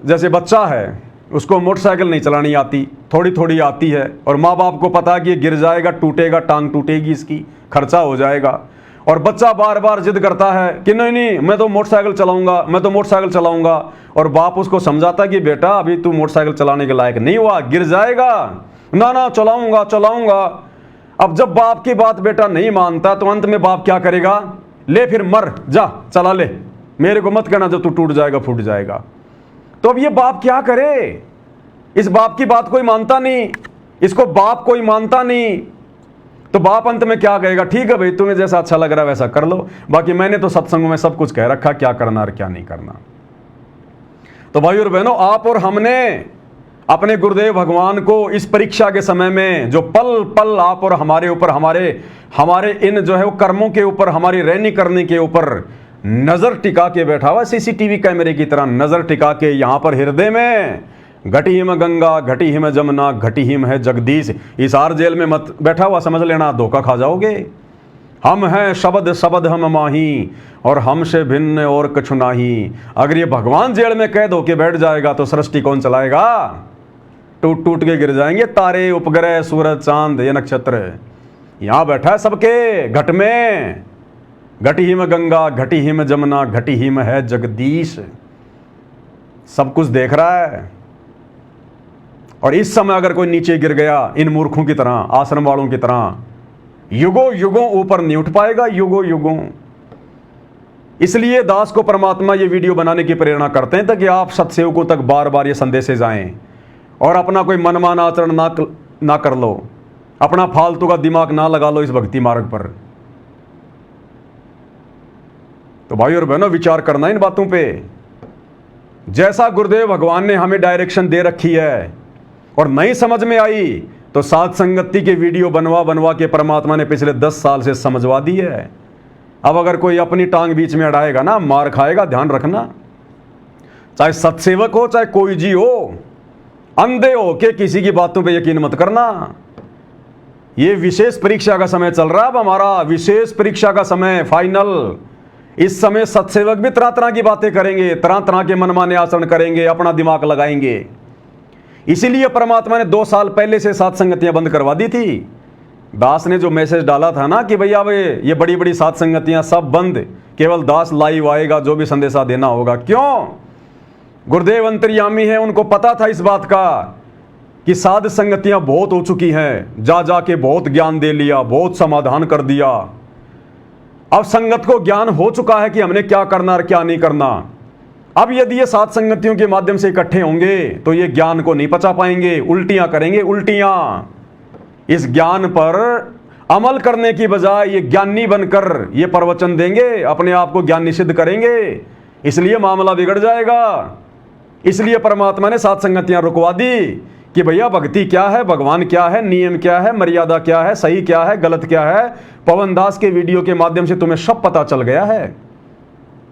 जैसे बच्चा है, उसको मोटरसाइकिल नहीं चलानी आती, थोड़ी थोड़ी आती है, और माँ बाप को पता कि ये गिर जाएगा, टूटेगा, टांग टूटेगी, इसकी खर्चा हो जाएगा, और बच्चा बार बार जिद करता है कि नहीं मैं तो मोटरसाइकिल चलाऊंगा, मैं तो मोटरसाइकिल चलाऊंगा, और बाप उसको समझाता कि बेटा अभी तू मोटरसाइकिल चलाने के लायक नहीं हुआ, गिर जाएगा, ना चलाऊंगा। अब जब बाप की बात बेटा नहीं मानता तो अंत में बाप क्या करेगा? ले फिर मर, जा चला ले, मेरे को मत कहना जब तू टूट जाएगा फूट जाएगा। तो अब ये बाप क्या करे? इस बाप की बात कोई मानता नहीं, इसको बाप कोई मानता नहीं। तो बाप अंत में क्या कहेगा? ठीक है भाई तुम्हें जैसा अच्छा लग रहा है वैसा कर लो, बाकी मैंने तो सत्संग में सब कुछ कह रखा क्या करना और क्या नहीं करना। तो भाई और बहनों, आप और हमने अपने गुरुदेव भगवान को इस परीक्षा के समय में जो पल पल आप और हमारे ऊपर, हमारे इन जो है वो कर्मों के ऊपर, हमारी रहनी करने के ऊपर नजर टिका के बैठा हुआ, सीसीटीवी कैमरे की तरह नजर टिका के यहाँ पर हृदय में घटी हिम गंगा, घटी हिम जमुना, घटी हिम है जगदीश। हिसार जेल में मत बैठा हुआ समझ लेना, धोखा खा जाओगे। हम हैं शब्द शब्द हम माही, और हमसे भिन्न और कछु नाही। अगर ये भगवान जेल में कैद होके बैठ जाएगा तो सृष्टि कौन चलाएगा? टूट टूट के गिर जाएंगे तारे, उपग्रह, सूरज, चांद, ये नक्षत्र। यहां बैठा है सबके घट में। घटी हिम गंगा, घटी हिम जमुना, घटी हिम है जगदीश। सब कुछ देख रहा है। और इस समय अगर कोई नीचे गिर गया इन मूर्खों की तरह, आश्रम वालों की तरह, युगों युगों ऊपर नहीं उठ पाएगा, युगों युगों। इसलिए दास को परमात्मा ये वीडियो बनाने की प्रेरणा करते हैं ताकि आप सत्सेवकों तक बार बार ये संदेशे जाएं और अपना कोई मनमाना आचरण ना कर लो, अपना फालतू का दिमाग ना लगा लो इस भक्ति मार्ग पर। तो भाई और बहनों, विचार करना इन बातों पे। जैसा गुरुदेव भगवान ने हमें डायरेक्शन दे रखी है और नहीं समझ में आई तो साध संगति के वीडियो बनवा के परमात्मा ने पिछले 10 साल से समझवा दी है। अब अगर कोई अपनी टांग बीच में अड़ाएगा ना, मार खाएगा, ध्यान रखना। चाहे सत्सेवक हो, चाहे कोई जी हो, अंधे हो के किसी की बातों पे यकीन मत करना। ये विशेष परीक्षा का समय चल रहा है। अब हमारा विशेष परीक्षा का समय, फाइनल। इस समय सत्सेवक भी तरह तरह की बातें करेंगे, तरह तरह के मनमाने आचरण करेंगे, अपना दिमाग लगाएंगे। इसीलिए परमात्मा ने 2 साल पहले से साध संगतियां बंद करवा दी थी। दास ने जो मैसेज डाला था ना कि भैया ये बड़ी बड़ी साध संगतियां सब बंद, केवल दास लाइव आएगा, जो भी संदेशा देना होगा। क्यों? गुरुदेव अंतर्यामी है, उनको पता था इस बात का कि साध संगतियां बहुत हो चुकी हैं। जा के बहुत ज्ञान दे लिया, बहुत समाधान कर दिया। अब संगत को ज्ञान हो चुका है कि हमने क्या करना और क्या नहीं करना। अब यदि ये साध संगतियों के माध्यम से इकट्ठे होंगे तो ये ज्ञान को नहीं पचा पाएंगे, उल्टियां करेंगे, उल्टियां। इस ज्ञान पर अमल करने की बजाय ये ज्ञानी बनकर ये प्रवचन देंगे, अपने आप को ज्ञानी सिद्ध करेंगे। इसलिए मामला बिगड़ जाएगा। इसलिए परमात्मा ने साध संगतियां रुकवा दी कि भैया भक्ति क्या है, भगवान क्या है, नियम क्या है, मर्यादा क्या है, सही क्या है, गलत क्या है। पवन दास के वीडियो के माध्यम से तुम्हें सब पता चल गया है।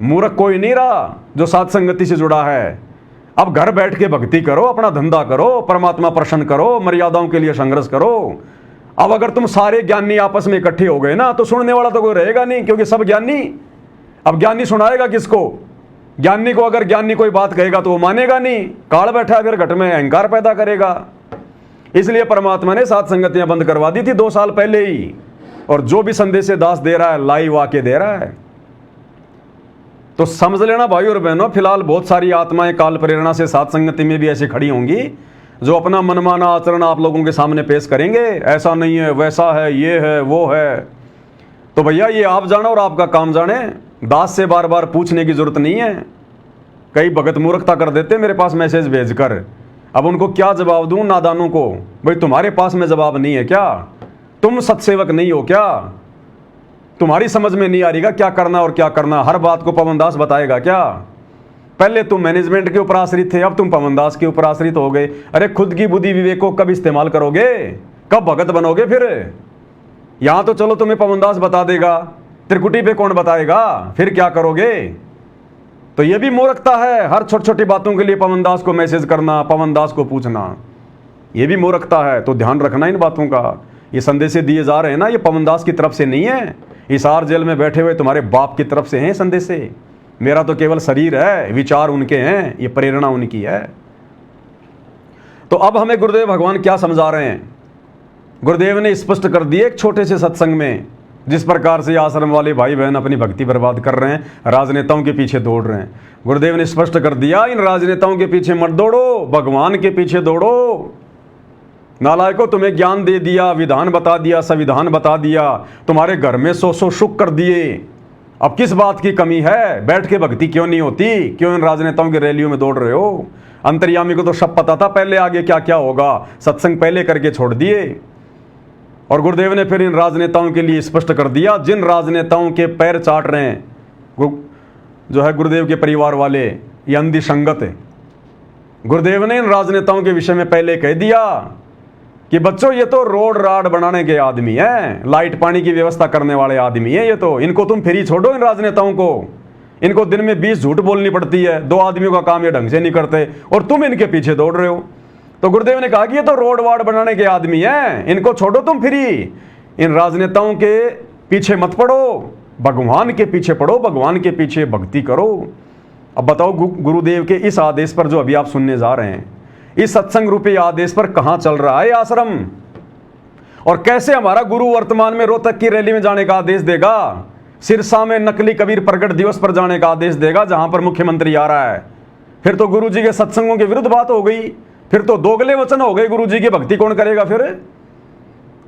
मूर्ख कोई नहीं रहा जो साध संगति से जुड़ा है। अब घर बैठ के भक्ति करो, अपना धंधा करो, परमात्मा प्रसन्न करो, मर्यादाओं के लिए संघर्ष करो। अब अगर तुम सारे ज्ञानी आपस में इकट्ठे हो गए ना तो सुनने वाला तो कोई रहेगा नहीं, क्योंकि सब ज्ञानी। अब ज्ञानी सुनाएगा किसको? ज्ञानी को अगर ज्ञानी कोई बात कहेगा तो वो मानेगा नहीं, काल बैठा फिर घट में अहंकार पैदा करेगा। इसलिए परमात्मा ने साध संगतियां बंद करवा दी थी 2 साल पहले ही। और जो भी संदेश दास दे रहा है लाइव आके दे रहा है। तो समझ लेना भाई और बहनों, फिलहाल बहुत सारी आत्माएं काल प्रेरणा से साध संगति में भी ऐसी खड़ी होंगी जो अपना मनमाना आचरण आप लोगों के सामने पेश करेंगे। ऐसा नहीं है, वैसा है, ये है, वो है। तो भैया ये आप जानो और आपका काम जाने। दास से बार बार पूछने की जरूरत नहीं है। कई भगत मूर्खता कर देते मेरे पास मैसेज भेजकर। अब उनको क्या जवाब दूं नादानों को? भाई तुम्हारे पास में जवाब नहीं है क्या? तुम सत्सेवक नहीं हो क्या? तुम्हारी समझ में नहीं आ रही क्या करना और क्या करना? हर बात को पवन दास बताएगा क्या? पहले तुम मैनेजमेंट के ऊपर आश्रित थे, अब तुम पवन दास के ऊपर आश्रित हो गए। अरे खुद की बुद्धि विवेक को कब इस्तेमाल करोगे? कब भगत बनोगे? फिर यहां तो चलो तुम्हें पवन दास बता देगा, त्रिकुटी पे कौन बताएगा? फिर क्या करोगे? तो ये भी मूर्खता है। हर छोटी छोटी बातों के लिए पवन दास को मैसेज करना, पवन दास को पूछना, ये भी मूर्खता है। तो ध्यान रखना इन बातों का। ये संदेश दिए जा रहे हैं ना, ये पवन दास की तरफ से नहीं है। हिसार जेल में बैठे हुए तुम्हारे बाप की तरफ से हैं संदेशे। मेरा तो केवल शरीर है, विचार उनके हैं, ये प्रेरणा उनकी है। तो अब हमें गुरुदेव भगवान क्या समझा रहे हैं? गुरुदेव ने स्पष्ट कर दिए एक छोटे से सत्संग में, जिस प्रकार से आश्रम वाले भाई बहन अपनी भक्ति बर्बाद कर रहे हैं, राजनेताओं के पीछे दौड़ रहे हैं। गुरुदेव ने स्पष्ट कर दिया, इन राजनेताओं के पीछे मत दौड़ो, भगवान के पीछे दौड़ो। नालायकों, तुम्हें ज्ञान दे दिया, विधान बता दिया, संविधान बता दिया, तुम्हारे घर में 100 सुख कर दिए। अब किस बात की कमी है? बैठ के भक्ति क्यों नहीं होती? क्यों इन राजनेताओं की रैलियों में दौड़ रहे हो? अंतर्यामी को तो सब पता था पहले आगे क्या क्या होगा, सत्संग पहले करके छोड़ दिए। और गुरुदेव ने फिर इन राजनेताओं के लिए स्पष्ट कर दिया, जिन राजनेताओं के पैर चाट रहे हैं जो है गुरुदेव के परिवार वाले, ये अंधी संगत है। गुरुदेव ने इन राजनेताओं के विषय में पहले कह दिया कि बच्चों ये तो रोड राड बनाने के आदमी हैं, लाइट पानी की व्यवस्था करने वाले आदमी हैं ये तो। इनको तुम फ्री छोड़ो इन राजनेताओं को। इनको दिन में 20 झूठ बोलनी पड़ती है, 2 आदमियों का काम ये ढंग से नहीं करते और तुम इनके पीछे दौड़ रहे हो। तो गुरुदेव ने कहा कि ये तो रोड वार्ड बनाने के आदमी हैं, इनको छोड़ो तुम फ्री। इन राजनेताओं के पीछे मत पड़ो, भगवान के पीछे पड़ो, भगवान के पीछे भक्ति करो। अब बताओ गुरुदेव के इस आदेश पर जो अभी आप सुनने जा रहे हैं, इस सत्संग रूपी आदेश पर कहां चल रहा है आश्रम, और कैसे हमारा गुरु वर्तमान में रोहतक की रैली में जाने का आदेश देगा, सिरसा में नकली कबीर प्रकट दिवस पर जाने का आदेश देगा जहां पर मुख्यमंत्री आ रहा है। फिर तो गुरु जी के सत्संगों के विरुद्ध बात हो गई, फिर तो दोगले वचन हो गए। गुरु जी की भक्ति कौन करेगा फिर?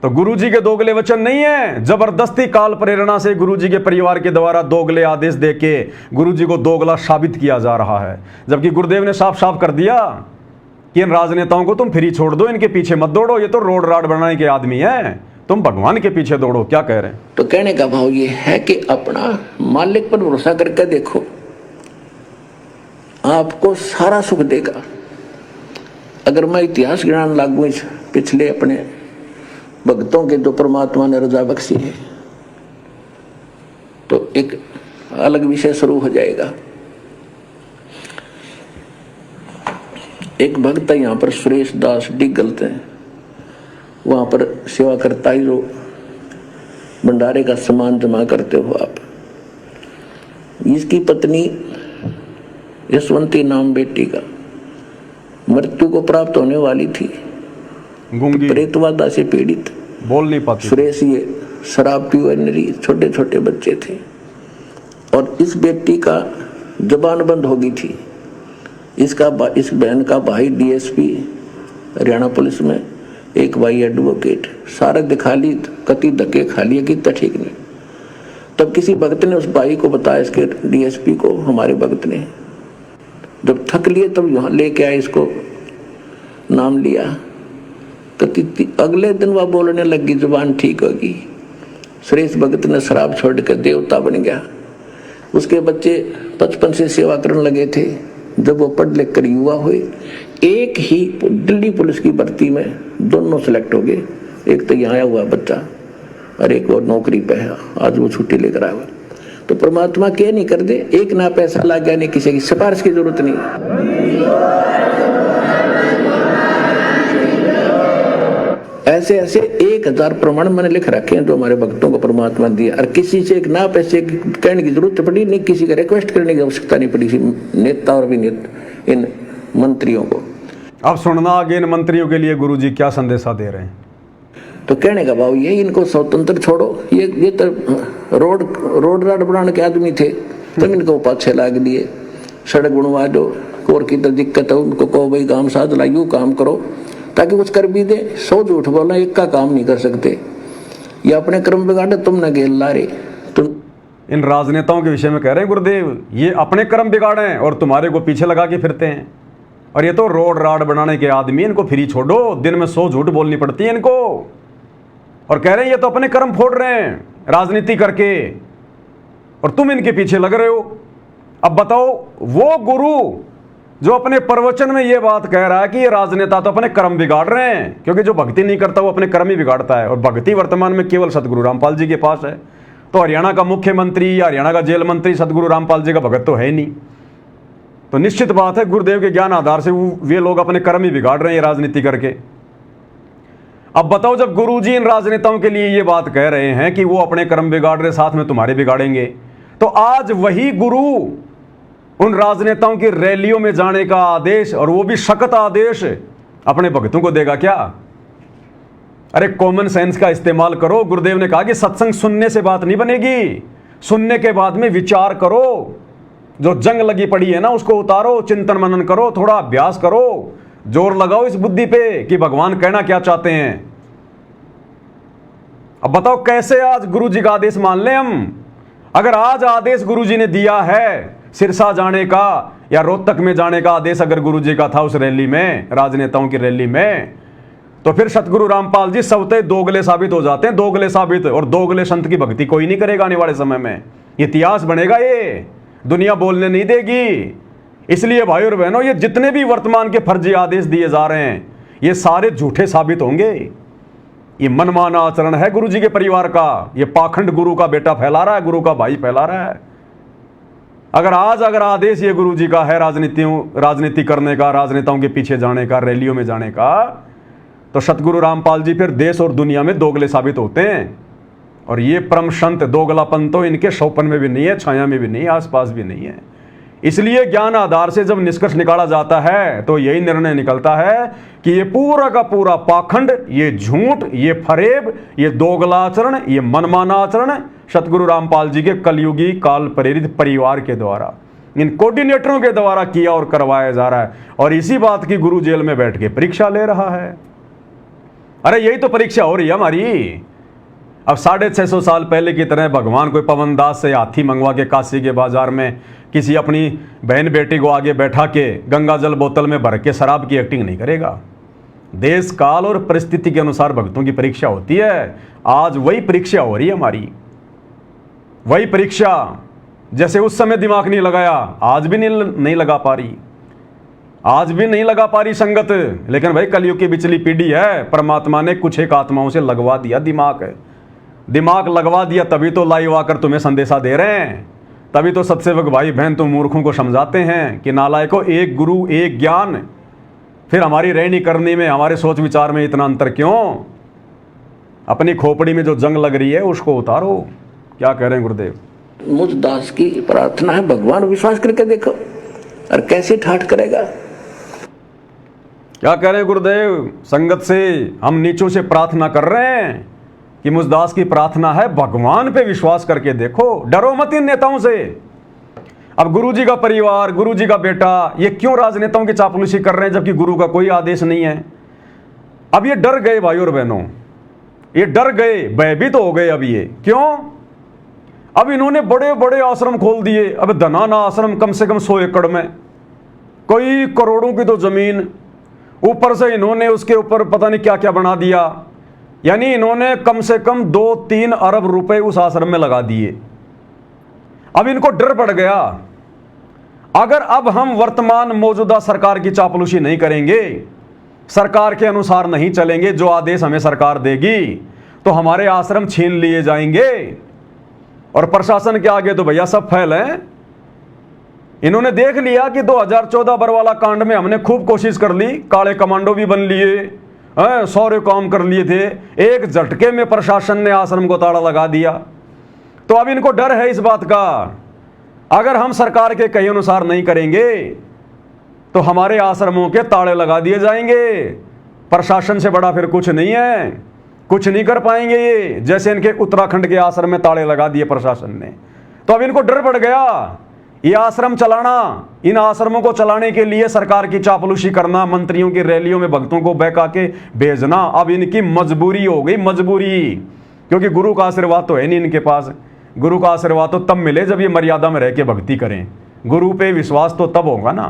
तो गुरु जी के दोगले वचन नहीं है, जबरदस्ती काल प्रेरणा से गुरु जी के परिवार के द्वारा दोगले आदेश देके गुरु जी को दोगला साबित किया जा रहा है। जबकि गुरुदेव ने साफ साफ कर दिया कि इन राजनेताओं को तुम फ्री छोड़ दो, इनके पीछे मत दौड़ो, ये तो रोड राड बनाने के आदमी हैं, तुम भगवान के पीछे दौड़ो। क्या कह रहे हैं? तो कहने का भाव ये है कि अपना मालिक पर भरोसा करके देखो, आपको सारा सुख देगा। अगर मैं इतिहास गिनान लागू इस पिछले अपने भक्तों के जो परमात्मा ने रजा बख्शी है, तो एक अलग विषय शुरू हो जाएगा। एक भक्त है यहाँ पर सुरेश दास डिगलत है, वहाँ पर सेवा करता ही जो भंडारे का सामान जमा करते हो आप। इसकी पत्नी यशवंती नाम बेटी का मृत्यु को प्राप्त होने वाली थी, गूंगी, प्रेतवादा से पीड़ित, बोल नहीं पाती। सुरेश ये शराब पीवनरी, छोटे छोटे बच्चे थे और इस बेटी का जबान बंद हो गई थी। इस बहन का भाई डीएसपी हरियाणा पुलिस में, एक भाई एडवोकेट, सारा दिखा ली, कति धक्के खा लिए कि ठीक नहीं। तब किसी भक्त ने उस भाई को बताया, इसके डीएसपी को, हमारे भक्त ने जब थक लिए तब यहाँ लेके आए, इसको नाम लिया। अगले दिन वह बोलने लगी, जुबान ठीक होगी। सुरेश भगत ने शराब छोड़ कर देवता बन गया। उसके बच्चे बचपन से सेवा करने लगे थे। जब वो पढ़ लिख कर युवा हुए, एक ही दिल्ली पुलिस की भर्ती में दोनों सिलेक्ट हो गए। एक तो यहाँ आया हुआ बच्चा और एक और नौकरी पे है, आज वो छुट्टी लेकर आया हुआ। तो परमात्मा क्या नहीं कर दे, एक ना पैसा लग गया, नहीं किसी की सिफारिश की जरूरत नहीं। ऐसे ऐसे 1000 प्रमाण मैंने लिख रखे हैं जो हमारे भक्तों को परमात्मा दिया, और किसी से एक ना पैसे कहने की जरूरत पड़ी नहीं, किसी का रिक्वेस्ट करने की आवश्यकता नहीं पड़ी नेता और भी इन मंत्रियों को। अब सुनना आगे इन मंत्रियों के लिए गुरुजी क्या संदेशा दे रहे हैं। तो कहने का भाव ये, इनको स्वतंत्र छोड़ो। ये तो रोड राड बनाने के आदमी थे, तब इनको पाछे लाग दिए। सड़क बनवा दो, और की तो दिक्कत है उनको कहो भाई काम साध ला, यूँ काम करो ताकि कुछ कर भी दे। 100 झूठ बोलना, एक का काम नहीं कर सकते। ये अपने कर्म बिगाड़े, तुम न गेल ला रहे। तुम इन राजनेताओं के विषय में कह रहे हैं गुरुदेव, ये अपने कर्म बिगाड़े हैं और तुम्हारे को पीछे लगा के फिरते हैं। और ये तो रोड राड बनाने के आदमी, इनको फ्री छोड़ो। दिन में 100 झूठ बोलनी पड़ती है इनको, और कह रहे हैं ये तो अपने कर्म फोड़ रहे हैं राजनीति करके, और तुम इनके पीछे लग रहे हो। अब बताओ, वो गुरु जो अपने प्रवचन में ये बात कह रहा है कि ये राजनेता तो अपने कर्म बिगाड़ रहे हैं, क्योंकि जो भक्ति नहीं करता वो अपने कर्म ही बिगाड़ता है, और भक्ति वर्तमान में केवल सतगुरु रामपाल जी के पास है। तो हरियाणा का मुख्यमंत्री या हरियाणा का जेल मंत्री सतगुरु रामपाल जी का भगत तो है ही नहीं। तो निश्चित बात है गुरुदेव के ज्ञान आधार से वे लोग अपने कर्म ही बिगाड़ रहे हैं राजनीति करके। अब बताओ, जब गुरुजी इन राजनेताओं के लिए ये बात कह रहे हैं कि वो अपने कर्म बिगाड़ रहे, साथ में तुम्हारे बिगाड़ेंगे, तो आज वही गुरु उन राजनेताओं की रैलियों में जाने का आदेश, और वो भी सख्त आदेश, अपने भक्तों को देगा क्या? अरे कॉमन सेंस का इस्तेमाल करो। गुरुदेव ने कहा कि सत्संग सुनने से बात नहीं बनेगी, सुनने के बाद में विचार करो। जो जंग लगी पड़ी है ना, उसको उतारो, चिंतन मनन करो, थोड़ा अभ्यास करो, जोर लगाओ इस बुद्धि पे कि भगवान कहना क्या चाहते हैं। अब बताओ कैसे आज गुरु जी का आदेश मान लें हम? अगर आज आदेश गुरु जी ने दिया है सिरसा जाने का या रोहतक में जाने का आदेश अगर गुरु जी का था उस रैली में, राजनेताओं की रैली में, तो फिर सतगुरु रामपाल जी सबते दोगले साबित हो जाते हैं, दोगले साबित। और दोगले संत की भक्ति कोई नहीं करेगा आने वाले समय में, इतिहास बनेगा, ये दुनिया बोलने नहीं देगी। इसलिए भाई और बहनों, ये जितने भी वर्तमान के फर्जी आदेश दिए जा रहे हैं ये सारे झूठे साबित होंगे। ये मनमाना आचरण है गुरु जी के परिवार का, ये पाखंड गुरु का बेटा फैला रहा है, गुरु का भाई फैला रहा है। अगर आदेश ये गुरु जी का है राजनीति करने का, राजनेताओं के पीछे जाने का, रैलियों में जाने का, तो सतगुरु रामपाल जी फिर देश और दुनिया में दोगले साबित होते हैं। और ये परम संत दोगलापन तो इनके शौपन में भी नहीं है, छाया में भी नहीं है, आसपास भी नहीं है। इसलिए ज्ञान आधार से जब निष्कर्ष निकाला जाता है तो यही निर्णय निकलता है कि ये पूरा का पूरा पाखंड, ये झूठ, ये फरेब, ये दोगला आचरण, ये मनमाना आचरण सतगुरु रामपाल जी के कलयुगी काल प्रेरित परिवार के द्वारा, इन कोऑर्डिनेटरों के द्वारा किया और करवाया जा रहा है। और इसी बात की गुरु जेल में बैठ के परीक्षा ले रहा है। अरे यही तो परीक्षा हो रही है हमारी। अब 650 साल पहले की तरह भगवान कोई पवन दास से हाथी मंगवा के काशी के बाजार में किसी अपनी बहन बेटी को आगे बैठा के गंगा जल बोतल में भर के शराब की एक्टिंग नहीं करेगा। देश काल और परिस्थिति के अनुसार भक्तों की परीक्षा होती है। आज वही परीक्षा हो रही है हमारी, वही परीक्षा। जैसे उस समय दिमाग नहीं लगाया, आज भी नहीं लगा पा रही, आज भी नहीं लगा पा रही संगत। लेकिन भाई कलयुग की बिचली पीढ़ी है, परमात्मा ने कुछ एक आत्माओं से लगवा दिया दिमाग लगवा दिया, तभी तो लाइव आकर तुम्हें संदेशा दे रहे हैं। तभी तो सत्सेवक भाई बहन तुम मूर्खों को समझाते हैं कि नालायकों, एक गुरु एक ज्ञान, फिर हमारी रहनी करनी में, हमारे सोच विचार में इतना अंतर क्यों? अपनी खोपड़ी में जो जंग लग रही है उसको उतारो। क्या कह रहे हैं गुरुदेव? मुझ दास की प्रार्थना है, भगवान विश्वास करके देखो और कैसे ठाठ करेगा। क्या कह रहे हैं गुरुदेव? संगत से हम नीचों से प्रार्थना कर रहे हैं कि मुझदास की प्रार्थना है भगवान पे विश्वास करके देखो, डरो मत इन नेताओं से। अब गुरुजी का परिवार, गुरुजी का बेटा ये क्यों राजनेताओं की चापलूसी कर रहे हैं जबकि गुरु का कोई आदेश नहीं है? अब ये डर गए भाई और बहनों, ये डर गए, भयभीत हो गए। अब ये क्यों? अब इन्होंने बड़े बड़े आश्रम खोल दिए। अब धनाना आश्रम कम से कम 100 एकड़ में, कोई करोड़ों की तो जमीन, ऊपर से इन्होंने उसके ऊपर पता नहीं क्या क्या बना दिया। यानी इन्होंने कम से कम 2-3 अरब रुपए उस आश्रम में लगा दिए। अब इनको डर पड़ गया, अगर अब हम वर्तमान मौजूदा सरकार की चापलूसी नहीं करेंगे, सरकार के अनुसार नहीं चलेंगे, जो आदेश हमें सरकार देगी, तो हमारे आश्रम छीन लिए जाएंगे। और प्रशासन के आगे तो भैया सब फेल हैं। इन्होंने देख लिया कि 2014 बरवाला कांड में हमने खूब कोशिश कर ली, काले कमांडो भी बन लिए, सारे काम कर लिए थे, एक झटके में प्रशासन ने आश्रम को ताला लगा दिया। तो अब इनको डर है इस बात का, अगर हम सरकार के कहे अनुसार नहीं करेंगे तो हमारे आश्रमों के ताले लगा दिए जाएंगे। प्रशासन से बड़ा फिर कुछ नहीं है, कुछ नहीं कर पाएंगे ये, जैसे इनके उत्तराखंड के आश्रम में ताले लगा दिए प्रशासन ने। तो अब इनको डर पड़ गया, ये आश्रम चलाना, इन आश्रमों को चलाने के लिए सरकार की चापलूसी करना, मंत्रियों की रैलियों में भक्तों को बहका के भेजना, अब इनकी मजबूरी हो गई, मजबूरी। क्योंकि गुरु का आशीर्वाद तो है नहीं इनके पास। गुरु का आशीर्वाद तो तब मिले जब ये मर्यादा में रह के भक्ति करें। गुरु पे विश्वास तो तब होगा ना।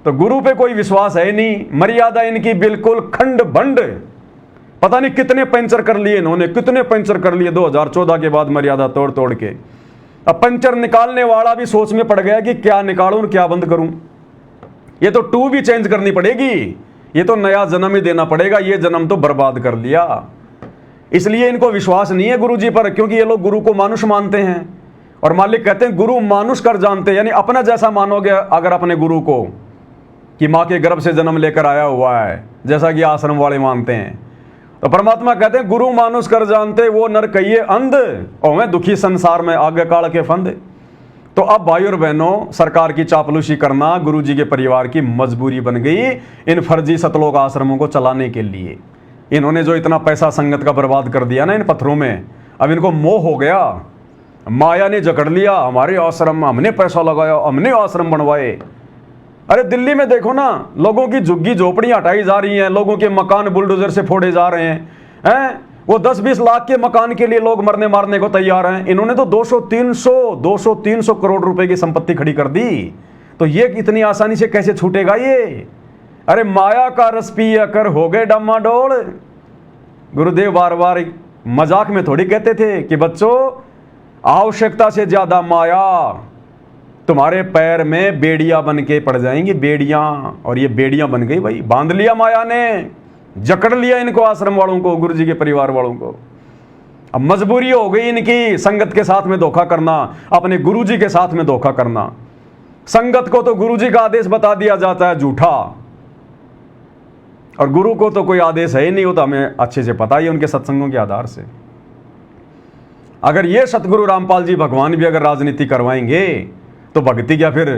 तो गुरु पे कोई विश्वास है नहीं, मर्यादा इनकी बिल्कुल खंड भंड। पता नहीं कितने पंचर कर लिए इन्होंने, कितने पंचर कर लिए 2014 के बाद मर्यादा तोड़ तोड़ के। अब पंचर निकालने वाला भी सोच में पड़ गया कि क्या निकालूं और क्या बंद करूं। ये तो टू भी चेंज करनी पड़ेगी, ये तो नया जन्म ही देना पड़ेगा, ये जन्म तो बर्बाद कर लिया। इसलिए इनको विश्वास नहीं है गुरु जी पर, क्योंकि ये लोग गुरु को मानुष मानते हैं। और मालिक कहते हैं गुरु मानुष कर जानते, यानी अपना जैसा मानोगे अगर अपने गुरु को कि माँ के गर्भ से जन्म लेकर आया हुआ है, जैसा कि आश्रम वाले मानते हैं, तो परमात्मा कहते हैं गुरु मानुष कर जानते, वो नर कहिए अंध, और मैं दुखी संसार में आगे काल के फंद। तो अब भाई और बहनों, सरकार की चापलूसी करना गुरु जी के परिवार की मजबूरी बन गई इन फर्जी सतलोक आश्रमों को चलाने के लिए। इन्होंने जो इतना पैसा संगत का बर्बाद कर दिया ना इन पत्थरों में, अब इनको मोह हो गया, माया ने जकड़ लिया। हमारे आश्रम में हमने पैसा लगाया, हमने आश्रम बनवाए। अरे दिल्ली में देखो ना, लोगों की झुग्गी झोपड़ियां हटाई जा रही हैं, लोगों के मकान बुलडोजर से फोड़े जा रहे हैं। वो 10-20 लाख के मकान के लिए लोग मरने मारने को तैयार हैं। इन्होंने तो 200-300 करोड़ रुपए की संपत्ति खड़ी कर दी। तो ये इतनी आसानी से कैसे छूटेगा ये? अरे माया का रस पिया कर हो गए डामाडोल। गुरुदेव बार बार मजाक में थोड़ी कहते थे कि बच्चों, आवश्यकता से ज्यादा माया तुम्हारे पैर में बेड़ियां बन के पड़ जाएंगी, बेड़ियां। और ये बेड़ियां बन गई भाई, बांध लिया माया ने, जकड़ लिया इनको, आश्रम वालों को, गुरु जी के परिवार वालों को। अब मजबूरी हो गई इनकी संगत के साथ में धोखा करना, अपने गुरु जी के साथ में धोखा करना। संगत को तो गुरु जी का आदेश बता दिया जाता है झूठा, और गुरु को तो कोई आदेश है ही नहीं, होता हमें अच्छे से पता ही है उनके सत्संगों के आधार से। अगर ये सतगुरु रामपाल जी भगवान भी अगर राजनीति करवाएंगे तो भक्ति क्या फिर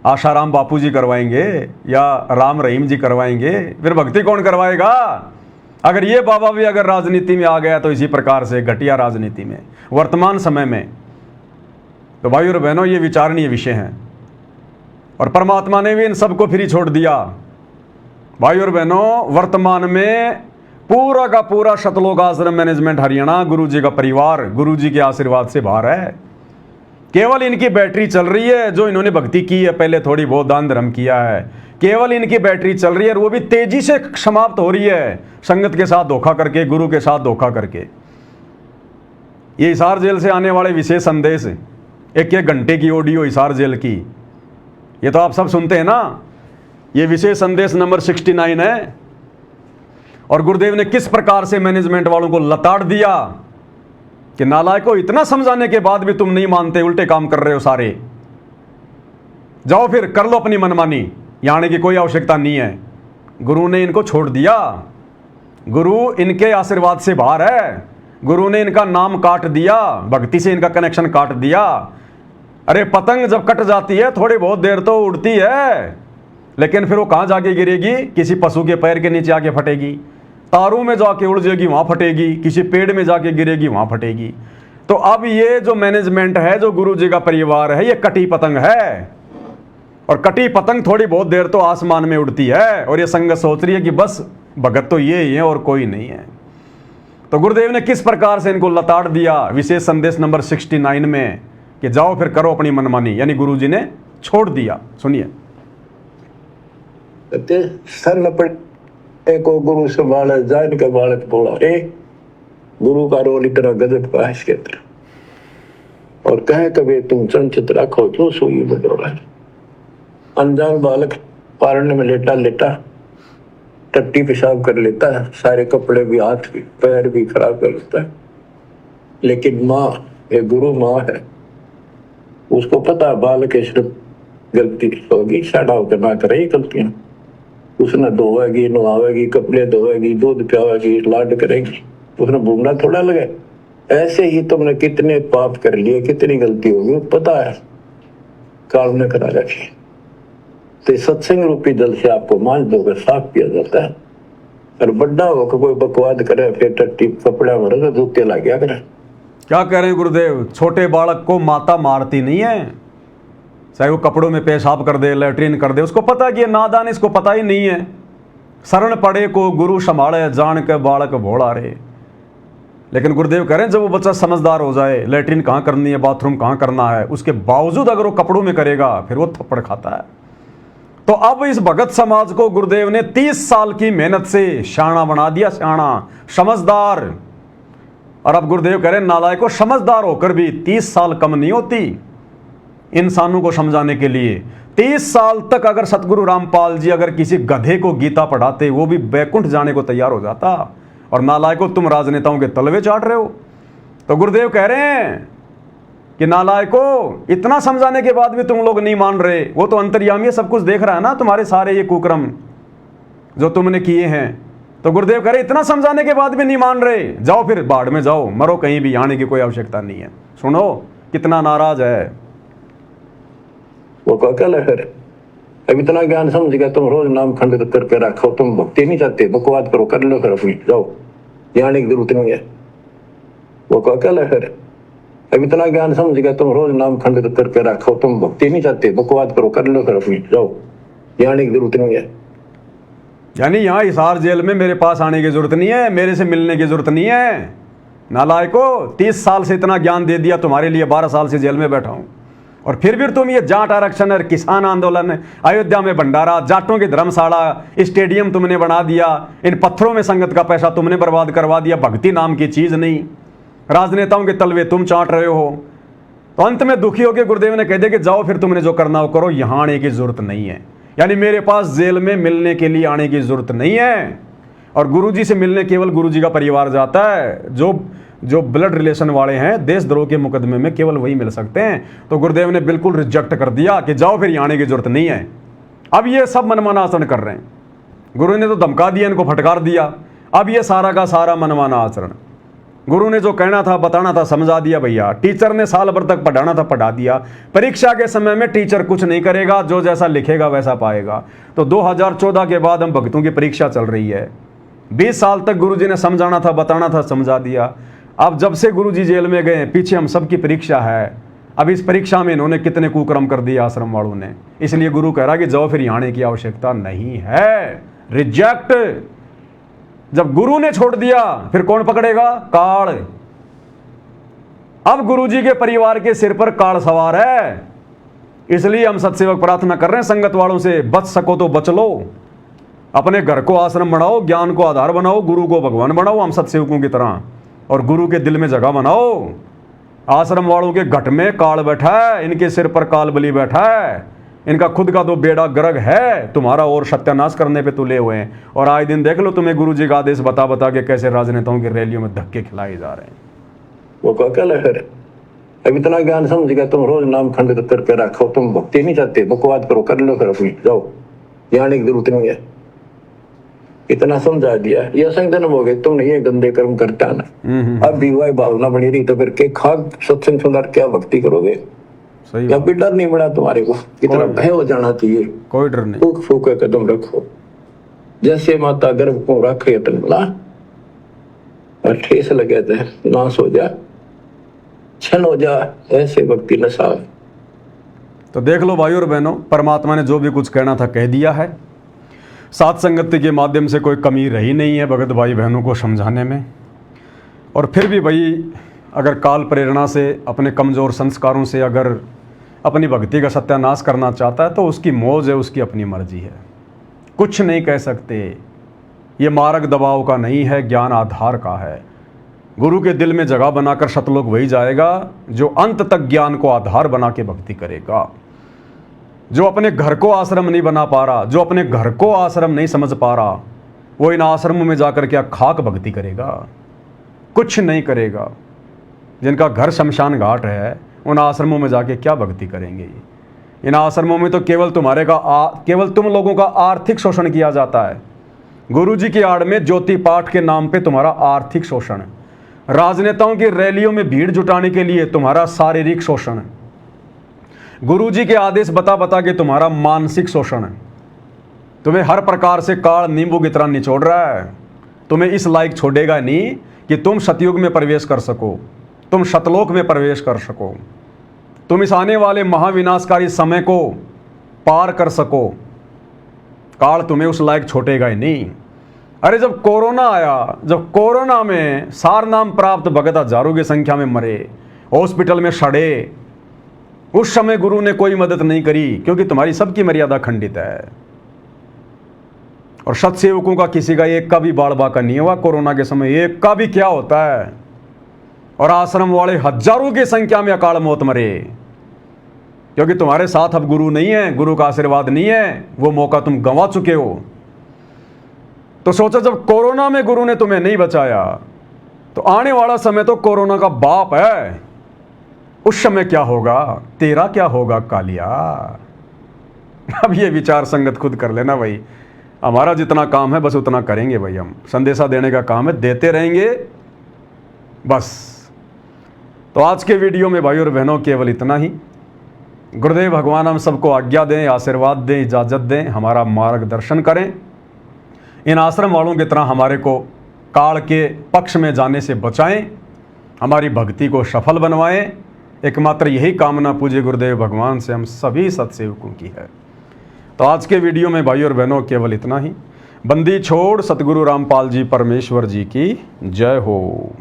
आशाराम बापू जी करवाएंगे या राम रहीम जी करवाएंगे? फिर भक्ति कौन करवाएगा? अगर ये बाबा भी अगर राजनीति में आ गया तो इसी प्रकार से घटिया राजनीति में वर्तमान समय में, तो भाई और बहनों ये विचारणीय विषय हैं। और परमात्मा ने भी इन सबको फ्री छोड़ दिया। भाई और बहनों, वर्तमान में पूरा का पूरा शतलोक आश्रम मैनेजमेंट हरियाणा गुरु जी का परिवार गुरु जी के आशीर्वाद से बाहर है। केवल इनकी बैटरी चल रही है, जो इन्होंने भक्ति की है, पहले थोड़ी बहुत दान धर्म किया है, केवल इनकी बैटरी चल रही है, और वो भी तेजी से समाप्त हो रही है, संगत के साथ धोखा करके, गुरु के साथ धोखा करके। ये हिसार जेल से आने वाले विशेष संदेश, एक घंटे की ऑडियो हिसार जेल की, ये तो आप सब सुनते हैं ना। ये विशेष संदेश नंबर 69 है। और गुरुदेव ने किस प्रकार से मैनेजमेंट वालों को लताड़ दिया कि नालायकों, इतना समझाने के बाद भी तुम नहीं मानते, उल्टे काम कर रहे हो सारे, जाओ फिर कर लो अपनी मनमानी, यहाँ आने की कोई आवश्यकता नहीं है। गुरु ने इनको छोड़ दिया, गुरु इनके आशीर्वाद से बाहर है, गुरु ने इनका नाम काट दिया, भक्ति से इनका कनेक्शन काट दिया। अरे पतंग जब कट जाती है थोड़ी बहुत देर तो उड़ती है, लेकिन फिर वो कहाँ जाके गिरेगी? किसी पशु के पैर के नीचे आके फटेगी, तारों में जाके उड़ जाएगी, वहाँ फटेगी, किसी पेड़ में जाके गिरेगी, वहाँ फटेगी। तो अब ये जो मैनेजमेंट है, जो गुरु जी का परिवार है, ये कटी पतंग है, और कटी पतंग थोड़ी बहुत देर तो आसमान में उड़ती है, और ये संगत सोच रही है कि बस भगत तो ये ही है और कोई नहीं है। तो गुरुदेव ने किस प्रकार से इनको लताड़ दिया विशेष संदेश नंबर 69 में कि जाओ फिर करो अपनी मनमानी, यानी गुरु जी ने छोड़ दिया। सुनिए। सर लपटे को गुरु संभाल जान का बालक बोला, गुरु का रोल इतना गजब का है इसके अंदर, और कहे कभी तुम चंचित रखो क्यों सोई बदौरा। अनजान बालक पारने में लेटा लेटा टट्टी पेशाब कर लेता है, सारे कपड़े भी हाथ भी पैर भी खराब कर लेता है, लेकिन माँ, ये गुरु माँ है, उसको पता बालक के सिर्फ गलती होगी, साड़ा होकर ना करे गलतियां, उसने धोएगी, नहावेगी, कपड़े धोएगी, दूध पियावेगी, लाड करेगी, उसने भूमना थोड़ा लगे। ऐसे ही तुमने कितने पाप कर लिए, कितनी गलती होगी पता है, काल ने करा रखी। तो सत्संग रूपी जल से आपको मांझ दोगे, साफ किया जाता है। और बड्डा होकर कोई बकवाद करे, फिर टट्टी कपड़ा भरे तो जूते ला गया करे। क्या कह रहे हैं गुरुदेव? छोटे बालक को माता मारती नहीं है, चाहे वो कपड़ों में पेशाब कर दे, लैट्रिन कर दे, उसको पता है कि ये नादान, इसको पता ही नहीं है। शरण पड़े को गुरु संभाले, जान के बालक भोला रे। लेकिन गुरुदेव कह रहे हैं जब वो बच्चा समझदार हो जाए, लैट्रिन कहाँ करनी है, बाथरूम कहाँ करना है, उसके बावजूद अगर वो कपड़ों में करेगा, फिर वो थप्पड़ खाता है। तो अब इस भगत समाज को गुरुदेव ने 30 साल की मेहनत से शाना बना दिया, शाना, समझदार। और अब गुरुदेव कह रहे हैं नालायकों, समझदार होकर भी 30 साल कम नहीं होती इंसानों को समझाने के लिए। 30 साल तक अगर सतगुरु रामपाल जी अगर किसी गधे को गीता पढ़ाते, वो भी बैकुंठ जाने को तैयार हो जाता। और नालायकों, तुम राजनेताओं के तलवे चाट रहे हो। तो गुरुदेव कह रहे हैं कि नालायकों, इतना समझाने के बाद भी तुम लोग नहीं मान रहे, वो तो अंतर्यामी सब कुछ देख रहा है ना, तुम्हारे सारे ये कुकर्म जो तुमने किए हैं। तो गुरुदेव कह रहे इतना समझाने के बाद भी नहीं मान रहे, जाओ फिर बाढ़ में जाओ, मरो कहीं भी, आने की कोई आवश्यकता नहीं है। सुनो कितना नाराज है वो। क्या लहर है? अब इतना ज्ञान समझ गया, तुम रोज नाम खंडित करके रखो, तुम भक्ति नहीं चाहते, बकवाद करो, कर लो, कर अपनी, जाओ, जाने की जरूरत नहीं है। वो क्या लहर है? अब इतना ज्ञान समझ गया, तुम रोज नाम खंडित करके रखो, तुम भक्ति नहीं चाहते, बकवाद करो, कर लो, कर अपनी, जाओ, जाने की जरूरत नहीं है। यानी यहाँ हिसार जेल में मेरे पास आने की जरूरत नहीं है, मेरे से मिलने की जरूरत नहीं है। नालायकों, 30 साल से इतना ज्ञान दे दिया तुम्हारे लिए, 12 साल से जेल में बैठा हूँ, और फिर भी तुम ये जाट आरक्षण और किसान आंदोलन, अयोध्या में भंडारा, जाटों की धर्मशाला, स्टेडियम तुमने बना दिया, इन पत्थरों में संगत का पैसा तुमने बर्बाद करवा दिया, भक्ति नाम की चीज नहीं, राजनेताओं के तलवे तुम चाट रहे हो। तो अंत में दुखी होकर गुरुदेव ने कह दिया कि जाओ फिर तुमने जो करना हो करो, यहाँ आने की जरूरत नहीं है। यानी मेरे पास जेल में मिलने के लिए आने की जरूरत नहीं है। और गुरुजी से मिलने केवल गुरुजी का परिवार जाता है। जो जो ब्लड रिलेशन वाले हैं, देशद्रोह के मुकदमे में केवल वही मिल सकते हैं। तो गुरुदेव ने बिल्कुल रिजेक्ट कर दिया कि जाओ फिर आने की जरूरत नहीं है। अब ये सब मनमाना आचरण कर रहे हैं। गुरु ने तो धमका दिया, इनको फटकार दिया। अब ये सारा का सारा मनमाना आचरण, गुरु ने जो कहना था बताना था समझा दिया भैया। टीचर ने साल भर तक पढ़ाना था पढ़ा दिया। परीक्षा के समय में टीचर कुछ नहीं करेगा, जो जैसा लिखेगा वैसा पाएगा। तो 2014 के बाद हम भक्तों की परीक्षा चल रही है। 20 साल तक गुरु जी ने समझाना था बताना था समझा दिया। अब जब से गुरु जी जेल में गए, पीछे हम सबकी परीक्षा है। अब इस परीक्षा में इन्होंने कितने कुकर्म कर दिए आश्रम वालों ने। इसलिए गुरु कह रहा कि जाओ फिर आने की आवश्यकता नहीं है। रिजेक्ट। जब गुरु ने छोड़ दिया फिर कौन पकड़ेगा? काल। अब गुरु जी के परिवार के सिर पर काल सवार है। इसलिए हम सत्सेवक प्रार्थना कर रहे हैं संगत वालों से, बच सको तो बच लो। अपने घर को आश्रम बनाओ, ज्ञान को आधार बनाओ, गुरु को भगवान बनाओ हम सत्सेवकों की तरह, और गुरु के दिल में जगह बनाओ। आश्रम वालों के घट में काल बैठा है, इनके सिर पर काल बलि बैठा है। इनका खुद का तो बेड़ा गर्ग है, तुम्हारा और सत्यानाश करने पे तुले हुए हैं। और आए दिन देख लो तुम्हें गुरु जी का आदेश बता बता के कैसे राजनेताओं की रैलियों में धक्के खिलाए जा रहे हैं। वो क्या लहर है? अब इतना ज्ञान समझ गया, तुम रोज नाम खंडित करके रखो। तुम भक्ति नहीं चाहते, बकवाद करो, कर लो, कर अपनी जाओ, जाने की जरूरत नहीं है। इतना समझा दिया, ये संगठन हो गए, तुम नहीं ये गंदे कर्म करता ना। अब भी वही भावना बनी रही तो फिर के खाक सत्संग सुंदर क्या भक्ति करोगे? सही या भी डर नहीं बना तुम्हारे को? इतना भय हो जाना चाहिए। कोई डर नहीं। फूक फूक कदम रखो, जैसे माता गर्भ को रखे तनला और ठेस लगे थे नाश हो जा, छन हो जा, ऐसे भक्ति नशा। तो देख लो भाई और बहनों, परमात्मा ने जो भी कुछ कहना था कह दिया है। सात संगति के माध्यम से कोई कमी रही नहीं है भगत भाई बहनों को समझाने में। और फिर भी भाई अगर काल प्रेरणा से, अपने कमज़ोर संस्कारों से अगर अपनी भक्ति का सत्यानाश करना चाहता है तो उसकी मौज है, उसकी अपनी मर्जी है, कुछ नहीं कह सकते। ये मार्ग दबाव का नहीं है, ज्ञान आधार का है। गुरु के दिल में जगह बनाकर सतलोक वही जाएगा जो अंत तक ज्ञान को आधार बना के भक्ति करेगा। जो अपने घर को आश्रम नहीं बना पा रहा, जो अपने घर को आश्रम नहीं समझ पा रहा, वो इन आश्रमों में जाकर क्या खाक भक्ति करेगा? कुछ नहीं करेगा। जिनका घर शमशान घाट है उन आश्रमों में जाके क्या भक्ति करेंगे? इन आश्रमों में तो केवल केवल तुम लोगों का आर्थिक शोषण किया जाता है। गुरुजी की आड़ में ज्योति पाठ के नाम पे तुम्हारा आर्थिक शोषण, राजनेताओं की रैलियों में भीड़ जुटाने के लिए तुम्हारा शारीरिक शोषण, गुरुजी के आदेश बता बता के तुम्हारा मानसिक शोषण। तुम्हें हर प्रकार से काल नींबू की तरह निचोड़ रहा है। तुम्हें इस लायक छोड़ेगा नहीं कि तुम सतयुग में प्रवेश कर सको, तुम सतलोक में प्रवेश कर सको, तुम इस आने वाले महाविनाशकारी समय को पार कर सको। काल तुम्हें उस लायक छोड़ेगा ही नहीं। अरे जब कोरोना आया, जब कोरोना में सार नाम प्राप्त भगत हजारों की संख्या में मरे, हॉस्पिटल में सड़े, उस समय गुरु ने कोई मदद नहीं करी क्योंकि तुम्हारी सबकी मर्यादा खंडित है। और सत्सेवकों का किसी का एक का भी बाल बाका नहीं हुआ कोरोना के समय, एक का भी क्या होता है। और आश्रम वाले हजारों की संख्या में अकाल मौत मरे क्योंकि तुम्हारे साथ अब गुरु नहीं है, गुरु का आशीर्वाद नहीं है, वो मौका तुम गंवा चुके हो। तो सोचो जब कोरोना में गुरु ने तुम्हें नहीं बचाया तो आने वाला समय तो कोरोना का बाप है, उस समय क्या होगा, तेरा क्या होगा कालिया। अब ये विचार संगत खुद कर लेना भाई। हमारा जितना काम है बस उतना करेंगे भाई। हम संदेशा देने का काम है, देते रहेंगे बस। तो आज के वीडियो में भाई और बहनों केवल इतना ही। गुरुदेव भगवान हम सबको आज्ञा दें, आशीर्वाद दें, इजाज़त दें, हमारा मार्गदर्शन करें। इन आश्रम वालों की तरह हमारे को काल के पक्ष में जाने से बचाएं, हमारी भक्ति को सफल बनवाएं। एकमात्र यही कामना पूज्य गुरुदेव भगवान से हम सभी सत्सेवकों की है। तो आज के वीडियो में भाई और बहनों केवल इतना ही। बंदी छोड़ सतगुरु रामपाल जी परमेश्वर जी की जय हो।